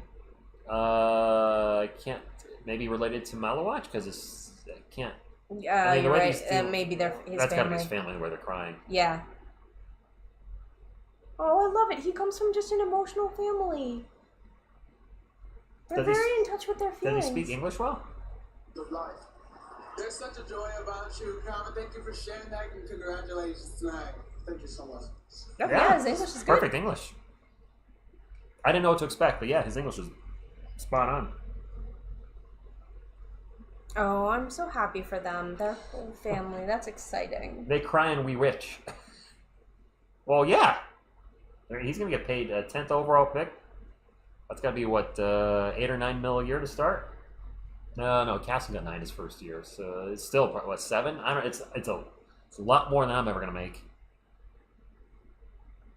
I can't. Maybe related to Malowich because I can't. Yeah, you're right. Maybe his that's family. That's gotta be his family where they're crying. Yeah. Oh, I love it. He comes from just an emotional family. They're very in touch with their feelings. Does he speak English well? Of life. There's such a joy about you, Carmen. Thank you for sharing that, and congratulations tonight. Thank you so much. Yeah, his English is good. Perfect English. I didn't know what to expect, but yeah, his English is spot on. Oh, I'm so happy for them. Their whole family. That's exciting. They cry and we rich. Well, yeah. He's going to get paid a 10th overall pick. That's got to be, what, 8 or 9 mil a year to start? No, Castle got 9 his first year, so it's still, what, 7? I don't. It's a lot more than I'm ever going to make.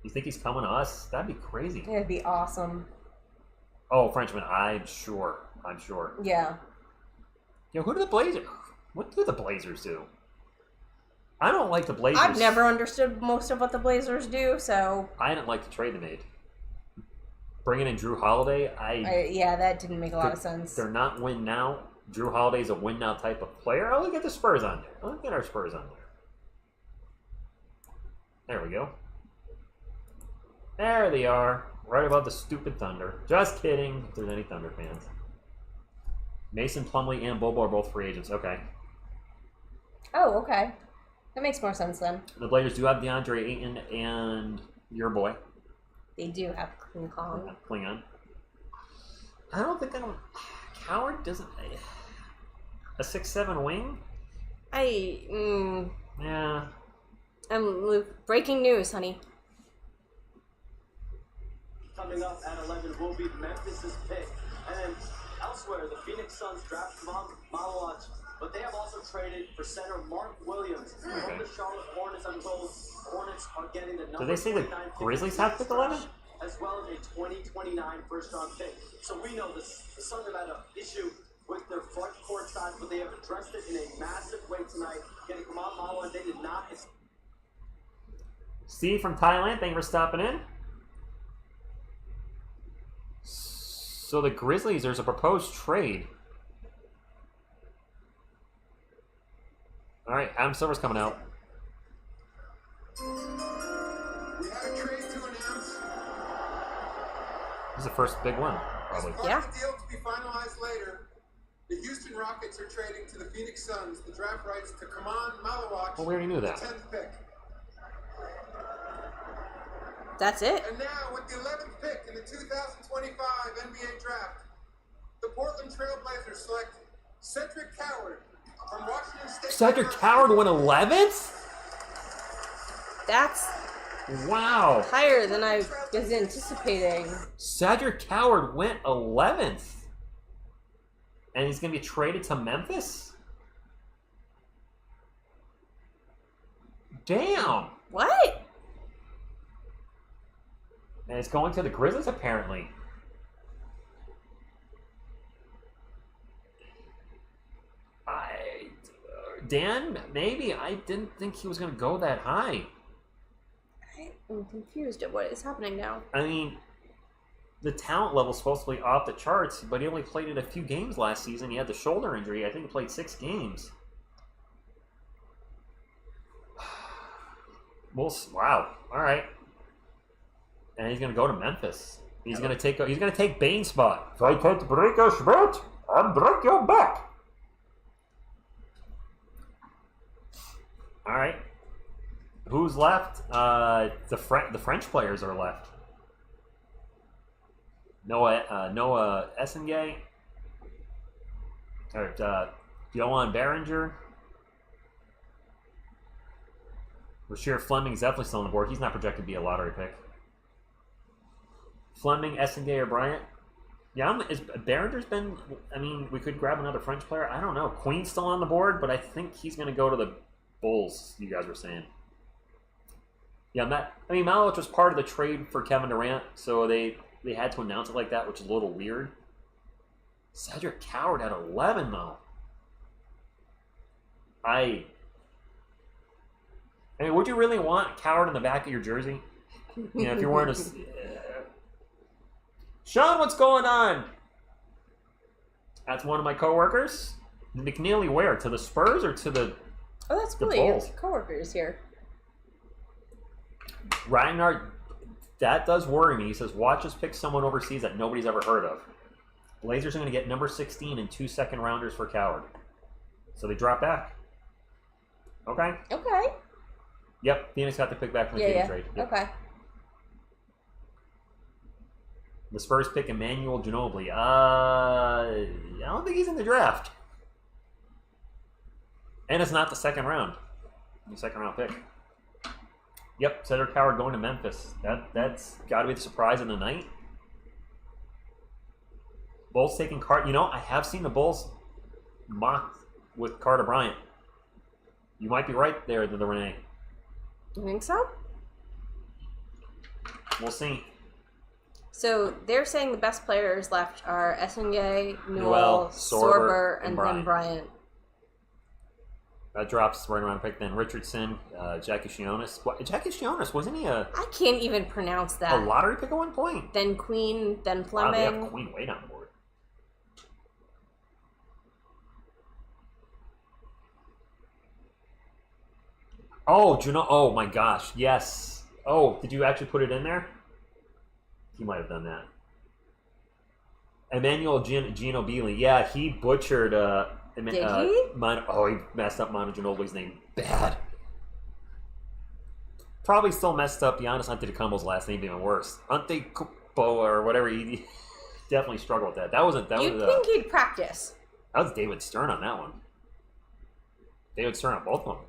You think he's coming to us? That'd be crazy. It'd be awesome. Oh, Frenchman, I'm sure. Yeah. Yo, who do the Blazers? What do the Blazers do? I don't like the Blazers. I've never understood most of what the Blazers do, so... I didn't like the trade they made. Bringing in Drew Holiday, yeah, that didn't make a lot of sense. They're not win now. Drew Holiday's a win now type of player. Oh, look at the Spurs on there. Look at our Spurs on there. There we go. There they are. Right above the stupid Thunder. Just kidding, if there's any Thunder fans. Mason Plumlee and Bobo are both free agents. Okay. Oh, okay. That makes more sense then. The Blazers do have DeAndre Ayton and your boy. They do have Klingon. I don't think Coward doesn't... A 6'7" wing? Yeah. Breaking news, honey. Coming up at 11 will be Memphis' pick. And elsewhere, the Phoenix Suns draft Malawich, but they have also traded for center Mark Williams. From the Charlotte Hornets, I'm told the Hornets are getting the number. Did they say the Grizzlies have pick 11? As well as a 2029 first-round pick. So we know the Suns have had an issue with their front court size, but they have addressed it in a massive way tonight. Getting Kamal Malawich, they did not. Steve from Thailand, thank you for stopping in. So the Grizzlies, there's a proposed trade. All right, Adam Silver's coming out. We have a trade to announce. This is the first big one, probably. As part of the deal to be finalized later, The Houston Rockets are trading to the Phoenix Suns the draft rights to Kaman Malawach, Well, we already knew that. the 10th pick. That's it. And now, with the 11th pick in the 2025 NBA draft, the Portland Trailblazers select Cedric Coward from Washington State. Cedric Coward went 11th? That's Wow. higher than I was anticipating. Cedric Coward went 11th. And he's going to be traded to Memphis? Damn. What? And it's going to the Grizzlies, apparently. Dan, maybe. I didn't think he was going to go that high. I'm confused at what is happening now. I mean, the talent level's supposed to be off the charts, but he only played in a few games last season. He had the shoulder injury. I think he played 6 games. Wow. All right. And he's going to go to Memphis. He's going to take Bane's spot. If I can't break a sweat, I'll break your back. All right. Who's left? The French players are left. Noah Essengay. Or Johan Behringer. Rasheer Fleming's definitely still on the board. He's not projected to be a lottery pick. Fleming, Essengay, or Bryant. Yeah, is Behringer's been... I mean, we could grab another French player. I don't know. Queen's still on the board, but I think he's going to go to the Bulls, you guys were saying. Yeah, Malawich was part of the trade for Kevin Durant, so they had to announce it like that, which is a little weird. Cedric Coward at 11, though. I mean, would you really want Coward in the back of your jersey? You know, if you're wearing a... Sean, what's going on? That's one of my coworkers. McNeely where? To the Spurs or to the... Oh, that's cool. Your coworkers here. Ragnar, that does worry me. He says, watch us pick someone overseas that nobody's ever heard of. Blazers are going to get number 16 and 2 second-rounders for Coward. So they drop back. Okay. Okay. Yep, Phoenix got the pick back from the Phoenix trade. Yep. Okay. The Spurs pick Emmanuel Ginobili. I don't think he's in the draft. And it's not the second round. The second round pick. Yep, Cedric Coward going to Memphis. That's got to be the surprise of the night. Bulls taking Carter. You know, I have seen the Bulls mocked with Carter Bryant. You might be right there, the Renee. You think so? We'll see. So they're saying the best players left are Essengay, Newell, Sorber, and then Bryant. That drops right around pick. Then Richardson, Jackie Shionis. Jackie Shionis, wasn't he I can't even pronounce that. a lottery pick at one point? Then Queen, then Wow, Fleming. they have Queen way down the board. Oh, oh my gosh, yes. Oh, did you actually put it in there? He might have done that. Emmanuel Ginobili. Yeah, he butchered... Did he? He messed up Manu Ginobili's name. Bad. Probably still messed up Giannis Antetokounmpo's last name even worse. Antetokounmpo or whatever. He definitely struggled with that. You'd think he'd practice. That was David Stern on that one. David Stern on both of them.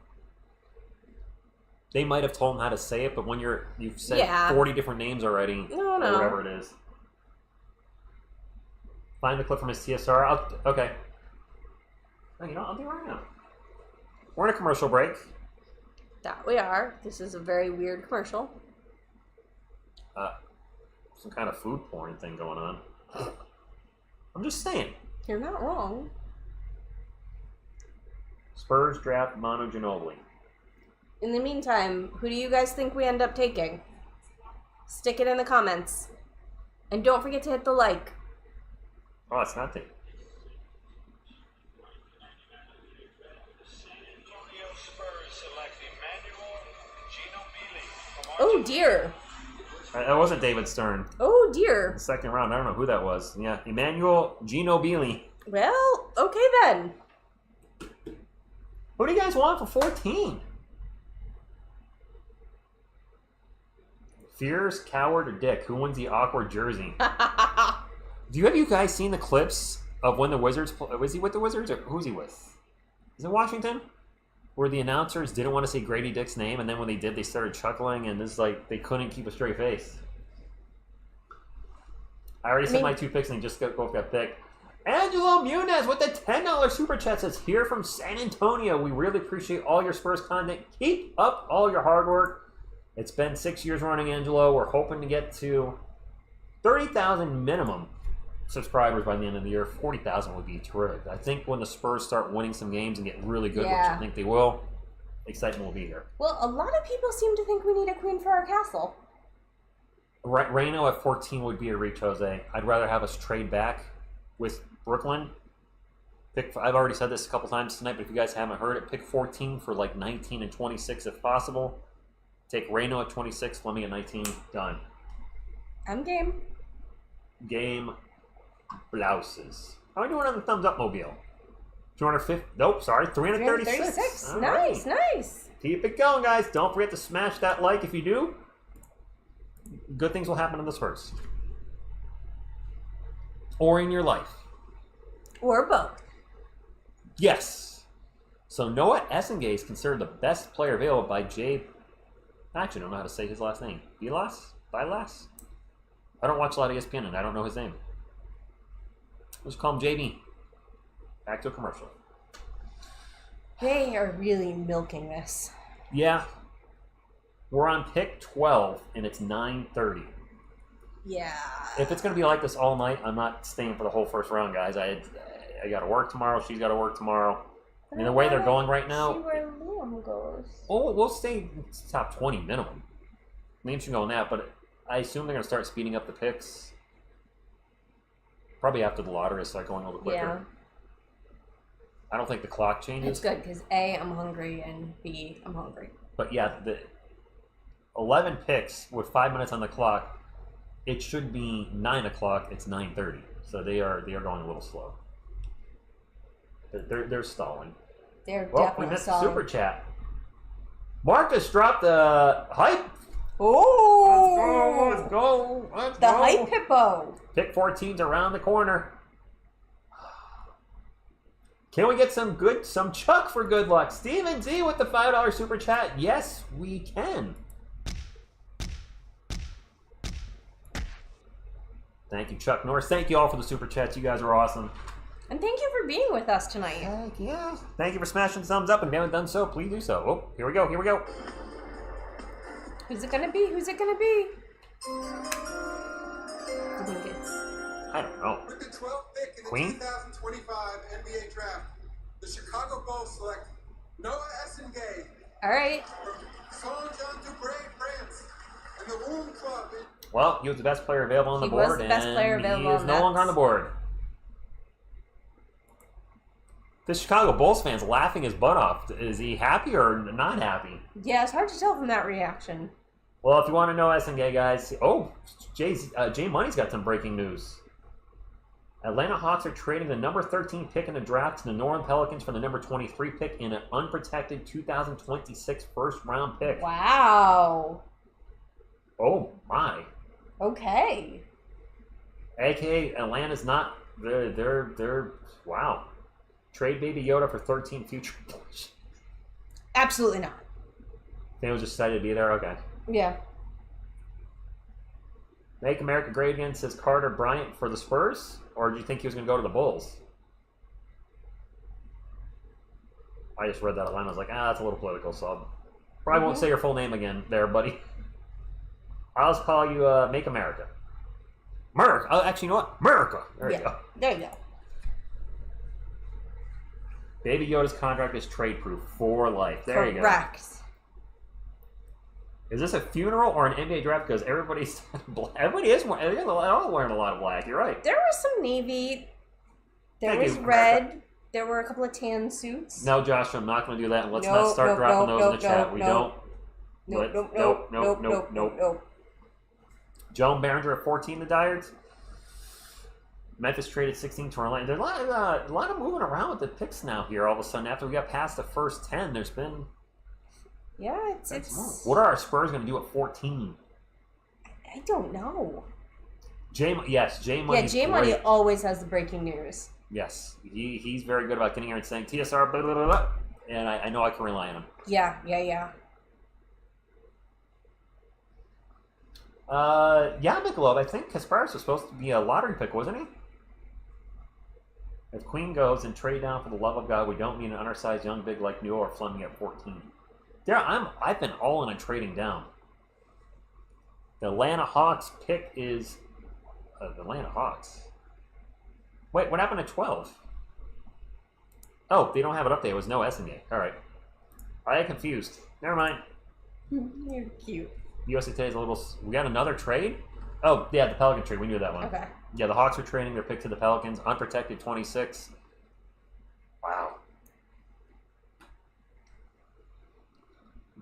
They might have told him how to say it, but when you've said 40 different names already, or whatever it is. Find the clip from his TSR. Okay. Oh, you know, I'll do it right now. We're in a commercial break. That we are. This is a very weird commercial. Some kind of food porn thing going on. I'm just saying. You're not wrong. Spurs draft Manu Ginobili. In the meantime, who do you guys think we end up taking? Stick it in the comments. And don't forget to hit the like. Oh, it's not the... Oh dear. That wasn't David Stern. Oh dear. The second round, I don't know who that was. Yeah, Emmanuel Ginobili. Well, okay then. Who do you guys want for 14? Fierce, Coward, or Dick? Who wins the awkward jersey? Have you guys seen the clips of when the Wizards play? Was he with the Wizards or who's he with? Is it Washington? Where the announcers didn't want to say Grady Dick's name, and then when they did, they started chuckling, and it's like they couldn't keep a straight face. I already said my 2 picks, and they just both got picked. Angelo Munez with the $10 super chat says, here from San Antonio. We really appreciate all your Spurs content. Keep up all your hard work. It's been 6 years running, Angelo. We're hoping to get to 30,000 minimum subscribers by the end of the year. 40,000 would be terrific. I think when the Spurs start winning some games and get really good, which I think they will, excitement will be here. Well, a lot of people seem to think we need a queen for our castle. Reno at 14 would be a reach, Jose. I'd rather have us trade back with Brooklyn. I've already said this a couple times tonight, but if you guys haven't heard it, pick 14 for like 19 and 26 if possible. Take Reno at 26, Fleming at 19. Done. I'm game. Game blouses. How are we doing on the thumbs up mobile? 250. Nope, sorry. 336. Nice, nice. Keep it going, guys. Don't forget to smash that like if you do. Good things will happen in the Spurs. Or in your life. Or both. Yes. So Noah Essengay is considered the best player available by Jay. I actually don't know how to say his last name. Vilas? I don't watch a lot of ESPN and I don't know his name. Let's call him JB. Back to a commercial. They are really milking this. Yeah. We're on pick 12 and it's 9:30. Yeah. If it's going to be like this all night, I'm not staying for the whole first round, guys. I got to work tomorrow. She's got to work tomorrow. I mean, the way they're going right now. See where Liam goes. Oh, we'll stay top 20 minimum. Liam should go on that, but I assume they're going to start speeding up the picks. Probably after the lottery, start going a little quicker. Yeah. I don't think the clock changes. It's good because A, I'm hungry, and B, I'm hungry. But yeah, the 11 picks with 5 minutes on the clock. It should be 9 o'clock. It's 9:30, so they are going a little slow. They're stalling. They're Well, we definitely missed the stalling. super chat. Marcus dropped the hype. Oh! Let's go. Let's The go. hype hippo. Pick 14's around the corner. Can we get some Chuck for good luck? Steven D with the $5 super chat. Yes, we can. Thank you, Chuck Norris. Thank you all for the super chats. You guys are awesome. And thank you for being with us tonight. Heck yeah. Thank you for smashing the thumbs up. And if you haven't done so, please do so. Oh, here we go. Here we go. Who's it gonna be? Who's it gonna be? I think it's... I don't know. With the 12th pick in the Queen? 2025 NBA Draft, the Chicago Bulls select Noah Essengay All right. from Saint-Jean-du-Bray, France, and the Womb Club in Well, he was the best player available on the He was board. the best player and available he is on no that. longer on the board. The Chicago Bulls fans laughing his butt off. Is he happy or not happy? Yeah, it's hard to tell from that reaction. Well, if you want to know Essengay, guys, Jay Money's got some breaking news. Atlanta Hawks are trading the number 13 pick in the draft to the New Orleans Pelicans for the number 23 pick in an unprotected 2026 first-round pick. Wow. Oh, my. Okay. AKA, Atlanta's not... They're... Wow. Trade Baby Yoda for 13 future players. Absolutely not. They was just excited to be there? Okay. Yeah. Make America Great Again says Carter Bryant for the Spurs? Or do you think he was going to go to the Bulls? I just read that line. I was like, that's a little political, so probably won't say your full name again there, buddy. I'll just call you Make America. America. Oh, actually, you know what? America. There you go. There you go. Baby Yoda's contract is trade-proof for life. There you go. Correct. Is this a funeral or an NBA draft? Because everybody's black. Everybody is wearing. They're all wearing a lot of black. You're right. There was some navy. There Thank was you, red. America. There were a couple of tan suits. No, Josh, I'm not going to do that. And let's Nope, not start nope, dropping nope, those in the nope, chat. nope, We nope. don't. Nope. Joan Behringer at 14, the Dyeards. Memphis traded 16 to Orlando. There's a lot of moving around with the picks now here. All of a sudden, after we got past the first 10, there's been... Yeah, it's... What are our Spurs going to do at 14? I don't know. Jay Money. Yeah, Jay Money always has the breaking news. Yes, he's very good about getting here and saying TSR, blah, blah, blah, blah. And I know I can rely on him. Yeah. Michelob, I think Kasparis was supposed to be a lottery pick, wasn't he? If Queen goes and trade down for the love of God, we don't need an undersized young big like Newell or Fleming at 14. I've been all in on trading down. The Atlanta Hawks pick is the Atlanta Hawks. Wait, what happened to 12? Oh, they don't have it up there. It was no Essendon. All right. I got confused. Never mind. You're cute. USA Today is a little... We got another trade? Oh, yeah, the Pelican trade. We knew that one. Okay. Yeah, the Hawks are trading their pick to the Pelicans. Unprotected 26. Wow.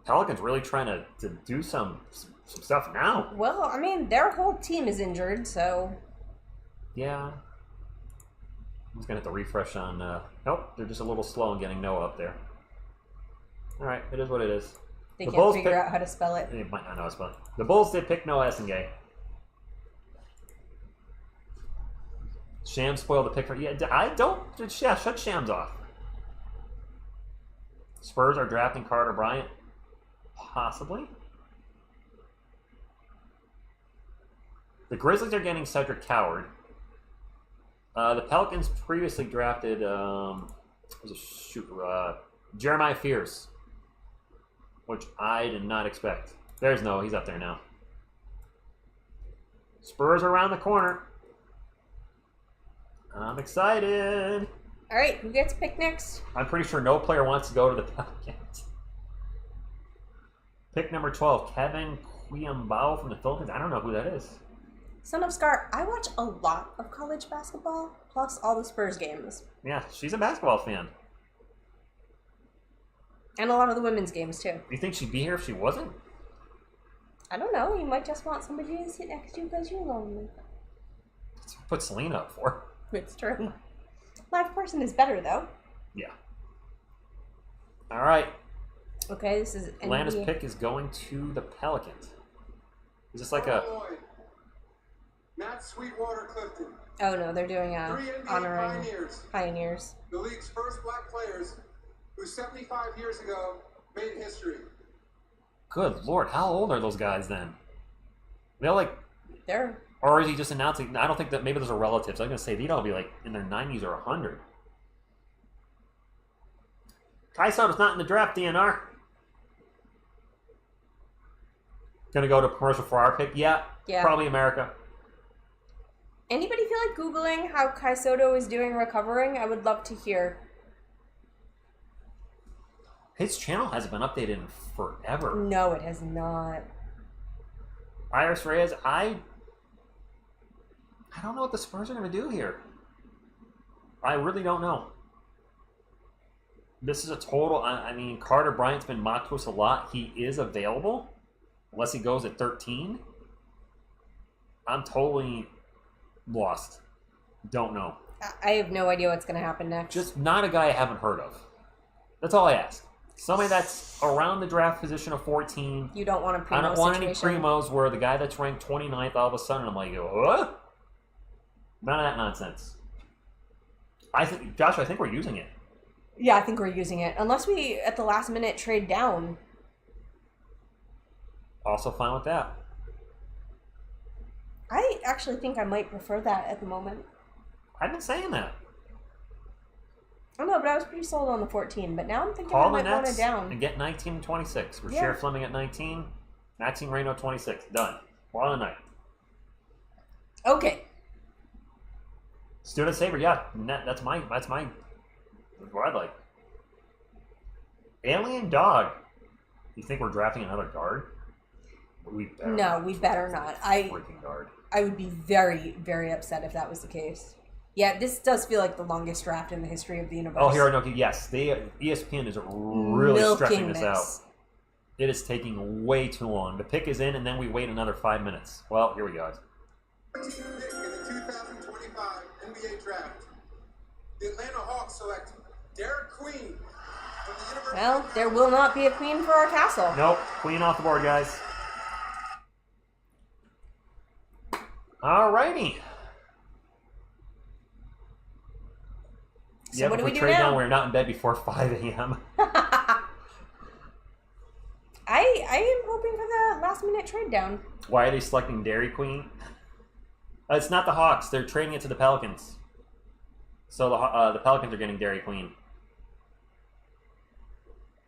Pelicans really trying to do some stuff now. Well, I mean, their whole team is injured, so... Yeah. I'm just going to have to refresh on... Nope, they're just a little slow in getting Noah up there. All right, it is what it is. They The can't Bulls figure pick- out how to spell it. They might not know how to spell it. The Bulls did pick Noah Essengay. Shams spoiled the pick for... Yeah, I don't... Yeah, shut Shams off. Spurs are drafting Carter Bryant. Possibly. The Grizzlies are getting Cedric Coward. The Pelicans previously drafted... Jeremiah Fears. Which I did not expect. There's Noah. He's up there now. Spurs are around the corner. I'm excited. All right, who gets picked next? I'm pretty sure no player wants to go to the Pelicans. Pick number 12, Kevin Quiambao from the Philippines. I don't know who that is. Son of Scar, I watch a lot of college basketball, plus all the Spurs games. Yeah, she's a basketball fan. And a lot of the women's games, too. Do you think she'd be here if she wasn't? I don't know. You might just want somebody to sit next to you because you're lonely. That's what put Selena up for. It's true. Live person is better, though. Yeah. All right. Okay, this is Atlanta's NBA. pick is going to the Pelicans. Is this like a... Lloyd, Matt Sweetwater Clifton. Oh, no, they're doing Three NBA honoring pioneers. pioneers. The league's first black players who 75 years ago made history. Good Lord, how old are those guys then? They're like... They're... Or is he just announcing... I don't think that... Maybe those are relatives. I'm going to say they'd all be like in their 90s or 100. Kaisoto's not in the draft, DNR. Gonna go to commercial for our pick? Yeah. Probably America. Anybody feel like Googling how Kai Soto is doing recovering? I would love to hear. His channel hasn't been updated in forever. No, it has not. Iris Reyes, I don't know what the Spurs are going to do here. I really don't know. This is a total... I mean, Carter Bryant's been mocked to us a lot. He is available, unless he goes at 13. I'm totally lost. Don't know. I have no idea what's going to happen next. Just not a guy I haven't heard of. That's all I ask. Somebody that's around the draft position of 14. You don't want a primo I don't want situation. any primos where the guy that's ranked 29th all of a sudden I'm like, what? None of that nonsense. Josh, I think we're using it. Yeah, I think we're using it. Unless we, at the last minute, trade down. Also fine with that. I actually think I might prefer that at the moment. I've been saying that. I don't know, but I was pretty sold on the 14. But now I'm thinking Call I the might want it Nets down. and get 19 and 26. We're Yeah. Sheriff Fleming at 19. Maxine Reno 26. Done. Ball of the night. Okay. Student Saver, yeah. That's what I'd like. Alien Dog. You think we're drafting another guard? We better No, not. we better not. Freaking guard. I would be very, very upset if that was the case. Yeah, this does feel like the longest draft in the history of the universe. Oh, Hironoki, yes. ESPN is really stretching this out. It is taking way too long. The pick is in, and then we wait another 5 minutes. Well, here we go. 14th pick in the 2025 NBA draft, the Atlanta Hawks select Derek Queen from the University Well, of there will not be a queen for our castle. Nope. Queen off the board, guys. Alrighty. So what do we if do trade now? down, we're not in bed before 5 a.m. I am hoping for the last minute trade down. Why are they selecting Dairy Queen? It's not the Hawks. They're trading it to the Pelicans. So the Pelicans are getting Dairy Queen.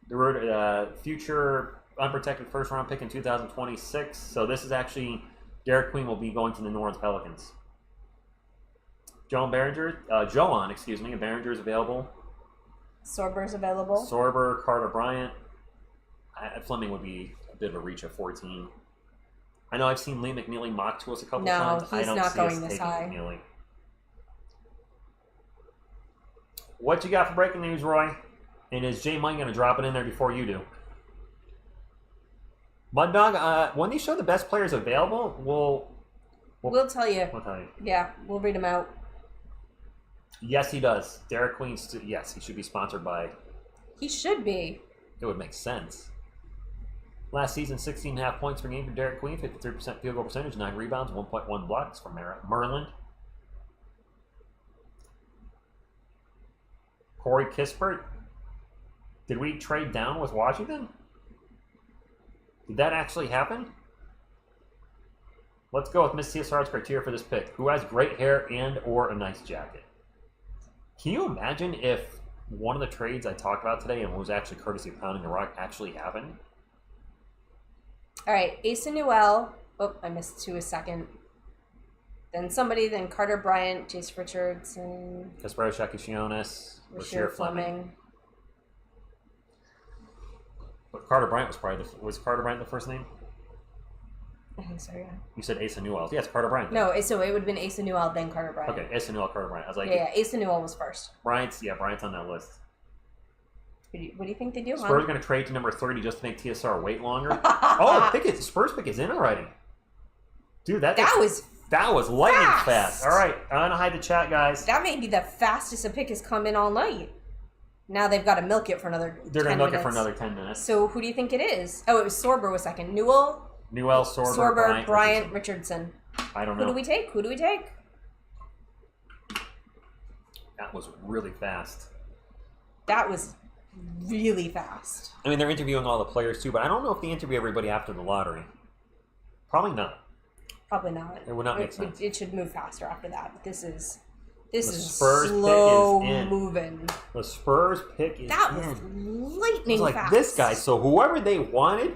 The future unprotected first round pick in 2026. So this is actually Dairy Queen will be going to the New Orleans Pelicans. Joan Behringer, and Behringer is available. Sorber's available. Sorber, Carter Bryant. Fleming would be a bit of a reach at 14. I know I've seen Lee McNeely mocked to us a couple times. No, he's not going this high. McNeely. What you got for breaking news, Roy? And is Jay Mike going to drop it in there before you do? Mud Dog, when they show the best players available, We'll tell you. We'll tell you. Yeah, we'll read them out. Yes, he does. Derek Queen, yes, he should be sponsored by. He should be. It would make sense. Last season, 16.5 points per game for Derek Queen, 53% field goal percentage, 9 rebounds, 1.1 blocks from Merlin. Corey Kispert. Did we trade down with Washington? Did that actually happen? Let's go with Miss TSR's criteria for this pick. Who has great hair and or a nice jacket? Can you imagine if one of the trades I talked about today and was actually courtesy of Pounding the Rock actually happened? All right, Asa Newell. Oh, I missed 2 a second. Then Carter Bryant, Jace Richardson, Kaspero Shakishionis, Rasheer Fleming. But Carter Bryant was Carter Bryant the first name? I think so, yeah. You said Asa Newell. Yes, Carter Bryant. No, so it would have been Asa Newell, then Carter Bryant. Okay, Asa Newell, Carter Bryant. I was like, Yeah, Asa Newell was first. Bryant's on that list. What do you think they do, Spurs going to trade to number 30 just to make TSR wait longer. Oh, the Spurs pick is in already. Dude, that was lightning fast. All right, I'm going to hide the chat, guys. That may be the fastest a pick has come in all night. Now they've got to milk it for another 10 They're going to milk it minutes. for another 10 minutes. So who do you think it is? Oh, it was Sorber was second. Newell, Sorber, Bryant, Richardson. I don't know. Who do we take? That was really fast. That was really fast. I mean, they're interviewing all the players too, but I don't know if they interview everybody after the lottery. Probably not. Probably not. It would not make sense. It should move faster after that. But this is Spurs slow pick is in. moving. The Spurs pick is That in. was lightning Like fast. this guy. So whoever they wanted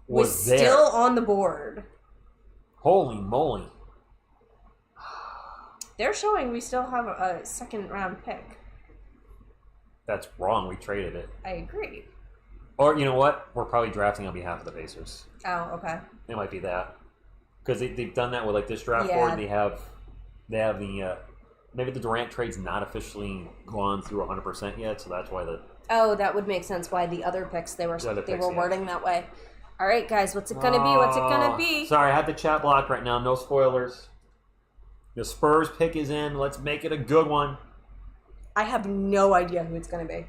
was there. still on the board. Holy moly. They're showing we still have a second round pick. That's wrong. We traded it. I agree. Or you know what? We're probably drafting on behalf of the Pacers. Oh, okay. It might be that. Because they've done that with like this draft Yeah. board. They have the maybe the Durant trade's not officially gone through 100% yet, so that's why Oh, that would make sense why the other picks they were yeah. wording that way. All right, guys, what's it gonna be? What's it gonna be? Sorry, I have the chat blocked right now. No spoilers. The Spurs pick is in. Let's make it a good one. I have no idea who it's gonna be. I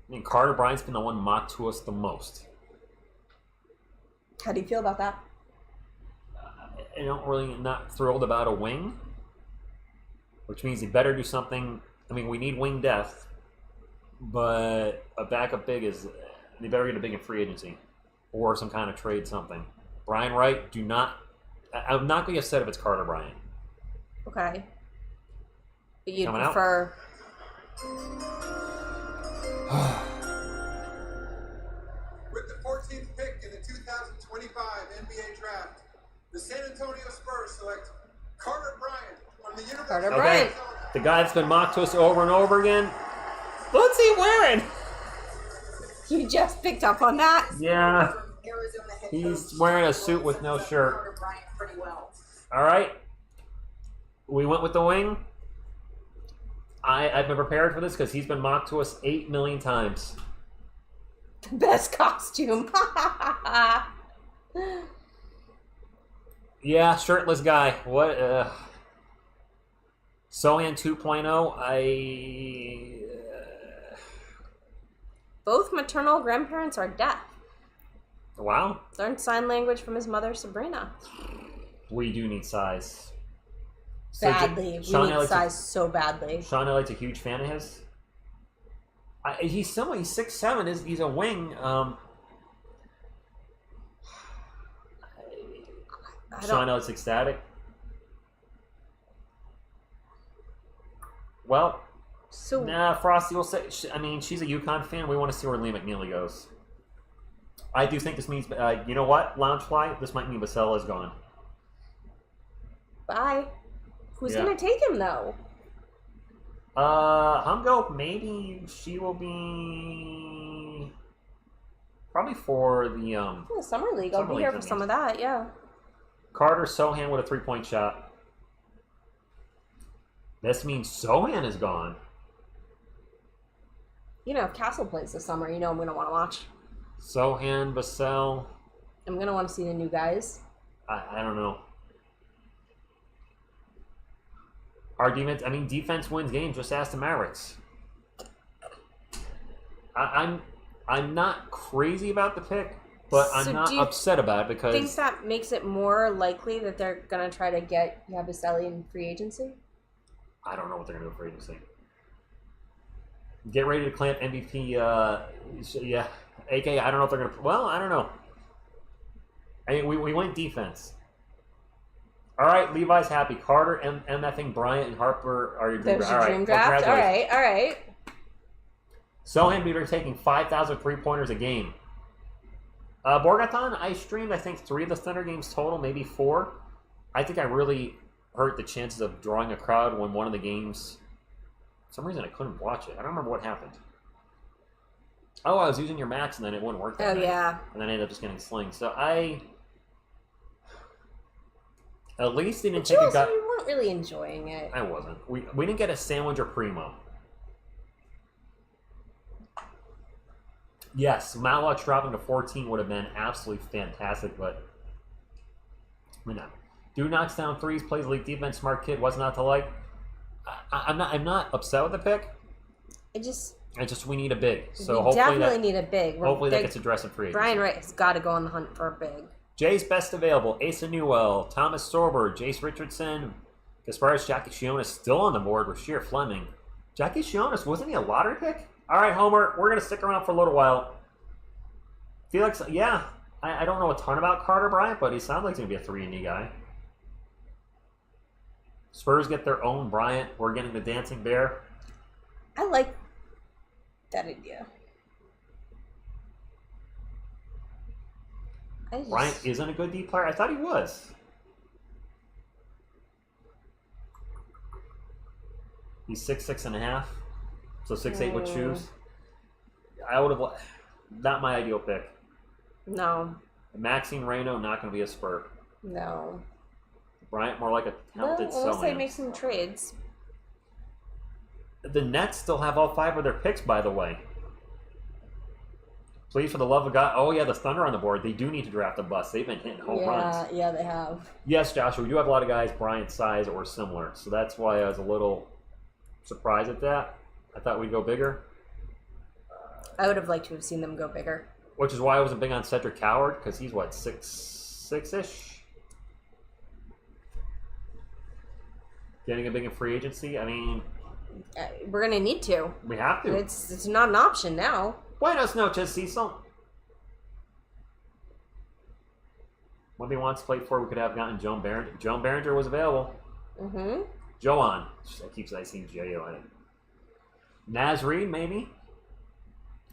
mean, Carter Bryant's been the one mocked to us the most. How do you feel about that? I don't really not thrilled about a wing, which means they better do something. I mean, we need wing depth, but a backup big is they better get a big in free agency or some kind of trade something. Brian Wright, do not. I'm not going to get upset if it's Carter Bryant. Okay. But you'd Coming out. prefer. With the 14th pick in the 2025 NBA draft, the San Antonio Spurs select Carter Bryant from the University Carter of Bryant. Okay, the guy that's been mocked to us over and over again. What's he wearing? You just picked up on that. Yeah, he's wearing a suit with no shirt. All right, we went with the wing. I've been prepared for this because he's been mocked to us 8 million times. The best costume. Yeah, shirtless guy. What? Sohan 2.0. Both maternal grandparents are deaf. Wow. Learned sign language from his mother, Sabrina. We do need size. Badly. We Sean need Elliott's size so badly. Sean Elliott's a huge fan of his. He's similar. He's 6'7". He's a wing. Sean Elliott's ecstatic. Well, Frosty will say. I mean, she's a UConn fan. We want to see where Lee McNeely goes. I do think this means. You know what, Loungefly? This might mean Vassell is gone. Bye. Who's gonna take him though? Humgo. Maybe she will be. Probably for the Summer League. I'll be here for some of that. Yeah. Carter Sohan with a 3-point shot. This means Sohan is gone. You know, if Castle plays this summer, you know I'm going to want to watch. Sohan, Vassell. I'm going to want to see the new guys. I don't know. Arguments. I mean, defense wins games. Just ask the Mavericks. I'm not crazy about the pick, but I'm not upset about it because... think that makes it more likely that they're going to try to get Yabusele in free agency? I don't know what they're going to do for agency. Get ready to clamp MVP. Yeah. AK, I don't know if they're going to... Well, I don't know. I mean, we went defense. All right, Levi's happy. Carter, MFing Bryant, and Harper are your dream draft. There's your dream draft? All right. Sohan Beaver taking 5,000 3-pointers a game. Borgathon, I streamed, I think, 3 of the Thunder games total, maybe 4. I think I really hurt the chances of drawing a crowd when one of the games... For some reason, I couldn't watch it. I don't remember what happened. Oh, I was using your max, and then it wouldn't work that night. Yeah. And then I ended up just getting sling. So at least they didn't take a guy... You weren't really enjoying it. I wasn't. We didn't get a sandwich or primo. Yes, Malwatch dropping to 14 would have been absolutely fantastic, but no. Dude knocks down threes, plays elite defense, smart kid, what's not to like? I'm not upset with the pick. We need a big. So we definitely need a big. Hopefully that gets addressed in free agency. Brian Wright has got to go on the hunt for a big. Jay's best available: Asa Newell, Thomas Sorber, Jace Richardson, Gasparis Jackie Shionis still on the board with Sheer Fleming. Jackie Shionis, wasn't he a lottery pick? All right, Homer, we're gonna stick around for a little while. Felix, yeah, I don't know a ton about Carter Bryant, but he sounds like he's gonna be a 3-and-D guy. Spurs get their own Bryant. We're getting the Dancing Bear. I like that idea. Bryant isn't a good D player. I thought he was. He's 6'6.5", so 6'8" with shoes. I would have not my ideal pick. No. Maxine Reyno not going to be a Spur. No. Bryant more like a talented unless they make some trades. The Nets still have all 5 of their picks, by the way. Please, for the love of God. Oh, yeah, the Thunder on the board. They do need to draft a bust. They've been hitting home runs. Yeah, they have. Yes, Joshua, we do have a lot of guys Bryant's size or similar, so that's why I was a little surprised at that. I thought we'd go bigger. I would have liked to have seen them go bigger. Which is why I wasn't big on Cedric Coward, because he's, what, 6'6"-ish? Getting a big in free agency? I mean... we're going to need to. We have to. It's not an option now. Buenos noches, Cecil. When he wants to play for, we could have gotten Joan Behringer. Joan Behringer was available. Mm-hmm. Joan. I keep saying J-O in it. Naz Reid, maybe.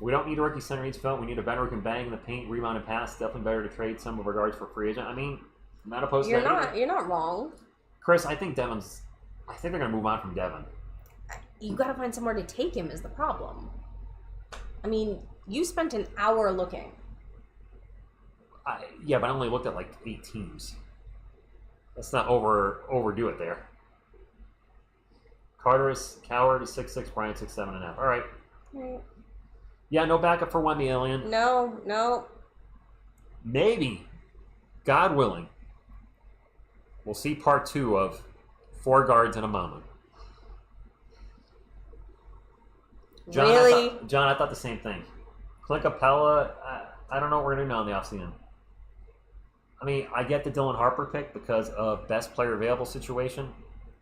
We don't need a rookie center. We need a veteran who can bang in the paint, rebound, and pass. Definitely better to trade some of regards for free agent. I mean, I'm not opposed to that either. You're not wrong. Chris, I think they're going to move on from Devin. You got to find somewhere to take him is the problem. I mean, you spent an hour looking. Yeah, but I only looked at like 8 teams. Let's not overdo it there. Coward is 6'6", Bryant 6'7.5". All right. Right. Yeah, no backup for Wendy Alien. No. Maybe, God willing, We'll see part 2 of 4 guards and a mama. John, Really? I thought the same thing. Clint Capella, I don't know what we're going to do now in the offseason. I mean, I get the Dylan Harper pick because of best player available situation,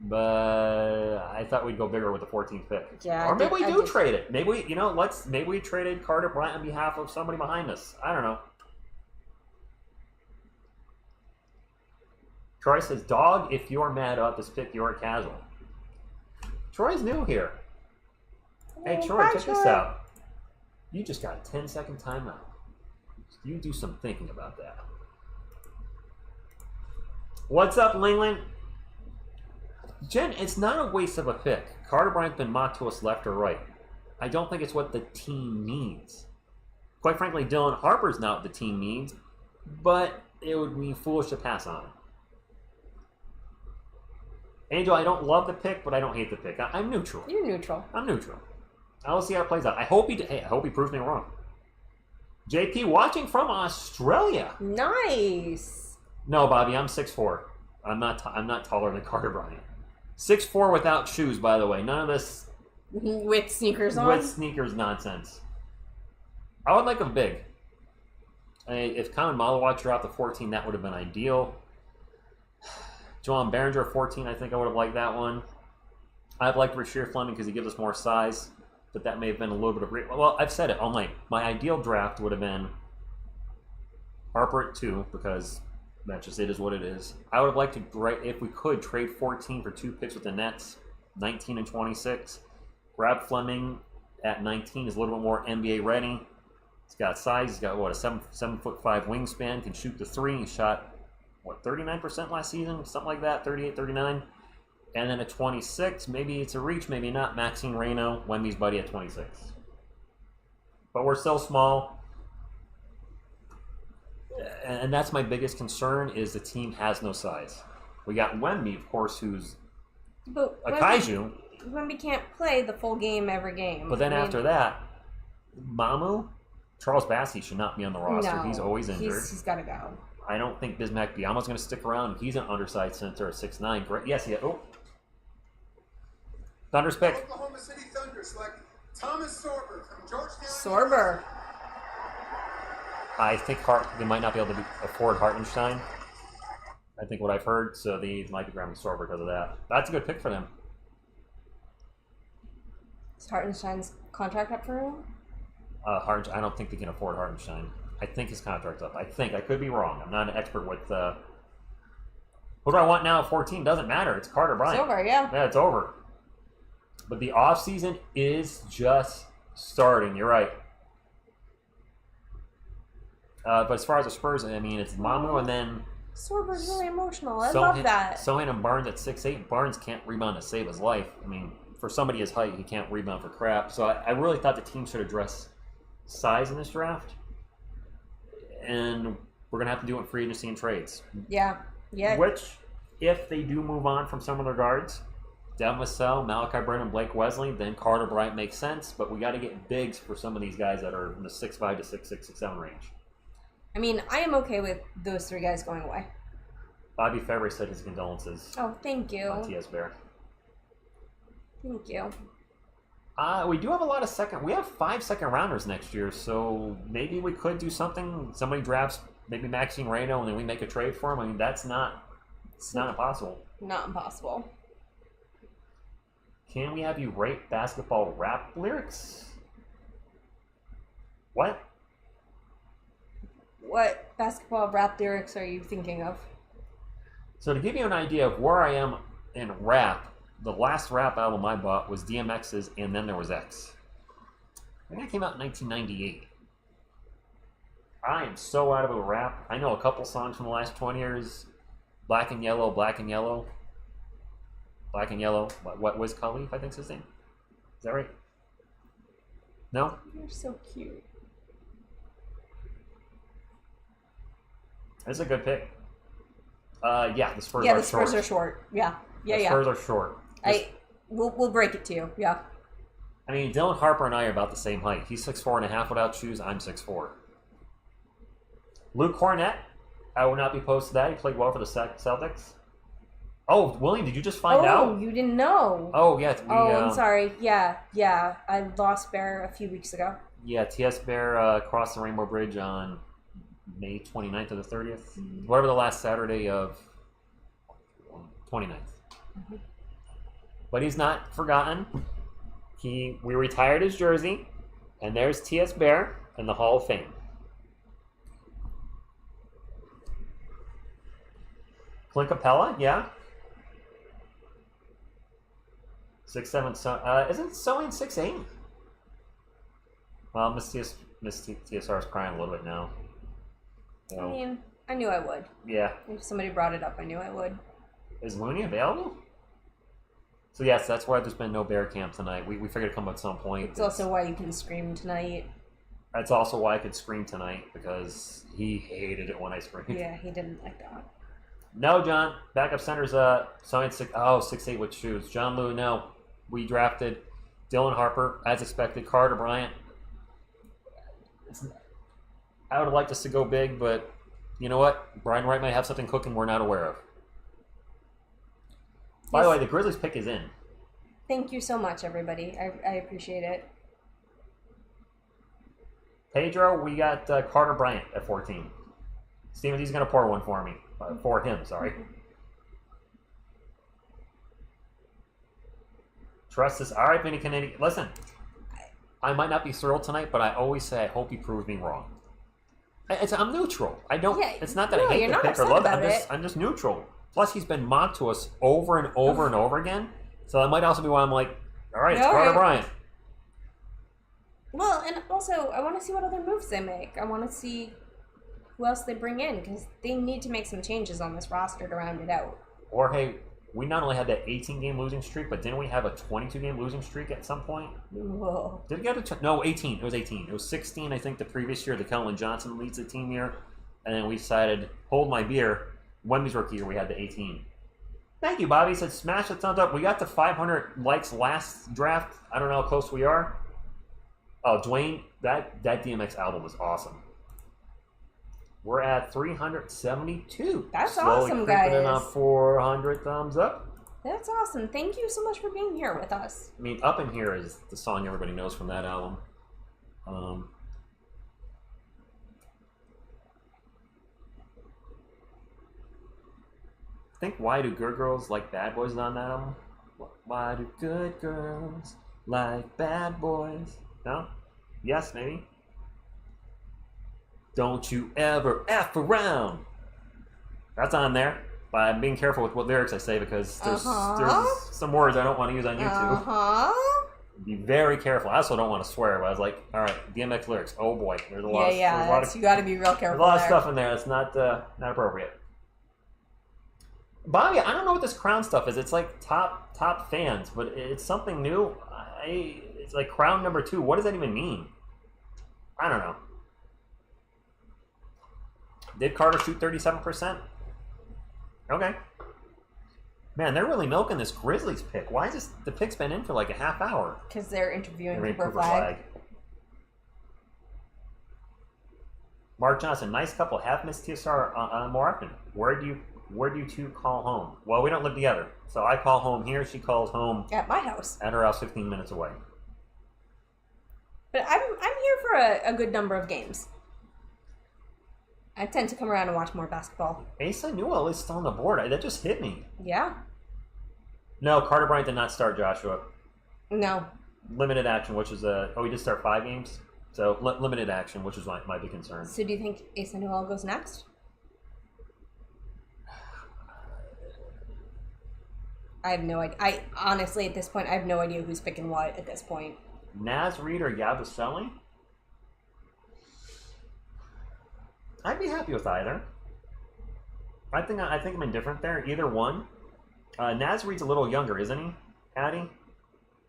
but I thought we'd go bigger with the 14th pick. Yeah, Or maybe we I do did. trade it. Maybe we traded Carter Bryant on behalf of somebody behind us. I don't know. Troy says, "Dog, if you're mad about this pick, you're a casual." Troy's new here. Hey, Troy, Hi, check this Troy. out. You just got a 10-second timeout. You do some thinking about that. What's up, Lingling? Jen, it's not a waste of a pick. Carter Bryant's been mocked to us left or right. I don't think it's what the team needs. Quite frankly, Dylan Harper's not what the team needs, but it would be foolish to pass on him. Angel, I don't love the pick, but I don't hate the pick. I'm neutral. You're neutral. I'm neutral. I'll see how it plays out. I hope he proves me wrong. JP watching from Australia. Nice. No, Bobby, I'm 6'4". I'm not taller than Carter Bryant. 6'4" without shoes, by the way. None of this With sneakers on? with sneakers nonsense. I would like him big. If Common Malawat dropped to 14, that would have been ideal. Joan Behringer 14, I think I would have liked that one. I'd like Rasheer Fleming because he gives us more size, but that may have been a little bit of... Well, I've said it all night. My ideal draft would have been Harper at 2 because that just it is what it is. I would have liked to, if we could, trade 14 for 2 picks with the Nets, 19 and 26. Grab Fleming at 19, is a little bit more NBA ready. He's got size. He's got, a 7'5" wingspan, can shoot the 3. He shot... 39% last season? Something like that, 38, 39. And then at 26, maybe it's a reach, maybe not. Maxine Reno, Wemby's buddy at 26. But we're still small. And that's my biggest concern is the team has no size. We got Wemby, of course, who's But a kaiju. Wemby can't play the full game every game. But then after that, Mamu, Charles Bassey should not be on the roster. No, He's always injured. He's got to go. I don't think Bismack Biyama's going to stick around. He's an undersized center at 6'9". Great. Yes, yeah. Oh. Thunder's pick. Oklahoma City Thunder select Thomas Sorber from Georgetown. Sorber. I think they might not be able to afford Hartenstein. I think what I've heard, so they might be grabbing Sorber because of that. That's a good pick for them. Is Hartenstein's contract up for him? I don't think they can afford Hartenstein. I think his contract's up. I could be wrong. I'm not an expert with... What do I want now at 14? Doesn't matter. It's Carter Bryant. It's over, yeah. Yeah, it's over. But the offseason is just starting. You're right. But as far as the Spurs, I mean, it's Mamu and then... Sorber's really emotional. I love that. Sohan and Barnes at 6'8". Barnes can't rebound to save his life. I mean, for somebody his height, he can't rebound for crap. So I really thought the team should address size in this draft. And we're going to have to do it in free agency and trades. Yeah. Yeah. Which, if they do move on from some of their guards, Devin Vassell, Malachi Brennan, Blake Wesley, then Carter Bryant makes sense. But we got to get bigs for some of these guys that are in the 6'5" to 6'6", 6'7" range. I mean, I am okay with those 3 guys going away. Bobby Febvre said his condolences Oh, thank you. on TS Bear. Thank you. We do have a lot of we have 5 second rounders next year, so maybe we could do something. Somebody drafts maybe Maxine Reno and then we make a trade for him. I mean, it's not impossible. Not impossible. Can we have you rate basketball rap lyrics? What? What basketball rap lyrics are you thinking of? So to give you an idea of where I am in rap, the last rap album I bought was DMX's And Then There Was X. I think it came out in 1998. I am so out of a rap. I know a couple songs from the last 20 years. Black and Yellow, Black and Yellow. Black and Yellow. What was Khalif, I think's his name? Is that right? No? You're so cute. That's a good pick. Yeah, the Spurs Yeah, are the Spurs short. are short. Yeah. Yeah, The yeah. Spurs are short. We'll break it to you. Yeah. I mean, Dylan Harper and I are about the same height. He's 6'4.5" without shoes. I'm 6'4". Luke Cornett, I would not be opposed to that. He played well for the Celtics. Oh, William, did you just find Oh, out? you didn't know. Oh, yeah. I'm sorry. Yeah. I lost Bear a few weeks ago. Yeah, TS Bear crossed the Rainbow Bridge on May 29th or the 30th. Whatever the last Saturday of 29th. But he's not forgotten. We retired his jersey, and there's TS Bear in the Hall of Fame. Clint Capella, yeah. 6'7", isn't Sewing 6'8"? Well, Miss TSR is crying a little bit now. So, I mean, I knew I would. yeah. If somebody brought it up, I knew I would. Is Looney available? So yes, that's why there's been no Bear camp tonight. We figured it'd come at some point. It's also why you can scream tonight. That's also why I could scream tonight, because he hated it when I screamed. Yeah, he didn't like that. No, John. Backup center's signed 6'8" with shoes. John Lou, no. We drafted Dylan Harper, as expected. Carter Bryant. I would have liked us to go big, but you know what? Brian Wright might have something cooking we're not aware of. By the way, the Grizzlies pick is in. Thank you so much, everybody. I appreciate it. Pedro, we got Carter Bryant at 14. Steven, he's going to pour one for me. For him, sorry. Trust us. All right, Vinny Kennedy. Listen, I might not be thrilled tonight, but I always say I hope he proves me wrong. I'm neutral. I don't. Yeah, it's not that I no, hate you're the not pick or upset love it. about I'm just neutral. Plus, he's been mocked to us over and over and over again. So that might also be why I'm like, all right, it's All Carter right. Bryant. Well, and also, I want to see what other moves they make. I want to see who else they bring in, because they need to make some changes on this roster to round it out. Or, hey, we not only had that 18-game losing streak, but didn't we have a 22-game losing streak at some point? Whoa. Did we get a... No, 18. It was 18. It was 16, I think, the previous year. The Kellen Johnson leads the team year. And then we decided, hold my beer. Wemby's rookie year, we had the 18. Thank you, Bobby. He said, smash the thumbs up. We got to 500 likes last draft. I don't know how close we are. Oh, Dwayne, that DMX album was awesome. We're at 372. That's Slowly awesome, creeping in guys. on 400 thumbs up. That's awesome. Thank you so much for being here with us. I mean, Up in Here is the song everybody knows from that album. I think Why Do Good Girls Like Bad Boys is on that album? Why do good girls like bad boys? No? Yes, maybe? Don't you ever F around. That's on there. But I'm being careful with what lyrics I say, because there's some words I don't want to use on YouTube. Be very careful. I also don't want to swear, but I was like, all right, DMX lyrics. Oh boy, there's a lot. You got to be real careful. There's a lot of stuff in there that's not appropriate. Bobby, I don't know what this crown stuff is. It's like top fans, but it's something new. It's like crown number 2. What does that even mean? I don't know. Did Carter shoot 37%? Okay. Man, they're really milking this Grizzlies pick. Why is the pick's been in for like a half hour? Because they're interviewing Cooper Flagg. Mark Johnson, nice couple. Have Miss TSR more often. Where do you two call home? Well, we don't live together, so I call home here. She calls home At my house. at her house, 15 minutes away. But I'm here for a good number of games. I tend to come around and watch more basketball. Asa Newell is still on the board. That just hit me. Yeah. No, Carter Bryant did not start, Joshua. No. Limited action, which is he did start 5 games. So limited action, which is my big concern. So do you think Asa Newell goes next? I have no idea. I honestly, at this point, I have no idea who's picking what at this point. Naz Reid or Yabusele? I'd be happy with either. I think I'm indifferent there. Either one. Naz Reid's a little younger, isn't he, Addy?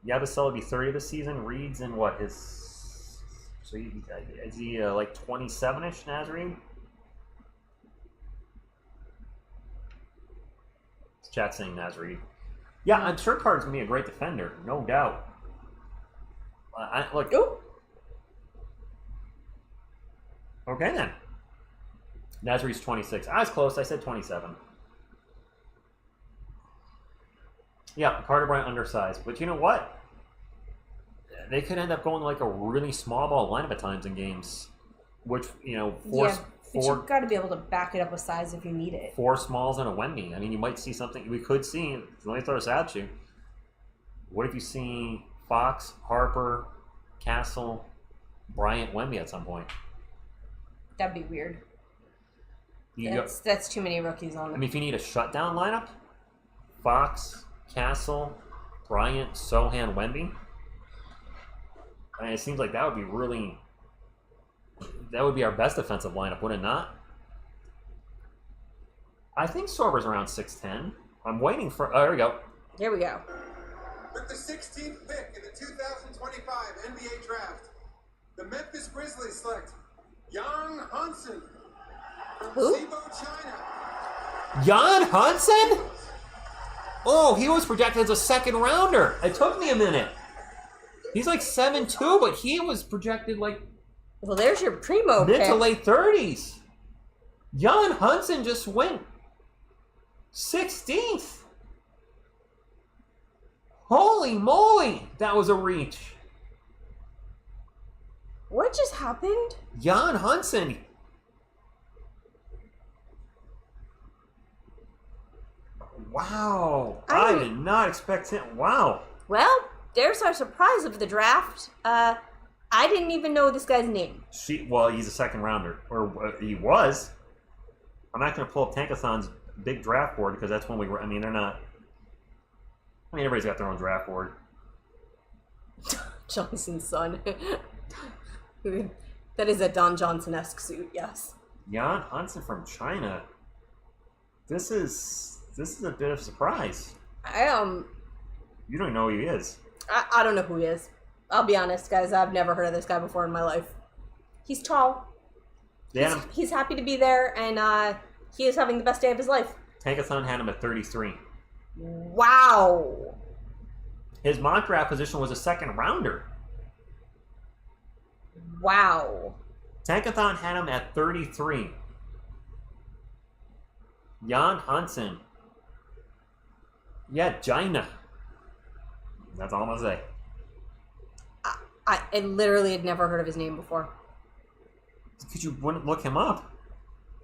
Yabusele will be 30 this season. Reid's in what, is he like 27-ish, Naz Reid? Chat saying Naz Reid. Yeah, I'm sure Carter's going to be a great defender, no doubt. Look. Ooh. Okay, then. Naz Reid's 26. I was close. I said 27. Yeah, Carter Bryant undersized. But you know what? They could end up going like a really small ball lineup at times in games, which, But you've got to be able to back it up with size if you need it. 4 smalls and a Wemby. I mean, you might see something. We could see. Let me throw this at you. What if you see Fox, Harper, Castle, Bryant, Wemby at some point? That'd be weird. That's too many rookies on I them. mean, if you need a shutdown lineup, Fox, Castle, Bryant, Sohan, Wemby. I mean, it seems like that would be really. That would be our best defensive lineup, would it not? I think Sorber's around 6'10". I'm waiting for. Oh, there we go. Here we go. With the 16th pick in the 2025 NBA Draft, the Memphis Grizzlies select Jan Hansen from Who? Cebu, China. Jan Hansen? Oh, he was projected as a second rounder. It took me a minute. He's like 7'2", but he was projected like Well, there's your primo mid pick. to late 30s. Jan Hansen just went 16th. Holy moly, that was a reach. What just happened? Jan Hansen. Wow. I did not expect him. Wow. Well, there's our surprise of the draft. I didn't even know this guy's name. Well, he's a second rounder. Or he was. I'm not going to pull up Tankathon's big draft board because that's when we were. I mean, they're not. I mean, everybody's got their own draft board. Johnson's son. That is a Don Johnson-esque suit, yes. Jan Hansen from China. This is a bit of a surprise. You don't know who he is. I don't know who he is. I'll be honest, guys. I've never heard of this guy before in my life. He's tall. Yeah. He's happy to be there, and he is having the best day of his life. Tankathon had him at 33. Wow. His mock draft position was a second rounder. Wow. Tankathon had him at 33. Jan Hansen. Yeah, China. That's all I'm going to say. I literally had never heard of his name before. Because you wouldn't look him up.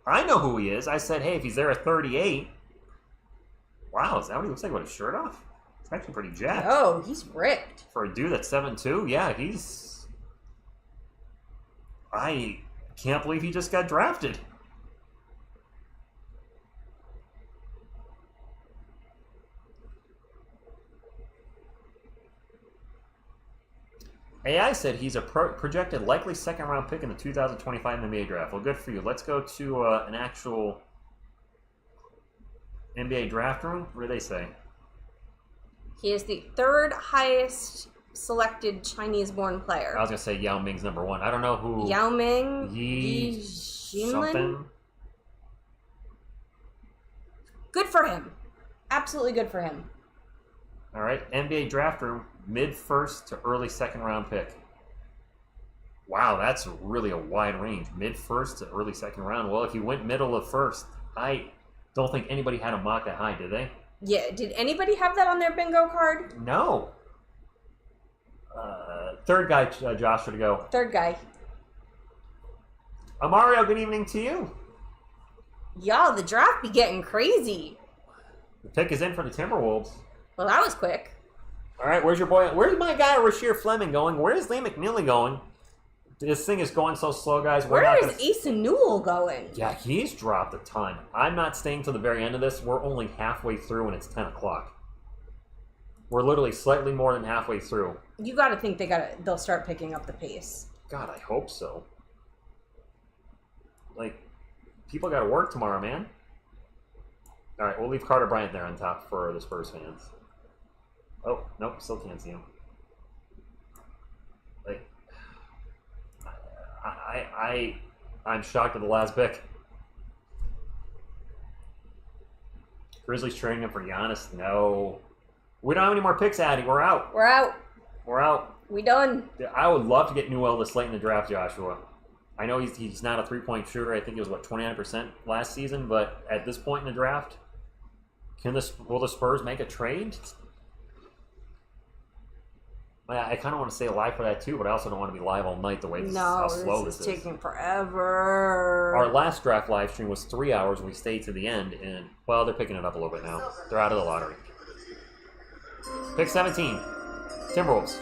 I know who he is. I said, hey, if he's there at 38. Wow, is that what he looks like with his shirt off? It's actually pretty jacked. Oh, he's ripped. For a dude that's 7'2", yeah, he's... I can't believe he just got drafted. AI said he's a projected likely second-round pick in the 2025 NBA Draft. Well, good for you. Let's go to an actual NBA Draft room. What do they say? He is the third highest selected Chinese-born player. I was going to say Yao Ming's number 1. I don't know who... Yao Ming? Yi Jinlin? something. Good for him. Absolutely good for him. All right, NBA Draft room, mid-first to early second-round pick. Wow, that's really a wide range. Mid-first to early second round. Well, if he went middle of first, I don't think anybody had a mock that high, did they? Yeah, did anybody have that on their bingo card? No. Third guy, Joshua, to go. Third guy. Amario, good evening to you. Y'all, the draft be getting crazy. The pick is in for the Timberwolves. Well, that was quick. All right, where's your boy? Where's my guy, Rasheer Fleming, going? Where's Lee McNeely going? This thing is going so slow, guys. Where is Asa Newell going? Yeah, he's dropped a ton. I'm not staying till the very end of this. We're only halfway through and it's 10 o'clock. We're literally slightly more than halfway through. You got to think they'll start picking up the pace. God, I hope so. Like, people got to work tomorrow, man. All right, we'll leave Carter Bryant there on top for the Spurs fans. Oh, nope, still can't see him. Like, I'm shocked at the last pick. Grizzlies trading him for Giannis? No. We don't have any more picks, Addy. We're out. We're out. We're out. We done. I would love to get Newell this late in the draft, Joshua. I know he's not a three-point shooter. I think he was, 29% last season. But at this point in the draft, will the Spurs make a trade? I kind of want to stay alive for that too, but I also don't want to be live all night the way how slow this is. Taking forever. Our last draft live stream was 3 hours, and we stayed to the end, and, well, they're picking it up a little bit now. They're out of the lottery. Pick 17, Timberwolves.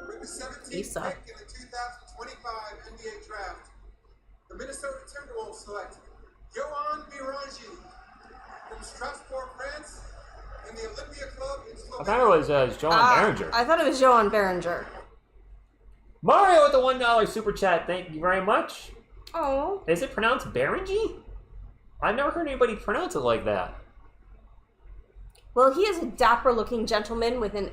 With the 17th Lisa. pick in the 2025 NBA Draft, the Minnesota Timberwolves select Yohan Miranji from Strasbourg, France, and the Olympia Club in I thought it was Joan Behringer. I thought it was Joan Behringer. Mario with the $1 super chat. Thank you very much. Oh. Is it pronounced Behringer? I've never heard anybody pronounce it like that. Well, he is a dapper-looking gentleman with an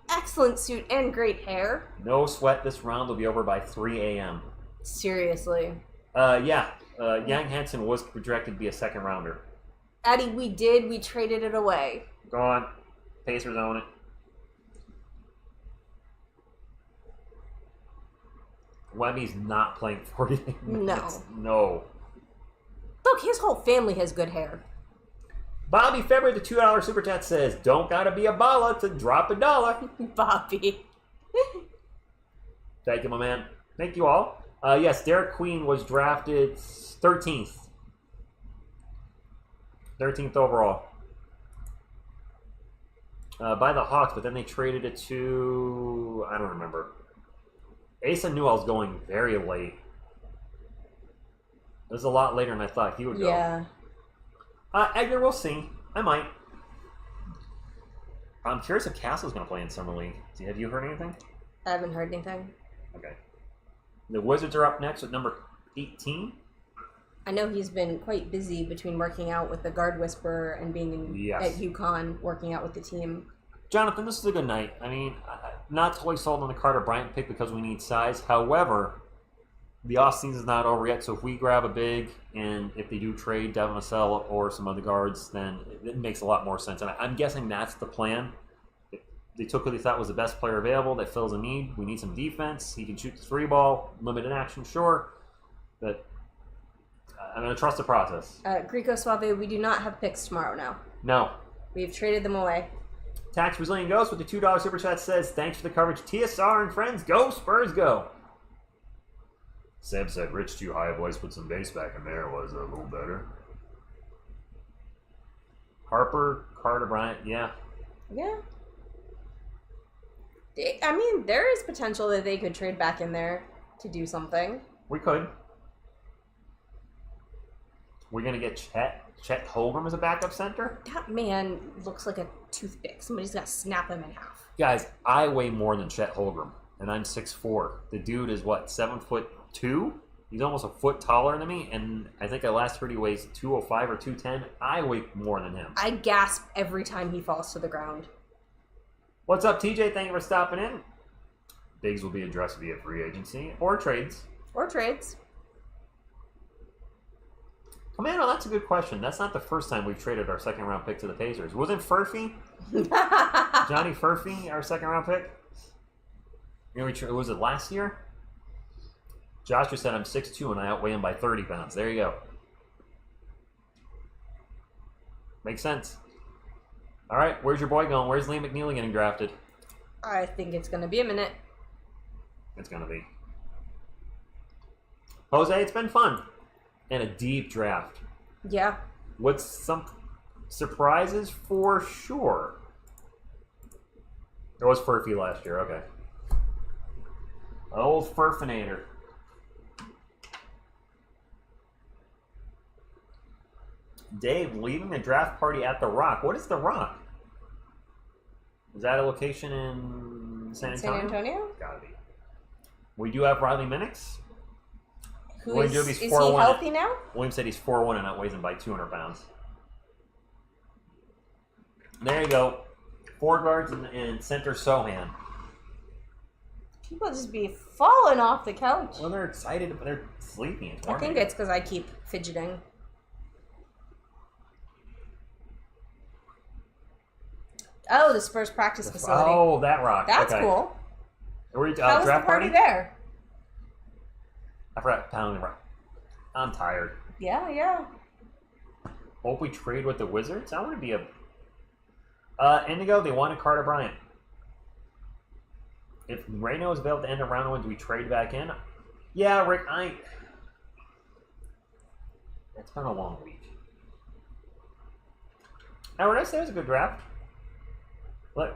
excellent suit and great hair. No sweat. This round will be over by 3 a.m. Seriously. Yang Hansen was projected to be a second rounder. Addie, we traded it away. Go on. Pacers own it. Wemmy's not playing 48 minutes. No. Look, his whole family has good hair. Bobby February, the $2 super chat says, "Don't gotta be a baller to drop a dollar." Bobby. Thank you, my man. Thank you all. Yes, Derek Queen was drafted 13th. 13th overall. By the Hawks, but then they traded it to... I don't remember. Asa Newell's going very late. It was a lot later than I thought he would go. Yeah. Edgar, we'll see. I might. I'm curious if Castle's going to play in Summer League. Have you heard anything? I haven't heard anything. Okay. The Wizards are up next at number 18. I know he's been quite busy between working out with the Guard Whisperer and being at UConn, working out with the team. Jonathan, this is a good night. I mean, not totally sold on the Carter Bryant pick because we need size. However, the offseason is not over yet, so if we grab a big, and if they do trade Devin Vassell or some other guards, then it makes a lot more sense. And I'm guessing that's the plan. They took who they thought was the best player available that fills a need. We need some defense. He can shoot the three ball, limited action, sure. But I'm going to trust the process. Greco Suave, we do not have picks tomorrow now. No. We've traded them away. Tax Brazilian Ghost with the $2 super chat says, "Thanks for the coverage. TSR and friends, go Spurs, go." Sam said, "Rich too high voice, put some bass back in there. Was a little better." Harper, Carter Bryant, yeah. Yeah. I mean, there is potential that they could trade back in there to do something. We could. We're going to get Chet Holmgren as a backup center? That man looks like a toothpick. Somebody's got to snap him in half. Guys, I weigh more than Chet Holmgren, and I'm 6'4". The dude is, what, 7'2"? He's almost a foot taller than me, and I think I last heard he weighs 205 or 210. I weigh more than him. I gasp every time he falls to the ground. What's up, TJ? Thank you for stopping in. Bigs will be addressed via free agency or trades. Or trades. Commando, that's a good question. That's not the first time we've traded our second-round pick to the Pacers. Wasn't Furphy? Johnny Furphy, our second-round pick? You know, was it last year? Josh just said I'm 6'2", and I outweigh him by 30 pounds. There you go. Makes sense. All right, where's your boy going? Where's Liam McNeely getting drafted? I think it's going to be a minute. It's going to be. Jose, it's been fun. And a deep draft. Yeah. What's some surprises? For sure. There was Furphy last year, okay. Old Furfinator. Dave, leaving the draft party at The Rock. What is The Rock? Is that a location in San Antonio? San Antonio? Gotta be. We do have Riley Minix. Is he healthy now? William said he's 4'1" and outweighs him by 200 pounds. There you go. Four guards and center Sohan. People just be falling off the couch. Well, they're excited, but they're sleepy. I think it's because I keep fidgeting. Oh, the Spurs practice facility. Oh, that rock. That's okay. cool. How was the party there? I forgot pounding rock. I'm tired. Yeah. Hope we trade with the Wizards. I want to be a... Indigo, they wanted Carter Bryant. If Reno is available to end the round one, do we trade back in? Yeah, Rick, it's been a long week. Now, what I say was a good draft.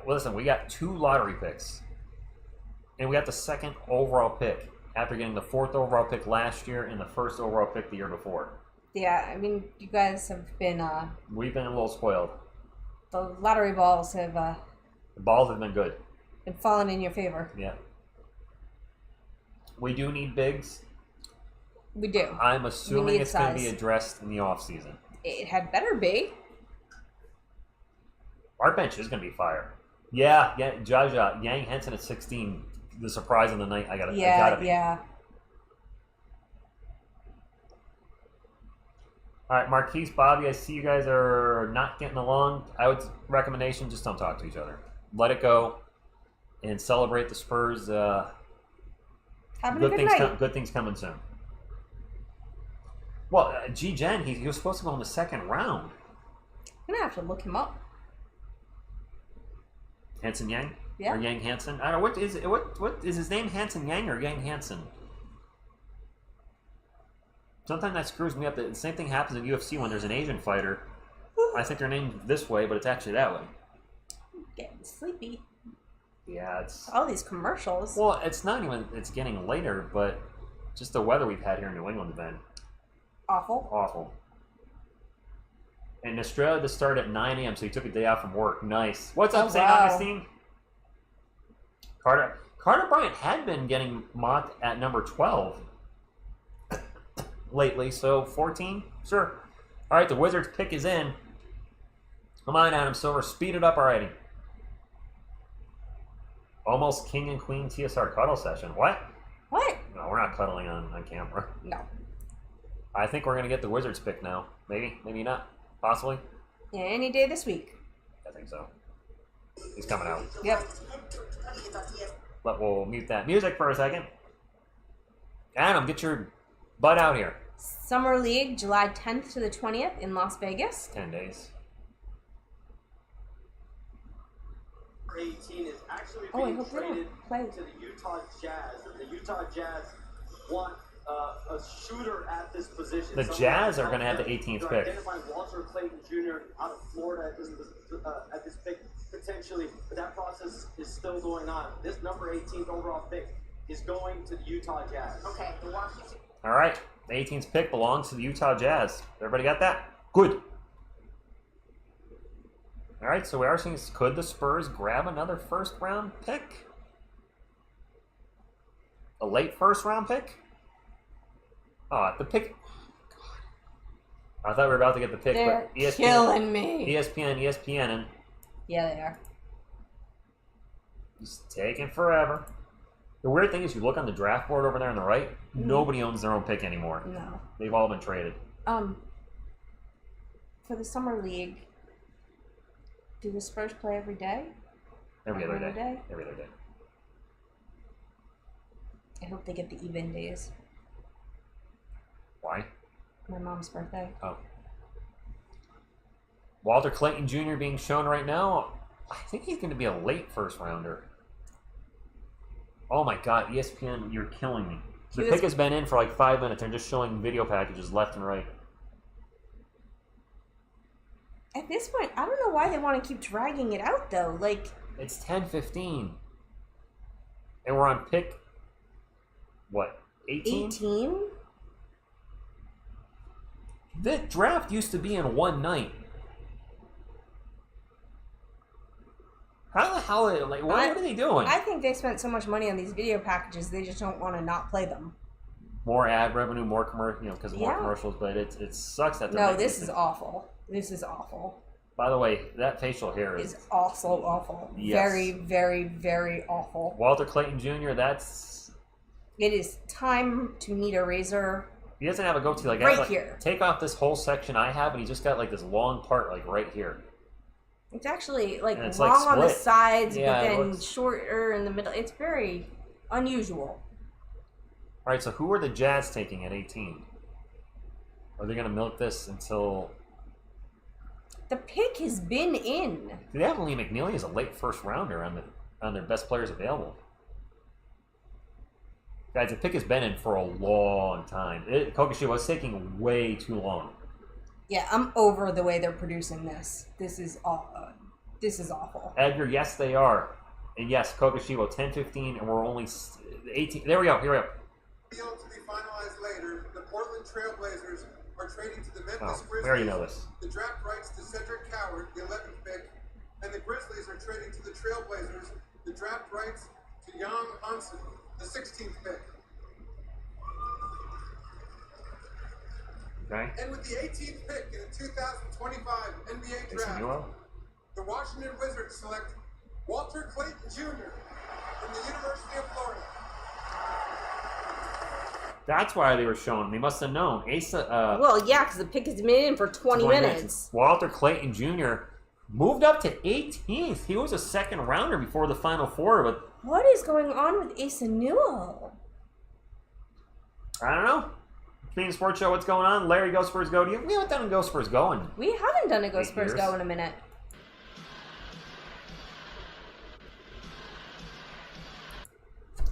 Listen, we got 2 lottery picks. And we got the 2nd overall pick after getting the 4th overall pick last year and the 1st overall pick the year before. Yeah, I mean, you guys have been... We've been a little spoiled. The lottery balls have... The balls have been good. Been falling in your favor. Yeah. We do need bigs. We do. I'm assuming it's going to be size. addressed in the offseason. It had better be. Our bench is going to be fire. Yeah, Jaja, Yang Henson at 16. The surprise of the night. I gotta be. Yeah. All right, Marquise, Bobby, I see you guys are not getting along. I would recommendation, just don't talk to each other. Let it go and celebrate the Spurs. Having a good night. Good things coming soon. Well, G-Gen, he was supposed to go in the 2nd round. I'm going to have to look him up. Hanson Yang? Yeah. Or Yang Hansen? I don't know. What is his name? Hanson Yang or Yang Hansen? Sometimes that screws me up. The same thing happens in UFC when there's an Asian fighter. I think they're named this way, but it's actually that way. I'm getting sleepy. Yeah, it's... All these commercials. Well, it's not even... It's getting later, but just the weather we've had here in New England has been... Awful. Awful. And Australia, this started at 9 a.m., so he took a day off from work. Nice. What's up, St. Augustine? Carter Bryant had been getting mocked at number 12 lately, so 14? Sure. All right, the Wizards pick is in. Come on, Adam Silver. Speed it up already. Almost king and queen TSR cuddle session. What? What? No, we're not cuddling on camera. No. I think we're going to get the Wizards pick now. Maybe, maybe not. Possibly. Yeah, any day this week. I think so. He's coming out. Yep. But we'll mute that music for a second. Adam, get your butt out here. Summer League, July 10th to the 20th in Las Vegas. 10 days. 18 is actually I being hope they don't traded play. to the Utah Jazz. And the Utah Jazz want a shooter at this position. The Jazz are going to have the 18th They're pick. identifying Walter Clayton Jr. out of Florida at this pick potentially, but that process is still going on. This number 18th overall pick is going to the Utah Jazz. Okay, the Washington. All right. The 18th pick belongs to the Utah Jazz. Everybody got that? Good. All right, so we are seeing, could the Spurs grab another first-round pick? A late first-round pick? Oh, the pick... God. I thought we were about to get the pick, They're but killing me. ESPN, and Yeah, they are. it's taking forever. The weird thing is, you look on the draft board over there on the right, nobody owns their own pick anymore. No. They've all been traded. For the Summer League, do the Spurs play every day? Every other Every day. day? Every other day. I hope they get the even days. Why? My mom's birthday. Oh. Walter Clayton Jr. being shown right now. I think he's going to be a late first rounder. Oh my God, ESPN, you're killing me. The pick has been in for like 5 minutes. They're just showing video packages left and right. At this point, I don't know why they want to keep dragging it out, though. Like, It's 10:15. And we're on pick, what, 18? 18? The draft used to be in one night. How the hell, like, what are they doing? I think they spent so much money on these video packages, they just don't want to not play them. More ad revenue, more commercial, because of more Yeah. commercials, but it sucks that they're No, making this these is things. awful. This is awful. By the way, that facial hair is... It's also awful. Yes. Very, very, very awful. Walter Clayton Jr., that's... It is time to need a razor. He doesn't have a goatee. Like, Right like, here. Take off this whole section I have, and he's just got, like, this long part, like, right here. It's actually, like, And it's, long like, on the split. sides, Yeah, but it then looks- shorter in the middle. It's very unusual. All right, so who are the Jazz taking at 18? Are they going to milk this until... The pick has been in. Do they have Lee McNeely as a late first rounder on their best players available? Guys, the pick has been in for a long time. Kokushiwa was taking way too long. Yeah, I'm over the way they're producing this. This is awful. Edgar, yes, they are. And yes, Kokushiwa 10-15, and we're only 18. There we go. Here we go. Deal to be finalized later. The Portland Trailblazers are trading to the Memphis Oh, Grizzlies. we already know this. The draft rights to Cedric Coward, the 11th pick, and the Grizzlies are trading to the Trailblazers the draft rights to Young Hansen, the 16th pick. Okay. And with the 18th pick in the 2025 NBA Jason draft, Newell. the Washington Wizards select Walter Clayton Jr. from the University of Florida. That's why they were showing. They must have known. Asa. Well, yeah, because the pick has been in for 20 minutes. Walter Clayton Jr. moved up to 18th. He was a second rounder before the Final Four, but What is going on with Asa Newell? I don't know. Being Sports Show, what's going on? Larry, Go Spurs Go. We haven't done a Go Spurs Going. We haven't done a Go 8 Spurs years. Go in a minute.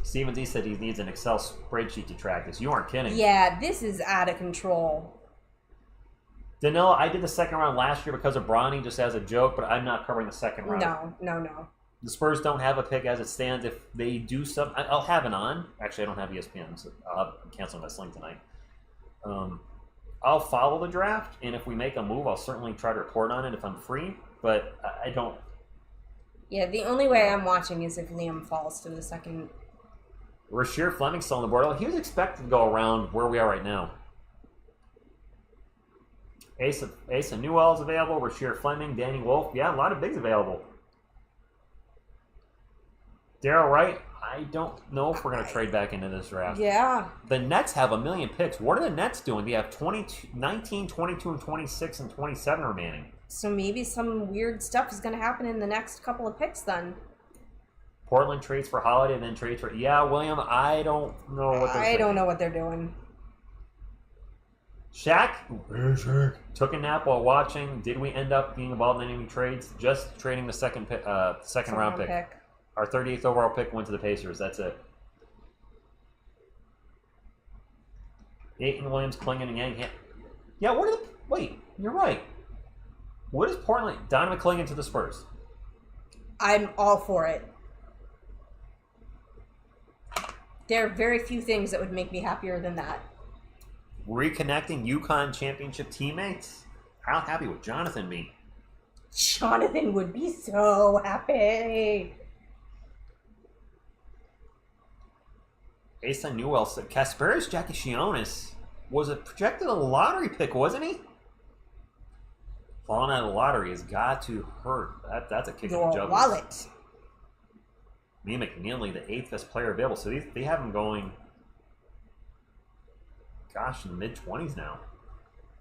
Steven D said he needs an Excel spreadsheet to track this. You aren't kidding. Yeah, this is out of control. Danilo, I did the second round last year because of Bronny, just as a joke, but I'm not covering the second round. No. The Spurs don't have a pick as it stands. If they do something, I'll have it on. Actually, I don't have ESPN, so I'm canceling my sling tonight. I'll follow the draft, and if we make a move, I'll certainly try to report on it if I'm free, but I don't. Yeah, the only way I'm watching is if Liam falls to the second. Rasheer Fleming's still on the board. He was expected to go around where we are right now. Asa Newell is available. Rasheer Fleming, Danny Wolf. Yeah, a lot of bigs available. Daryl Wright, I don't know if we're going to trade back into this draft. Yeah. The Nets have a million picks. What are the Nets doing? They have 19, 22, and 26, and 27 remaining. So maybe some weird stuff is going to happen in the next couple of picks then. Portland trades for Holiday, then trades for... Yeah, William, I don't know what they're I don't thinking. know what they're doing. Shaq took a nap while watching. Did we end up being involved in any trades? Just trading the second round pick. Our 38th overall pick went to the Pacers. That's it. Ayton, Williams, Klingon, and Yang. Yeah, what are the... Wait, you're right. What is Portland... Donovan Klingon to the Spurs. I'm all for it. There are very few things that would make me happier than that. Reconnecting UConn championship teammates? How happy would Jonathan be? Jonathan would be so happy. Asa Newell said Kasparis Jakishionis was projected a lottery pick, wasn't he? Falling out of the lottery has got to hurt. That's a kick in the Your jugular. wallet. Me McNeely, the 8th best player available. So they have him going, gosh, in the mid-20s now.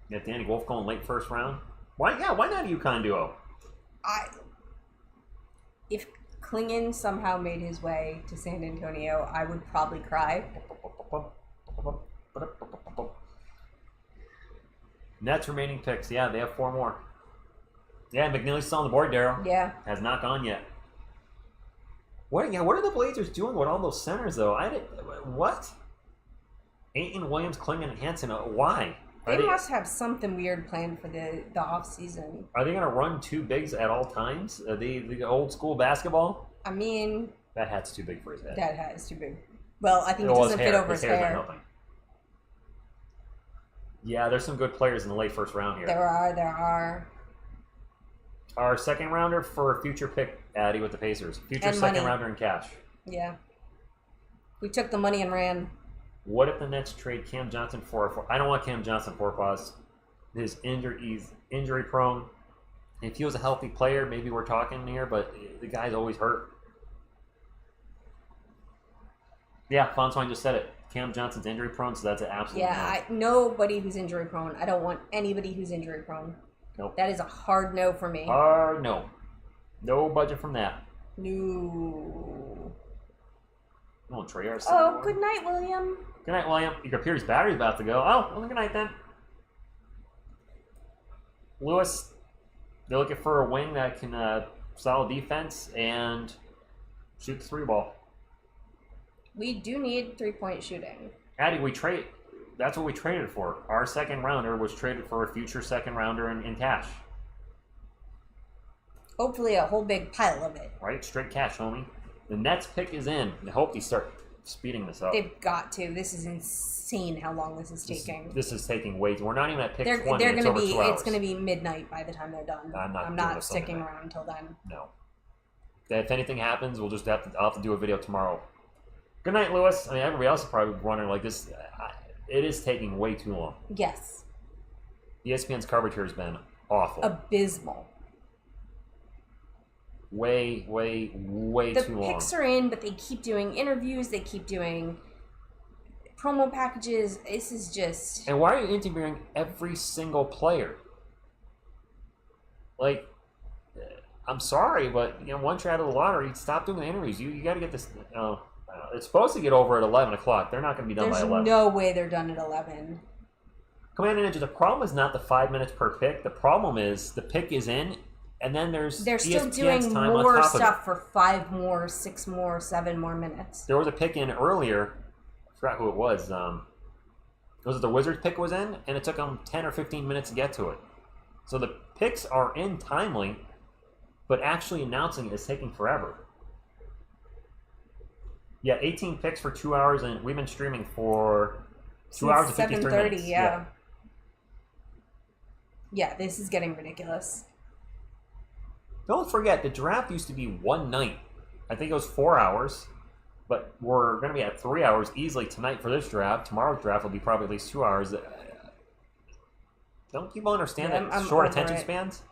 You got Danny Wolf going late first round. Why not a UConn duo? If Klingon somehow made his way to San Antonio, I would probably cry. Nets remaining picks. Yeah, they have 4 more. Yeah, McNeely's still on the board, Daryl. Yeah. Has not gone yet. What are the Blazers doing with all those centers, though? What? Ayton, Williams, Klingon, and Hansen. Why? They must have something weird planned for the off season. Are they going to run 2 bigs at all times? The old school basketball? I mean, That hat's too big for his head. that hat is too big. Well, I think it Well, doesn't fit over his hair's not hair. helping. Yeah, there's some good players in the late first round here. There are. Our second rounder for future pick, Addy, with the Pacers. Future And second money. rounder in cash. Yeah. We took the money and ran. What if the Nets trade Cam Johnson for... I don't want Cam Johnson for pause. He's injury prone. If he was a healthy player, maybe we're talking here, but the guy's always hurt. Yeah, Fonzwine just said it. Cam Johnson's injury prone, so that's an absolute Yeah, nobody who's injury prone. I don't want anybody who's injury prone. Nope. That is a hard no for me. No. No budget from that. No. Oh, Trey Oh, good night, William. Good night, William. Your computer's battery's about to go. Oh, well, good night then. Lewis, they're looking for a wing that can solid defense and shoot the 3 ball. We do need 3-point shooting. Addie, that's what we traded for. Our second rounder was traded for a future second rounder in cash. Hopefully a whole big pile of it. Right? Straight cash, homie. The Nets pick is in. I hope they start speeding this up. They've got to. This is insane how long this is taking. This is taking way. We're not even at pick 20. They're it's gonna over be. 2 hours. It's going to be midnight by the time they're done. I'm not sticking around until then. No. If anything happens, we'll just I'll have to do a video tomorrow. Good night, Lewis. I mean, everybody else is probably wondering like this. It is taking way too long. Yes. ESPN's coverage here has been awful. Abysmal. Way too long. The picks are in, but they keep doing interviews. They keep doing promo packages. This is just... And why are you interviewing every single player? Like, I'm sorry, but once you're out of the lottery, stop doing the interviews. You got to get this... it's supposed to get over at 11 o'clock. They're not going to be done by 11. There's no way they're done at 11. Commander Ninja, the problem is not the 5 minutes per pick. The problem is the pick is in, and then they're still ESPN's doing time more on top stuff of for 5 more, 6 more, 7 more minutes. There was a pick in earlier. I forgot who it was. Was it the Wizards pick was in, and it took them 10 or 15 minutes to get to it. So the picks are in timely, but actually announcing it is taking forever. Yeah, 18 picks for 2 hours, and we've been streaming for 2 hours and 53 minutes. 7:30, yeah. Yeah, this is getting ridiculous. Don't forget, the draft used to be one night. I think it was 4 hours, but we're going to be at 3 hours easily tonight for this draft. Tomorrow's draft will be probably at least 2 hours. Don't people understand that I'm short over attention it. spans?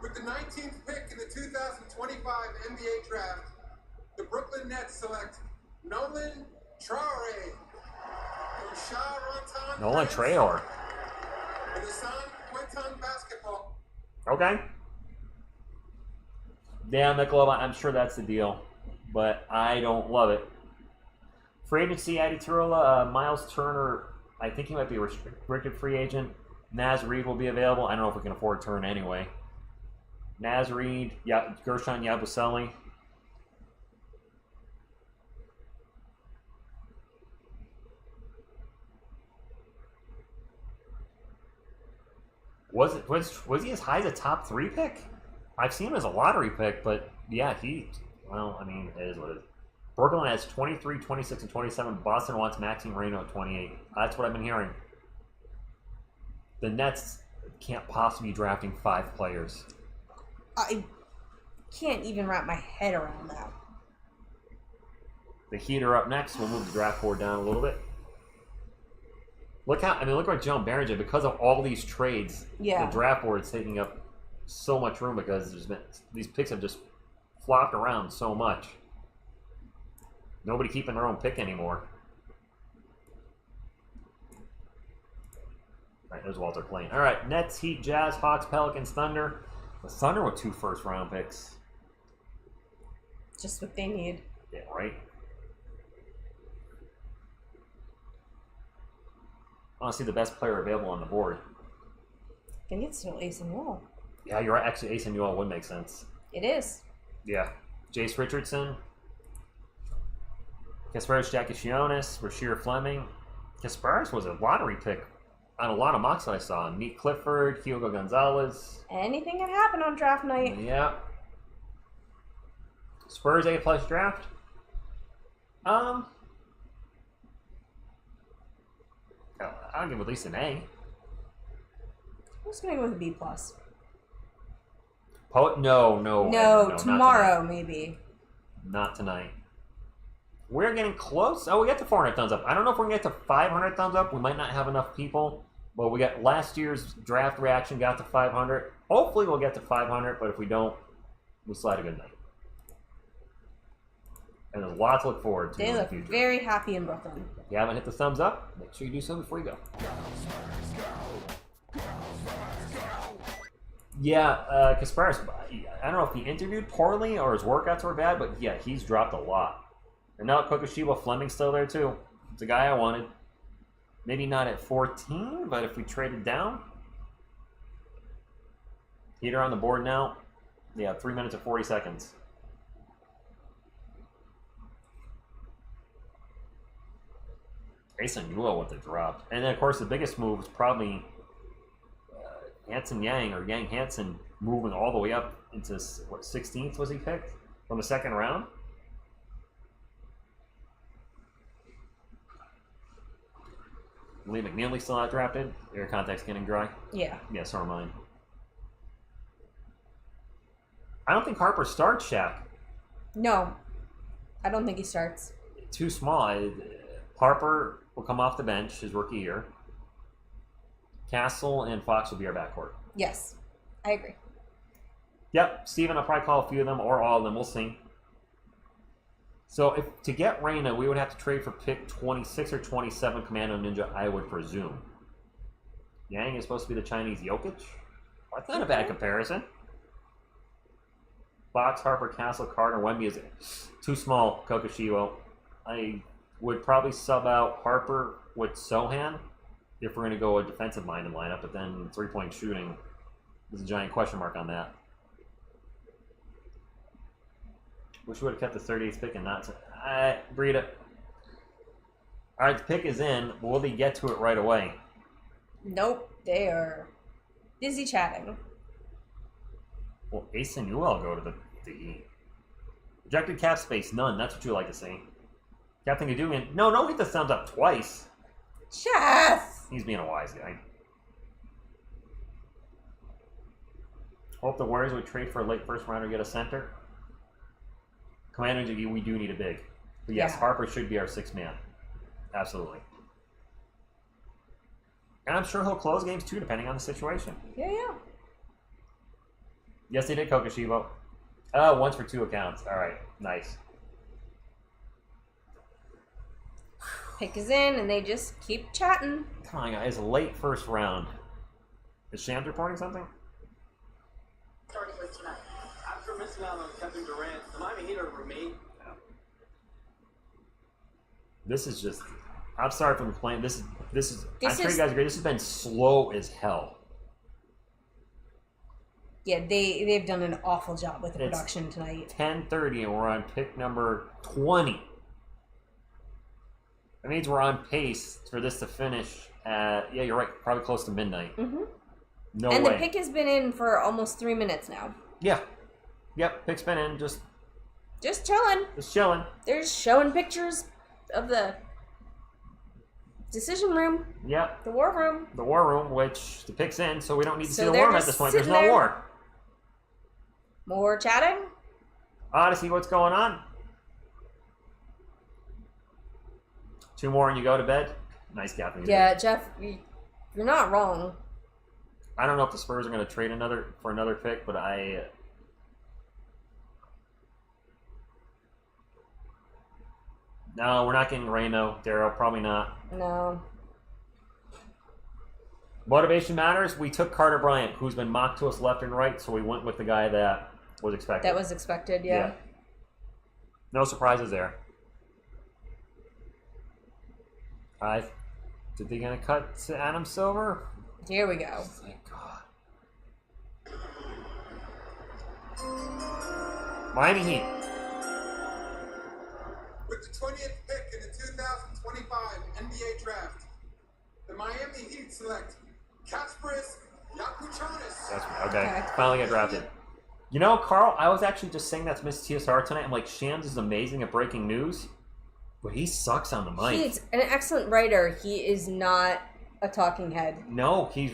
With the 19th pick in the 2025 NBA draft, the Brooklyn Nets select Nolan Traore from Charenton, Nolan France, Traore. and the San Quentin Basketball. Okay. Yeah, Michelob, I'm sure that's the deal, but I don't love it. Free agency, Addy Tirola, Miles Turner, I think he might be a restricted free agent. Naz Reid will be available. I don't know if we can afford Turner anyway. Naz Reid, Gershon Yabusele. Was he as high as a top 3 pick? I've seen him as a lottery pick, but yeah, it is what it is. Brooklyn has 23, 26, and 27. Boston wants Maxime Reno at 28. That's what I've been hearing. The Nets can't possibly be drafting 5 players. I can't even wrap my head around that. The Heat are up next. We'll move the draft board down a little bit. Look what Joe Barron did. Because of all these trades, Yeah. the draft board is taking up so much room because these picks have just flopped around so much. Nobody keeping their own pick anymore. All right, there's Walter Clayton. All right, Nets, Heat, Jazz, Hawks, Pelicans, Thunder. The Thunder with 2 first-round picks. Just what they need. Yeah, right. I want to see the best player available on the board. I think it's still Ace and Wall. Yeah, you're right. Actually, Ace and Newell would make sense. It is. Yeah. Jace Richardson. Kasparis Jakishionis. Rasheer Fleming. Kasparis was a lottery pick on a lot of mocks that I saw. Meet Clifford. Hugo Gonzalez. Anything can happen on draft night. Yeah. Spurs A+ draft. I'll give at least an A. I'm just gonna go with a B+. No, not tomorrow tonight. maybe. Not tonight. We're getting close. Oh, we got to 400 thumbs up. I don't know if we're going to get to 500 thumbs up. We might not have enough people. But we got last year's draft reaction got to 500. Hopefully we'll get to 500, but if we don't, we still had a good night. And there's a lot to look forward to They in the look future. very happy in Brooklyn. If you haven't hit the thumbs up, make sure you do so before you go. Yeah, Kasparis, I don't know if he interviewed poorly or his workouts were bad, but yeah, he's dropped a lot. And now Kokushiba Fleming's still there too. It's a guy I wanted. Maybe not at 14, but if we traded down. Heater on the board now. Yeah, 3 minutes and 40 seconds. Jason Newell with the drop. And then, of course, the biggest move was probably Hanson Yang or Yang Hansen moving all the way up into, what, 16th was he picked from the second round? Lee McNeely still not drafted. Air contact's getting dry. Yeah. Yeah, so are mine. I don't think Harper starts, Shaq. No. I don't think he starts. Too small. Harper will come off the bench his rookie year. Castle and Fox will be our backcourt. Yes. I agree. Yep, Steven, I'll probably call a few of them or all of them. We'll see. So if to get Reyna, we would have to trade for pick 26 or 27 Commando Ninja, I would presume. Yang is supposed to be the Chinese Jokic. That's not a bad comparison. Fox, Harper, Castle, Carter, Wemby is too small. Kokoshiwo. I would probably sub out Harper with Sohan if we're going to go a defensive-minded lineup, but then three-point shooting, there's a giant question mark on that. Wish we would have kept the 38th pick and not... Breida. All right, the pick is in. Will they get to it right away? Nope. They are busy chatting. Well, Ace and Newell go to the E. Projected cap space, none. That's what you like to see. Captain Gadugan. No, don't hit the thumbs up twice. Jeff! He's being a wise guy. Hope the Warriors would trade for a late first rounder to get a center. Commander, we do need a big. But yes, Yeah. Harper should be our sixth man. Absolutely. And I'm sure he'll close games too, depending on the situation. Yeah. Yes, they did Kokoshibo. Once for 2 accounts. All right, nice. Pick is in, and they just keep chatting. Come on, guys. Late first round. Is Shams reporting something? Starting with tonight. After missing out on Kevin Durant, the Miami Heat are remain. This is just... I'm sorry for complaining. This is. I'm sure is- you guys agree. This has been slow as hell. Yeah, they've done an awful job with the It's production tonight. 10:30 and we're on pick number 20. That means we're on pace for this to finish at, yeah, you're right, probably close to midnight. Mm-hmm. No And way. the pick has been in for almost 3 minutes now. Yeah. Yep, pick's been in, just chilling. chilling. They're showing pictures of the decision room, Yep, the war room. the war room, which the pick's in, so we don't need to So see the they're war room at just this point. There's sitting no there. war. More chatting. Odyssey, what's going on? 2 more and you go to bed? Nice gapping. Yeah, Jeff, you're not wrong. I don't know if the Spurs are going to trade for another pick, but No, we're not getting Reno, Darryl, probably not. No. Motivation matters. We took Carter Bryant, who's been mocked to us left and right, so we went with the guy that was expected. That was expected, yeah. No surprises there. Did they gonna cut to Adam Silver? Here we go. Thank God. Miami Heat. With the 20th pick in the 2025 NBA Draft, the Miami Heat select Kasparis Yakuchanis. That's okay. Okay. Finally got drafted. You know, Carl, I was actually just saying that's Miss TSR tonight. I'm like, Shams is amazing at breaking news, but he sucks on the mic. He's an excellent writer. He is not a talking head. No, he's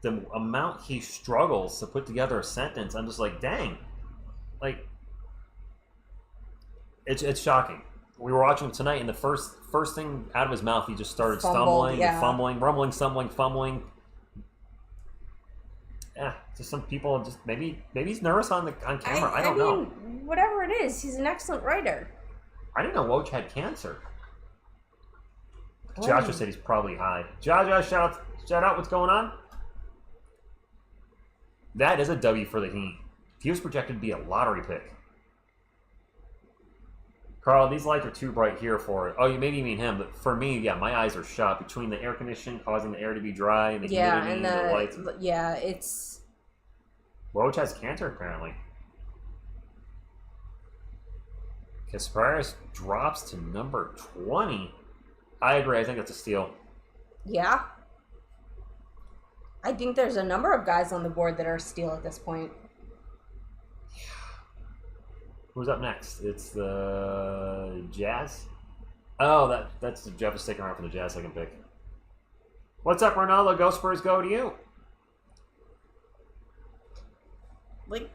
the amount he struggles to put together a sentence. I'm just like, dang, like it's shocking. We were watching him tonight, and the first thing out of his mouth, he just started stumbling, and fumbling, rumbling, stumbling, fumbling. Yeah, just some people just maybe he's nervous on camera. I don't know. Whatever it is, he's an excellent writer. I didn't know Woj had cancer. Oh. Joshua said he's probably high. Joshua, shout out, what's going on? That is a W for the Heat. He was projected to be a lottery pick. Carl, these lights are too bright here for it. Oh, you maybe mean him, but for me, yeah, my eyes are shot between the air conditioning causing the air to be dry and the humidity and the lights. Yeah, it's Woj has cancer apparently. Kasparis drops to number 20. I agree. I think it's a steal. Yeah. I think there's a number of guys on the board that are a steal at this point. Who's up next? It's the Jazz. Oh, that's Jeff is sticking around for the Jazz second pick. What's up, Ronaldo? Go Spurs, go to you. Like,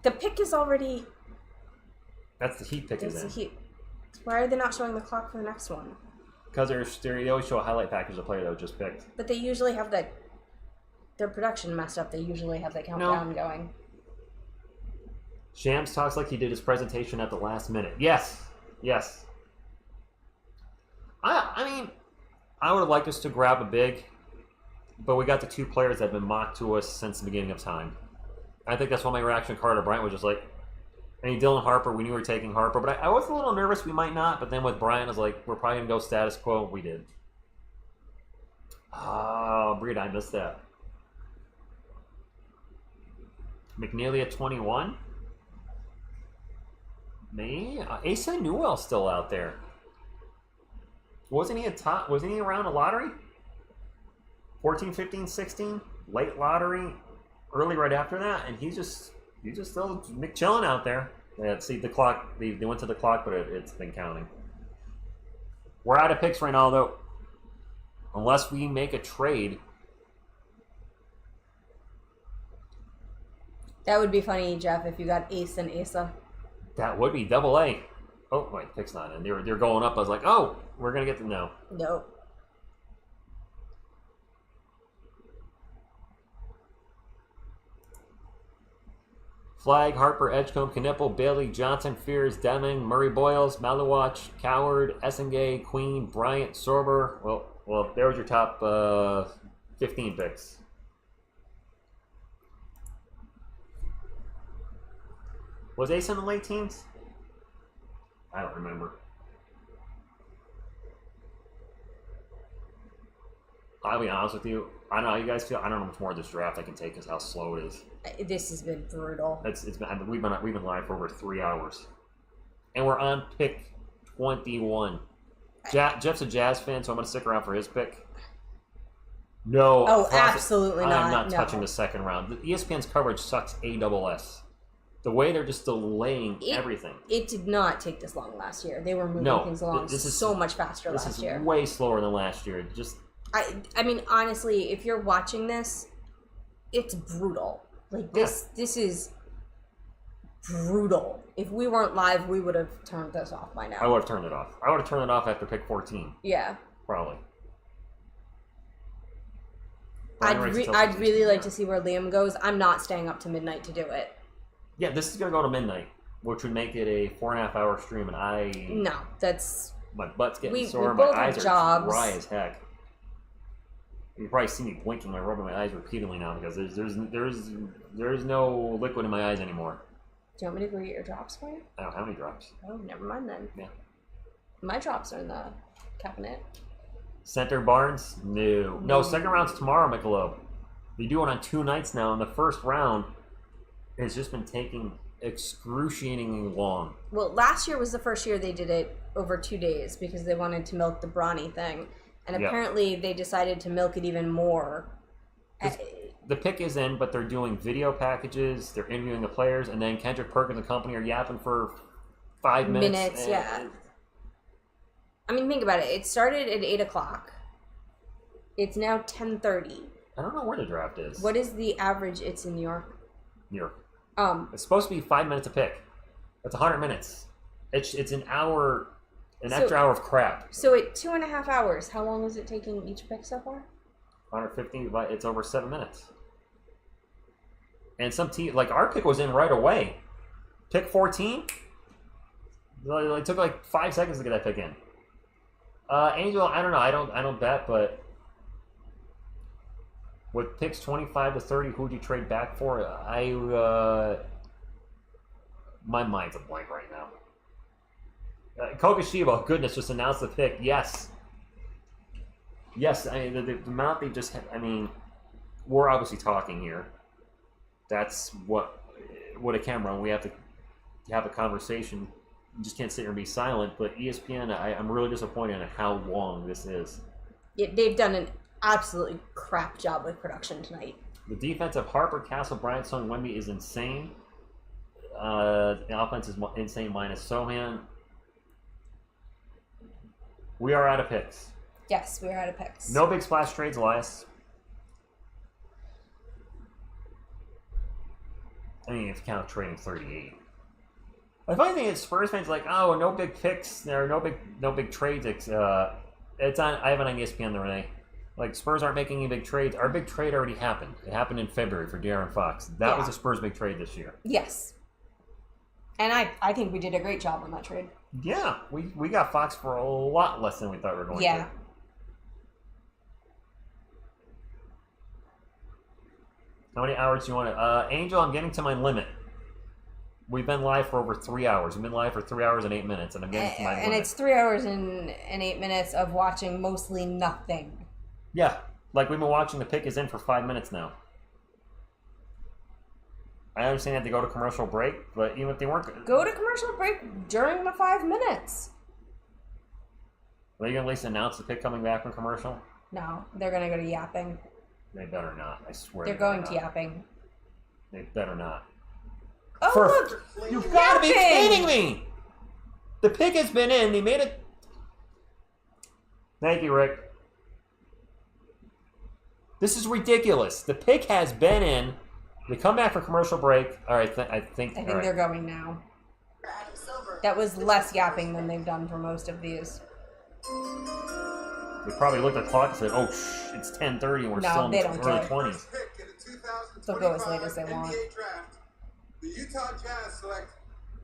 the pick is already... That's the Heat pick, It's isn't the it? Heat. Why are they not showing the clock for the next one? Because they always show a highlight package of the player that was just picked. But they usually have their production messed up. They usually have the countdown going. Shams talks like he did his presentation at the last minute. Yes. Yes. I mean, I would have liked us to grab a big, but we got the two players that have been mocked to us since the beginning of time. I think that's why my reaction to Carter Bryant was just like, I mean, Dylan Harper, we knew we were taking Harper, but I was a little nervous we might not, but then with Bryant, I was like, we're probably going to go status quo. We did. Oh, Breed, I missed that. McNeely at 21? Me? Asa Newell's still out there. Wasn't he around a lottery? 14, 15, 16? Late lottery? Early right after that? And he's just still chilling out there. Yeah, see the clock. They went to the clock, but it's been counting. We're out of picks right now, though. Unless we make a trade. That would be funny, Jeff, if you got Ace and Asa. That would be double A. Oh, wait, pick's not in. They're going up. I was like, oh, we're going to get the no. Nope. Flagg, Harper, Edgecombe, Kipple, Bailey, Johnson, Fears, Deming, Murray Boyles, Malawach, Coward, Essengay, Queen, Bryant, Sorber. Well, there was your top 15 picks. Was Ace in the late teens? I don't remember. I'll be honest with you. I don't know how you guys feel. I don't know how much more of this draft I can take because how slow it is. This has been brutal. We've been live for over 3 hours, and we're on pick 21. Jeff's a Jazz fan, so I'm going to stick around for his pick. No. Oh, absolutely not. I'm not touching the second round. The ESPN's coverage sucks ASS. The way they're just delaying everything. It did not take this long last year. They were moving things along so much faster last year. This is way slower than last year. I mean, honestly, if you're watching this, it's brutal. Like, this is brutal. If we weren't live, we would have turned this off by now. I would have turned it off. I would have turned it off after pick 14. Yeah. Probably. I'd really like to see where Liam goes. I'm not staying up to midnight to do it. Yeah, this is going to go to midnight, which would make it a 4.5 hour stream, and No, that's... my butt's getting We sore. My both eyes have are jobs. dry as heck. You probably see me blinking. I'm rubbing my eyes repeatedly now because there's no liquid in my eyes anymore. Do you want me to go get your drops for you? I don't have any drops. Oh, never mind then. Yeah. My drops are in the cabinet. Center Barnes? No, second round's tomorrow, Michelob. They do it on 2 nights now, and the first round has just been taking excruciatingly long. Well, last year was the first year they did it over 2 days because they wanted to milk the Bronny thing. And apparently they decided to milk it even more. The pick is in, but they're doing video packages, they're interviewing the players, and then Kendrick Perkins and company are yapping for 5 minutes. Yeah. I mean, think about it. It started at 8 o'clock. It's now 10:30. I don't know where the draft is. What is the average it's in New York? New York. It's supposed to be 5 minutes a pick. That's 100 minutes. It's an hour... extra hour of crap. So at 2.5 hours, how long is it taking each pick so far? 150, it's over 7 minutes. And some team, like our pick was in right away. Pick 14, it took like 5 seconds to get that pick in. Angel, I don't know. I don't bet, but with picks 25 to 30, who'd you trade back for? My mind's a blank right now. Kogashiba, goodness, just announced the pick. Yes. I mean, the amount they just... I mean, we're obviously talking here. That's what a camera... We have to have a conversation. you just can't sit here and be silent. But ESPN, I'm really disappointed in how long this is. They've done an absolutely crap job with production tonight. The defense of Harper, Castle, Bryant, Sung, Wemby is insane. The offense is insane minus Sohan. We are out of picks. Yes, we are out of picks. No big splash trades, Elias. I mean, if you count trading 38. The funny thing is, Spurs fans are like, oh, no big picks. There are no big trades. It's on. I have it on ESPN the other day. Like, Spurs aren't making any big trades. Our big trade already happened. It happened in February for De'Aaron Fox. That was a Spurs big trade this year. Yes. And I think we did a great job on that trade. Yeah, we got Fox for a lot less than we thought we were going to. Yeah. How many hours do you want to... Angel, I'm getting to my limit. We've been live for over 3 hours. We've been live for 3 hours and 8 minutes, and I'm getting to my limit. And it's 3 hours and 8 minutes of watching mostly nothing. Yeah, like we've been watching The Pick is in for 5 minutes now. I understand they had to go to commercial break, but even if they weren't... Go to commercial break during the 5 minutes. Are you going to at least announce The Pick coming back from commercial? No, they're going to go to yapping. They better not, I swear. They're going to yapping. They better not. Oh, look! You've got to be kidding me! The Pick has been in. They made it... Thank you, Rick. This is ridiculous. The Pick has been in. They come back for commercial break. All right, I think they're going now. That was less yapping than they've done for most of these. They probably looked at the clock and said, "Oh, it's 10:30 and we're still in the early 20s." They'll go as late as they want. The Utah Jazz select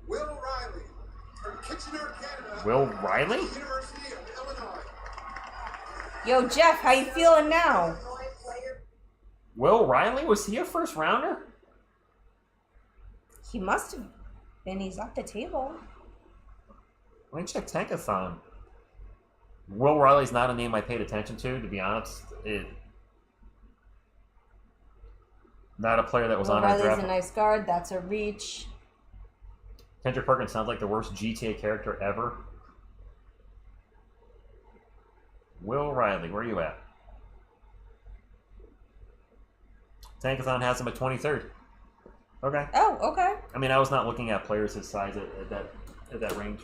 Will Riley from Kitchener, Canada. Will Riley? University of Illinois. Yo, Jeff, how you feeling now? Will Riley? Was he a first rounder? He must have been. He's at the table. Let me check Tankathon. Will Riley's not a name I paid attention to be honest. Not a player that was on our Riley's draft. a nice guard. That's a reach. Kendrick Perkins sounds like the worst GTA character ever. Will Riley, where are you at? Tankathon has him at 23rd. Okay. Oh, okay. I mean, I was not looking at players his size at that range.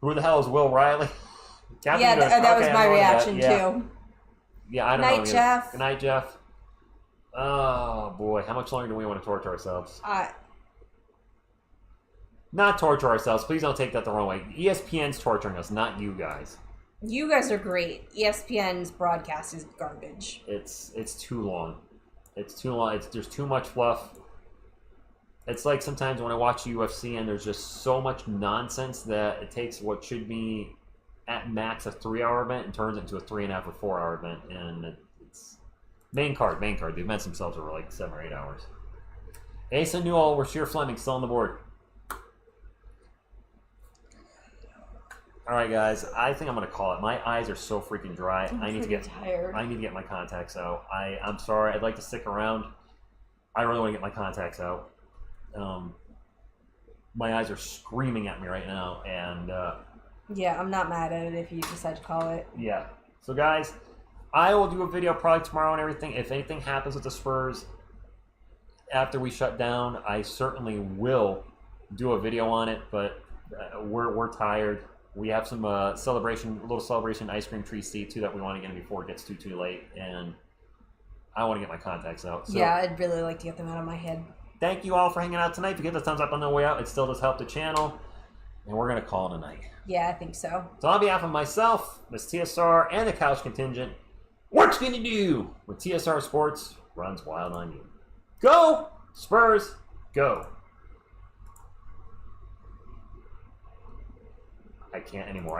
Who the hell is Will Riley? Yeah, that was my reaction too. Yeah, I don't know. Night, Jeff. Good night, Jeff. Oh boy, how much longer do we want to torture ourselves? Not torture ourselves. Please don't take that the wrong way. ESPN's torturing us, not you guys. You guys are great. ESPN's broadcast is garbage. It's too long. It's too long. There's too much fluff. It's like sometimes when I watch UFC and there's just so much nonsense that it takes what should be at max a 3-hour event and turns it into a 3.5 or 4-hour event. And it's main card. The events themselves are like 7 or 8 hours. Asa Newell, Rasheer Fleming still on the board. All right, guys. I think I'm gonna call it. My eyes are so freaking dry. I need to get tired. I need to get my contacts out. I'm sorry. I'd like to stick around. I really want to get my contacts out. My eyes are screaming at me right now, and yeah, I'm not mad at it if you decide to call it. Yeah. So, guys, I will do a video probably tomorrow and everything. If anything happens with the Spurs after we shut down, I certainly will do a video on it. But we're tired. We have some a little celebration ice cream tree seat too that we want to get in before it gets too late, and I want to get my contacts out. So, yeah, I'd really like to get them out of my head. Thank you all for hanging out tonight. If you get the thumbs up on the way out, it still does help the channel. And we're going to call it a night. Yeah, I think so. So on behalf of myself, Miss TSR, and the Couch Contingent, what's going to do when TSR Sports runs wild on you? Go, Spurs, go. I can't anymore.